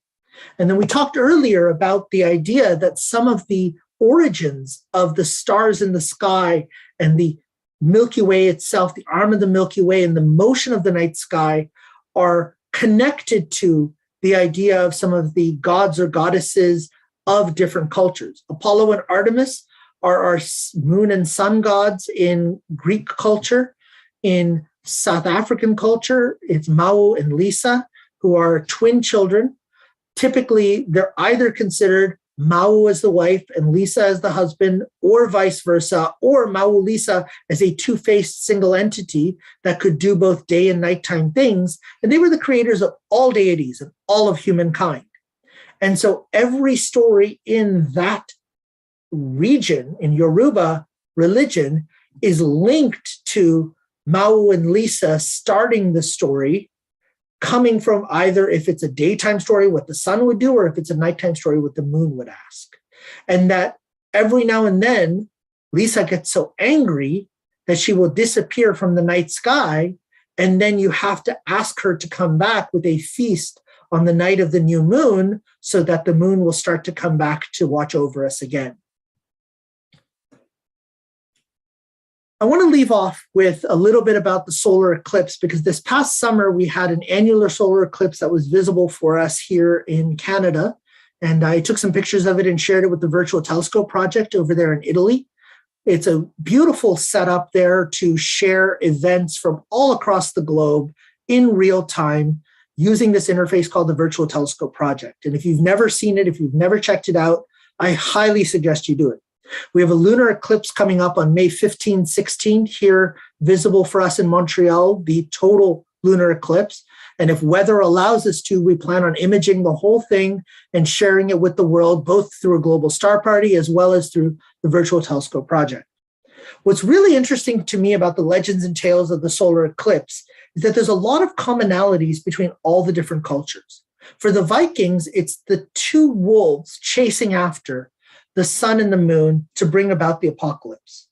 And then we talked earlier about the idea that some of the origins of the stars in the sky and the Milky Way itself, the arm of the Milky Way and the motion of the night sky, are connected to the idea of some of the gods or goddesses of different cultures. Apollo and Artemis are our moon and sun gods in Greek culture. In South African culture, it's Mau and Lisa, who are twin children. Typically, they're either considered Mau as the wife and Lisa as the husband, or vice versa, or Mau Lisa as a two-faced single entity that could do both day and nighttime things. And they were the creators of all deities and all of humankind. And so every story in that region, in Yoruba religion, is linked to Mau and Lisa starting the story, coming from either, if it's a daytime story, what the sun would do, or if it's a nighttime story, what the moon would ask. And that every now and then, Lisa gets so angry that she will disappear from the night sky, and then you have to ask her to come back with a feast on the night of the new moon so that the moon will start to come back to watch over us again. I want to leave off with a little bit about the solar eclipse, because this past summer we had an annular solar eclipse that was visible for us here in Canada. And I took some pictures of it and shared it with the Virtual Telescope Project over there in Italy. It's a beautiful setup there to share events from all across the globe in real time using this interface called the Virtual Telescope Project. And if you've never seen it, if you've never checked it out, I highly suggest you do it. We have a lunar eclipse coming up on May 15, 16 here, visible for us in Montreal, the total lunar eclipse. And if weather allows us to, we plan on imaging the whole thing and sharing it with the world, both through a global star party as well as through the Virtual Telescope Project. What's really interesting to me about the legends and tales of the solar eclipse is that there's a lot of commonalities between all the different cultures. For the Vikings, it's the two wolves chasing after the sun and the moon to bring about the apocalypse.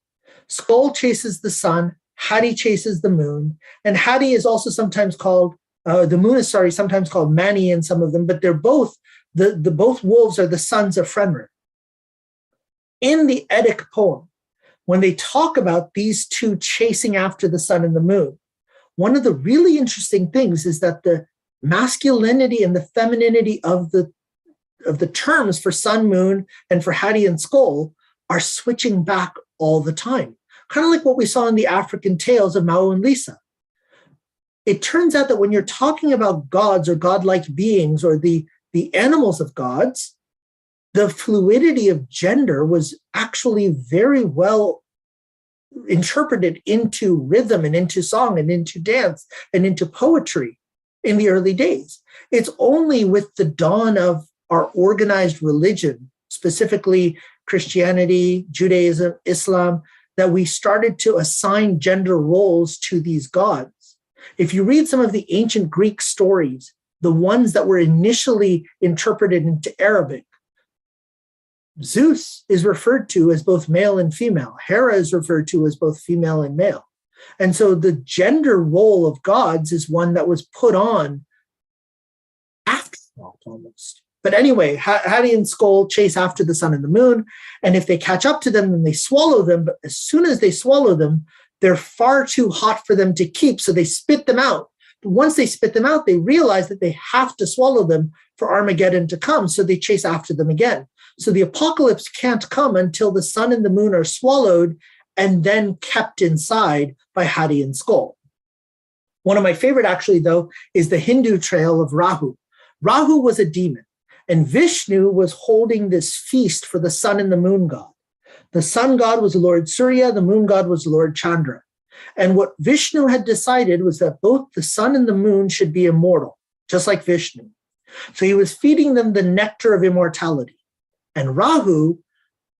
Skoll chases the sun, Hadi chases the moon, and Hadi is also sometimes called, the moon is sometimes called Mani in some of them, but they're both, both wolves are the sons of Fenrir. In the Eddic poem, when they talk about these two chasing after the sun and the moon, one of the really interesting things is that the masculinity and the femininity of the terms for sun, moon, and for Hadi and Skoll are switching back all the time. Kind of like what we saw in the African tales of Mau and Lisa. It turns out that when you're talking about gods or godlike beings or the animals of gods, the fluidity of gender was actually very well interpreted into rhythm and into song and into dance and into poetry in the early days. It's only with the dawn of our organized religion, specifically Christianity, Judaism, Islam, that we started to assign gender roles to these gods. If you read some of the ancient Greek stories, the ones that were initially interpreted into Arabic, Zeus is referred to as both male and female. Hera is referred to as both female and male. And so the gender role of gods is one that was put on after almost. But anyway, Hadi and Skoll chase after the sun and the moon. And if they catch up to them, then they swallow them. But as soon as they swallow them, they're far too hot for them to keep. So they spit them out. But once they spit them out, they realize that they have to swallow them for Armageddon to come. So they chase after them again. So the apocalypse can't come until the sun and the moon are swallowed and then kept inside by Hadi and Skoll. One of my favorite, actually, though, is the Hindu trail of Rahu. Rahu was a demon, and Vishnu was holding this feast for the sun and the moon god. The sun god was the Lord Surya, the moon god was the Lord Chandra. And what Vishnu had decided was that both the sun and the moon should be immortal, just like Vishnu. So he was feeding them the nectar of immortality. And Rahu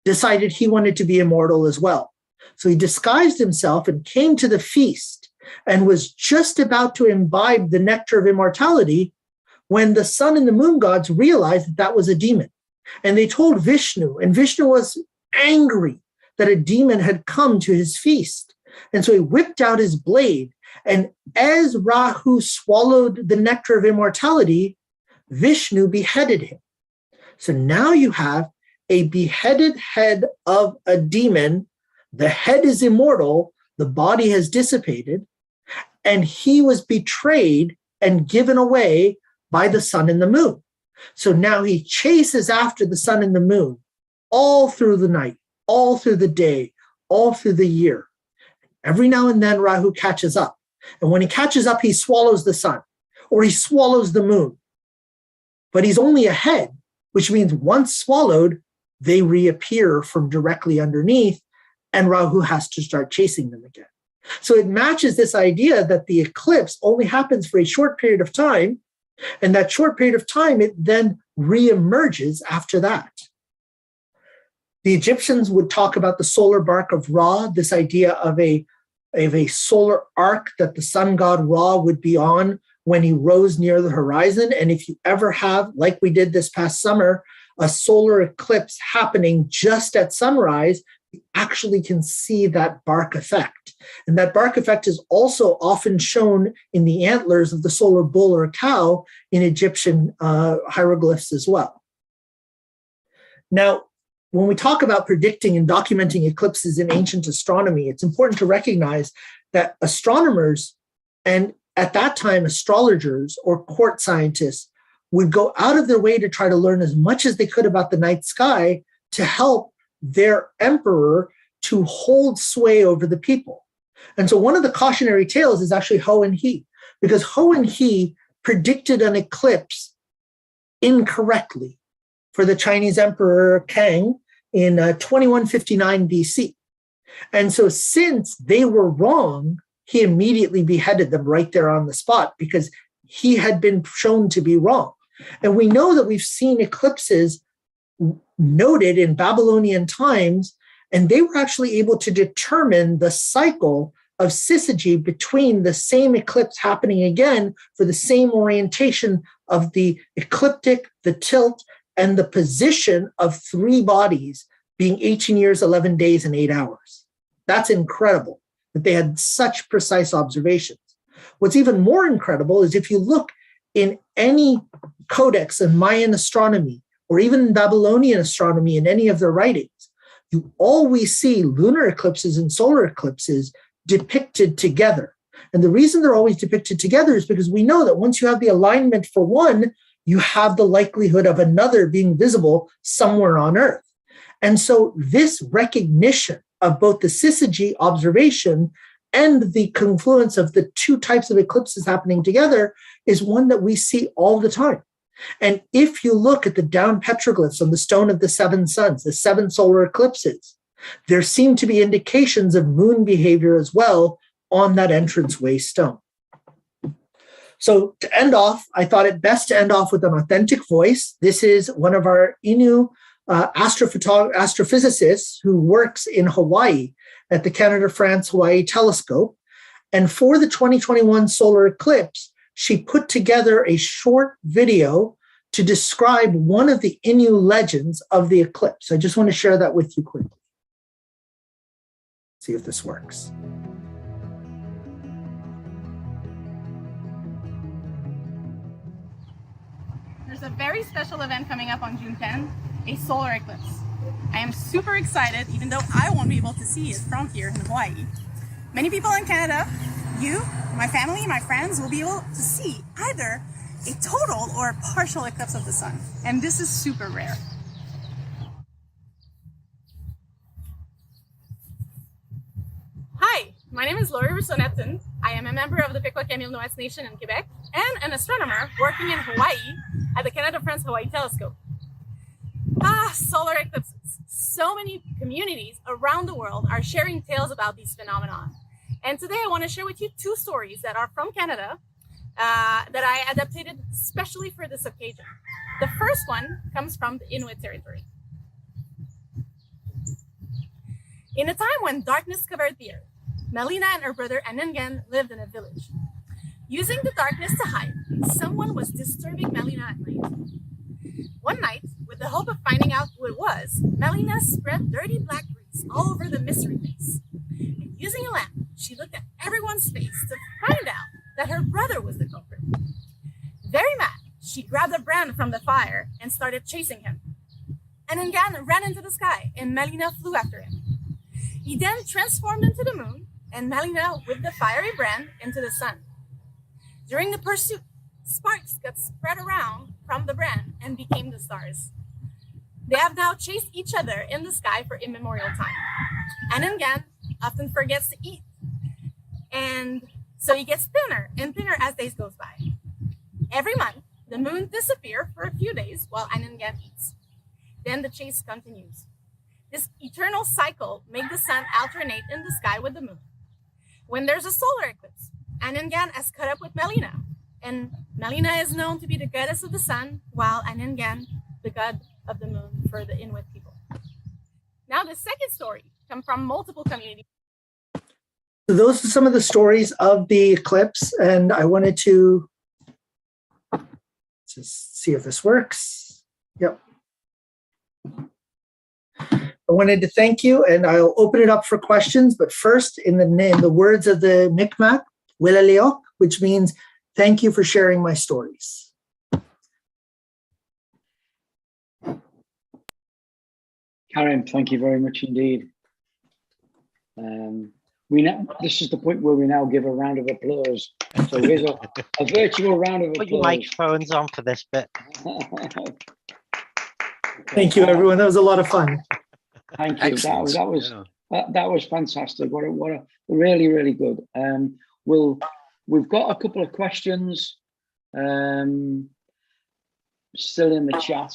decided he wanted to be immortal as well. So he disguised himself and came to the feast and was just about to imbibe the nectar of immortality when the sun and the moon gods realized that that was a demon. And they told Vishnu, and Vishnu was angry that a demon had come to his feast. And so he whipped out his blade. And as Rahu swallowed the nectar of immortality, Vishnu beheaded him. So now you have a beheaded head of a demon. The head is immortal. The body has dissipated. And he was betrayed and given away by the sun and the moon. So now he chases after the sun and the moon all through the night, all through the day, all through the year. Every now and then Rahu catches up. And when he catches up, he swallows the sun or he swallows the moon. But he's only a head, which means once swallowed, they reappear from directly underneath, and Rahu has to start chasing them again. So it matches this idea that the eclipse only happens for a short period of time, and that short period of time, it then reemerges after that. The Egyptians would talk about the solar bark of Ra, this idea of a solar arc that the sun god Ra would be on when he rose near the horizon. And if you ever have, like we did this past summer, a solar eclipse happening just at sunrise, you actually can see that bark effect. And that bark effect is also often shown in the antlers of the solar bull or cow in Egyptian hieroglyphs as well. Now, when we talk about predicting and documenting eclipses in ancient astronomy, it's important to recognize that astronomers, and at that time astrologers or court scientists, would go out of their way to try to learn as much as they could about the night sky to help their emperor to hold sway over the people. And so one of the cautionary tales is actually Ho and He, because Ho and He predicted an eclipse incorrectly for the Chinese emperor Kang in 2159 BC. And so since they were wrong, he immediately beheaded them right there on the spot because he had been shown to be wrong. And we know that we've seen eclipses noted in Babylonian times, and they were actually able to determine the cycle of syzygy between the same eclipse happening again for the same orientation of the ecliptic, the tilt, and the position of three bodies being 18 years, 11 days, and 8 hours. That's incredible that they had such precise observations. What's even more incredible is if you look in any codex of Mayan astronomy, or even in Babylonian astronomy in any of their writings, you always see lunar eclipses and solar eclipses depicted together. And the reason they're always depicted together is because we know that once you have the alignment for one, you have the likelihood of another being visible somewhere on Earth. And so this recognition of both the syzygy observation and the confluence of the two types of eclipses happening together is one that we see all the time. And if you look at the down petroglyphs on the stone of the seven suns, the seven solar eclipses, There seem to be indications of moon behavior as well on that entranceway stone. So to end off, I thought it best to end off with an authentic voice. This is one of our Innu astrophysicists who works in Hawaii at the Canada-France-Hawaii Telescope. And for the 2021 solar eclipse, she put together a short video to describe one of the Innu legends of the eclipse. I just want to share that with you quickly. See if this works. There's a very special event coming up on June 10th, a solar eclipse. I am super excited, even though I won't be able to see it from here in Hawaii. Many people in Canada, you, my family, my friends, will be able to see either a total or a partial eclipse of the sun. And this is super rare. Hi, my name is Laurie Rousseau-Neptune. I am a member of the Pequot-Kamilnoets Nation in Quebec and an astronomer working in Hawaii at the Canada-France-Hawaii Telescope. Solar eclipses. So many communities around the world are sharing tales about these phenomena. And today I want to share with you two stories that are from Canada that I adapted especially for this occasion. The first one comes from the Inuit territory. In a time when darkness covered the earth, Melina and her brother Anengen lived in a village. Using the darkness to hide, someone was disturbing Melina at night. One night, with the hope of finding out who it was, Melina spread dirty black grease all over the mystery face. And using a lamp, she looked at everyone's face to find out that her brother was the culprit. Very mad, she grabbed a brand from the fire and started chasing him. Anengan ran into the sky and Melina flew after him. He then transformed into the moon and Melina whipped the fiery brand into the sun. During the pursuit, sparks got spread around from the brand and became the stars. They have now chased each other in the sky for immemorial time. Anengan often forgets to eat, and so he gets thinner and thinner as days goes by. Every month, the moon disappears for a few days while Anengan eats. Then the chase continues. This eternal cycle makes the sun alternate in the sky with the moon. When there's a solar eclipse, Anengan has caught up with Melina, and Melina is known to be the goddess of the sun, while Anengan, the god of the moon for the Inuit people. Now, the second story comes from multiple communities. So those are some of the stories of the eclipse, and I wanted to just see if this works. Yep. I wanted to thank you, and I'll open it up for questions, but first, in the words of the Mi'kmaq, Wilaleok, which means thank you for sharing my stories. Karim, thank you very much indeed. This is the point where we now give a round of applause. So here's a virtual round of applause. Put your microphones on for this bit. Thank you, everyone. That was a lot of fun. Thank you. That was fantastic. What a really, really good. We've got a couple of questions still in the chat.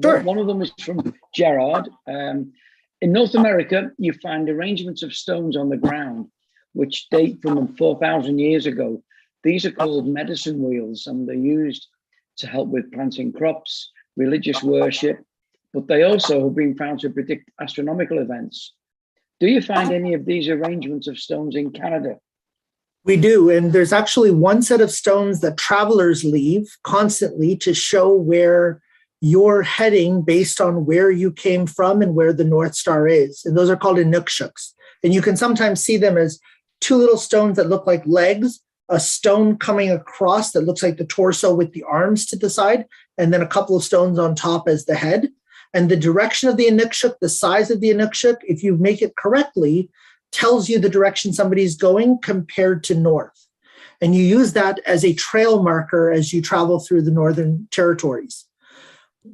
Sure. One of them is from Gerard. In North America, you find arrangements of stones on the ground, which date from 4,000 years ago. These are called medicine wheels, and they're used to help with planting crops, religious worship, but they also have been found to predict astronomical events. Do you find any of these arrangements of stones in Canada? We do, and there's actually one set of stones that travelers leave constantly to show where you're heading based on where you came from and where the North Star is. And those are called inukshuks. And you can sometimes see them as two little stones that look like legs, a stone coming across that looks like the torso with the arms to the side, and then a couple of stones on top as the head. And the direction of the inukshuk, the size of the inukshuk, if you make it correctly, tells you the direction somebody's going compared to north. And you use that as a trail marker as you travel through the Northern Territories.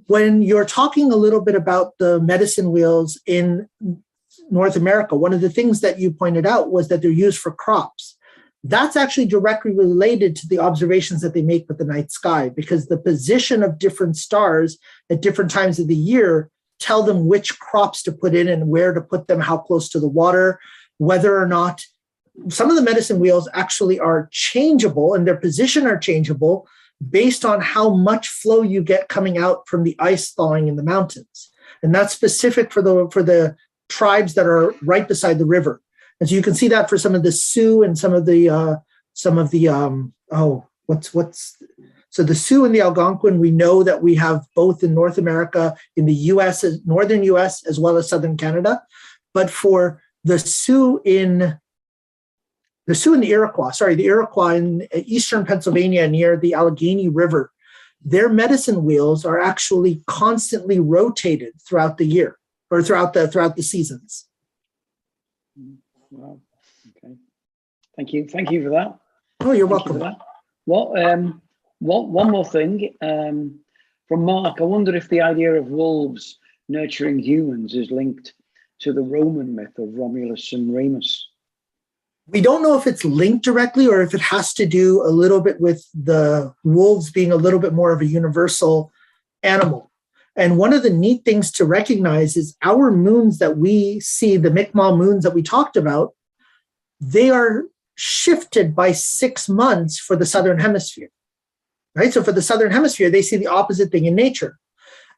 When you're talking a little bit about the medicine wheels in North America, one of the things that you pointed out was that they're used for crops. That's actually directly related to the observations that they make with the night sky, because the position of different stars at different times of the year tell them which crops to put in and where to put them, how close to the water, whether or not some of the medicine wheels actually are changeable and their position are changeable based on how much flow you get coming out from the ice thawing in the mountains. And that's specific for the tribes that are right beside the river. And so you can see that for some of the Sioux and so the Sioux and the Algonquin, we know that we have both in North America, in the US, northern US, as well as southern Canada. But for the Sioux and the Iroquois in eastern Pennsylvania near the Allegheny River, their medicine wheels are actually constantly rotated throughout the year or throughout the seasons. Wow. Okay. Thank you. Thank you for that. Oh, you're welcome. One more thing from Mark. I wonder if the idea of wolves nurturing humans is linked to the Roman myth of Romulus and Remus. We don't know if it's linked directly or if it has to do a little bit with the wolves being a little bit more of a universal animal. And one of the neat things to recognize is our moons that we see, the Mi'kmaq moons that we talked about, they are shifted by 6 months for the Southern Hemisphere, right? So for the Southern Hemisphere, they see the opposite thing in nature.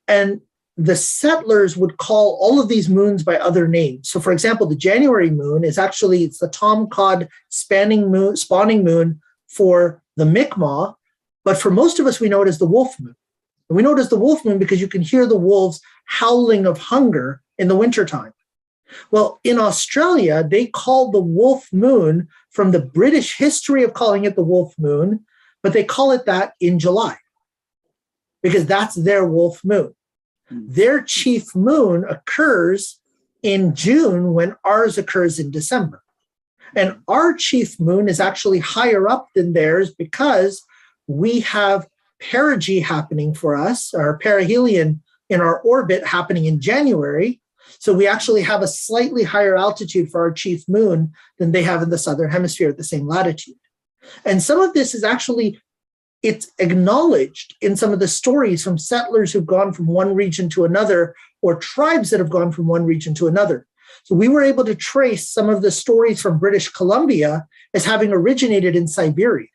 And the settlers would call all of these moons by other names. So for example, the January moon is actually, it's the Tom Cod spawning moon for the Mi'kmaq, but for most of us, we know it as the wolf moon. And we know it as the wolf moon because you can hear the wolves howling of hunger in the wintertime. Well, in Australia, they call the wolf moon from the British history of calling it the wolf moon, but they call it that in July because that's their wolf moon. Their chief moon occurs in June when ours occurs in December. And our chief moon is actually higher up than theirs because we have perigee happening for us, or perihelion in our orbit happening in January. So we actually have a slightly higher altitude for our chief moon than they have in the Southern Hemisphere at the same latitude. And some of this is actually, it's acknowledged in some of the stories from settlers who've gone from one region to another, or tribes that have gone from one region to another. So we were able to trace some of the stories from British Columbia as having originated in Siberia,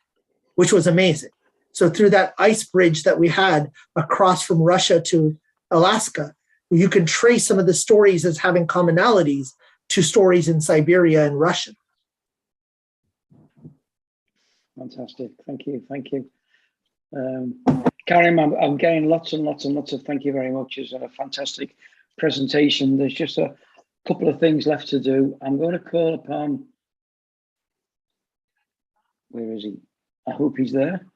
which was amazing. So through that ice bridge that we had across from Russia to Alaska, you can trace some of the stories as having commonalities to stories in Siberia and Russian. Fantastic. Thank you. Thank you. Karim, I'm getting lots and lots and lots of thank you very much. It's a fantastic presentation. There's just a couple of things left to do. I'm going to call upon, where is he? I hope he's there.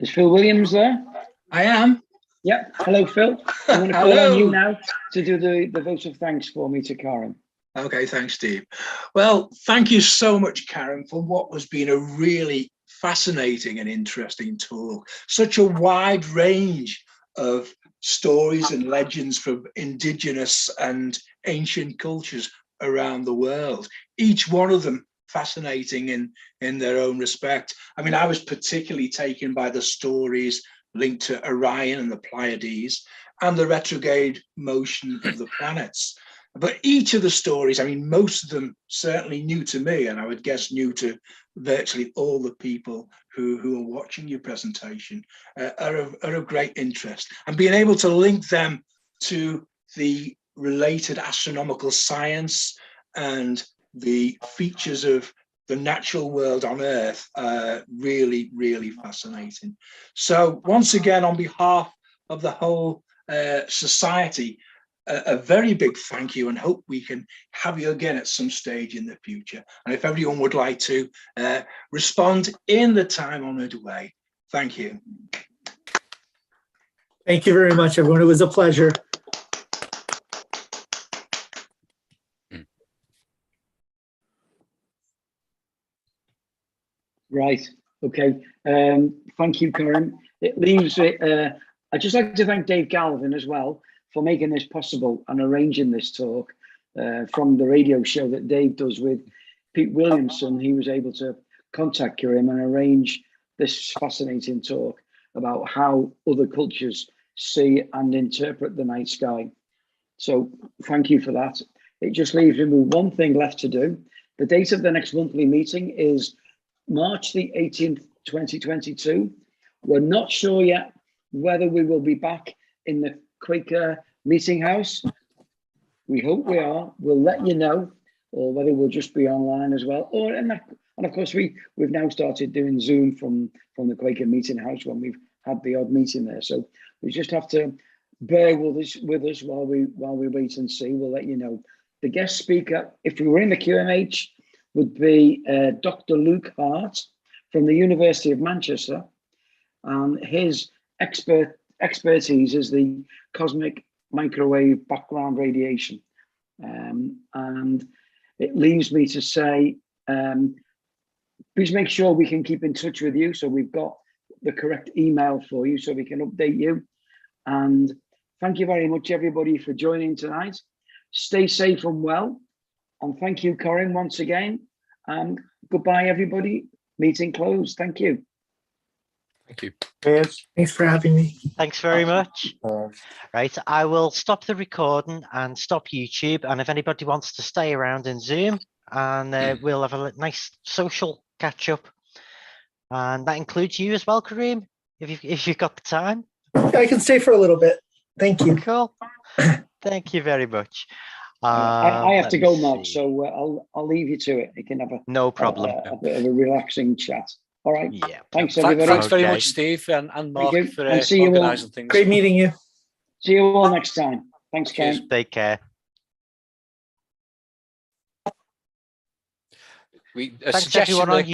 Is Phil Williams there? I am. Yeah. Hello, Phil. I'm going to call on you now to do the vote of thanks for me to Karim. Okay, thanks, Steve. Well, thank you so much, Karim, for what has been a really fascinating and interesting talk. Such a wide range of stories and legends from indigenous and ancient cultures around the world, each one of them fascinating in their own respect. I mean, I was particularly taken by the stories linked to Orion and the Pleiades and the retrograde motion of the planets. But each of the stories, I mean, most of them certainly new to me, and I would guess new to virtually all the people who are watching your presentation, are of great interest. And being able to link them to the related astronomical science and the features of the natural world on Earth, really, really fascinating. So once again, on behalf of the whole society, a very big thank you, and hope we can have you again at some stage in the future. And if everyone would like to respond in the time-honored way, thank you. Thank you very much, everyone. It was a pleasure. Right. Okay. Thank you, Karim. It leaves it. I'd just like to thank Dave Galvin as well for making this possible and arranging this talk from the radio show that Dave does with Pete Williamson. He was able to contact Karim and arrange this fascinating talk about how other cultures see and interpret the night sky. So thank you for that. It just leaves me with one thing left to do. The date of the next monthly meeting is March the 18th, 2022. We're not sure yet whether we will be back in the Quaker Meeting House. We hope we are. We'll let you know, or whether we'll just be online as well. And of course, we've now started doing Zoom from the Quaker Meeting House when we've had the odd meeting there. So we just have to bear with us while we wait and see. We'll let you know. The guest speaker, if we were in the QMH, would be Dr. Luke Hart from the University of Manchester. And his expertise is the cosmic microwave background radiation. And it leaves me to say, please make sure we can keep in touch with you, so we've got the correct email for you so we can update you. And thank you very much, everybody, for joining tonight. Stay safe and well. And thank you, Karim, once again. And goodbye, everybody. Meeting closed. Thank you. Thank you. Yes. Thanks for having me. Thanks very much. Right, I will stop the recording and stop YouTube. And if anybody wants to stay around in Zoom, and we'll have a nice social catch up. And that includes you as well, Karim, if you've got the time. I can stay for a little bit. Thank you. Cool. Thank you very much. I have to go, Mark, so I'll leave you to it. You can have no problem. A bit of a relaxing chat. All right. Yeah. Thanks, everybody. Thanks very much, Steve and Mark, for organising things. Great meeting you. See you all next time. Thanks, Ken. Take care. Thanks, everyone on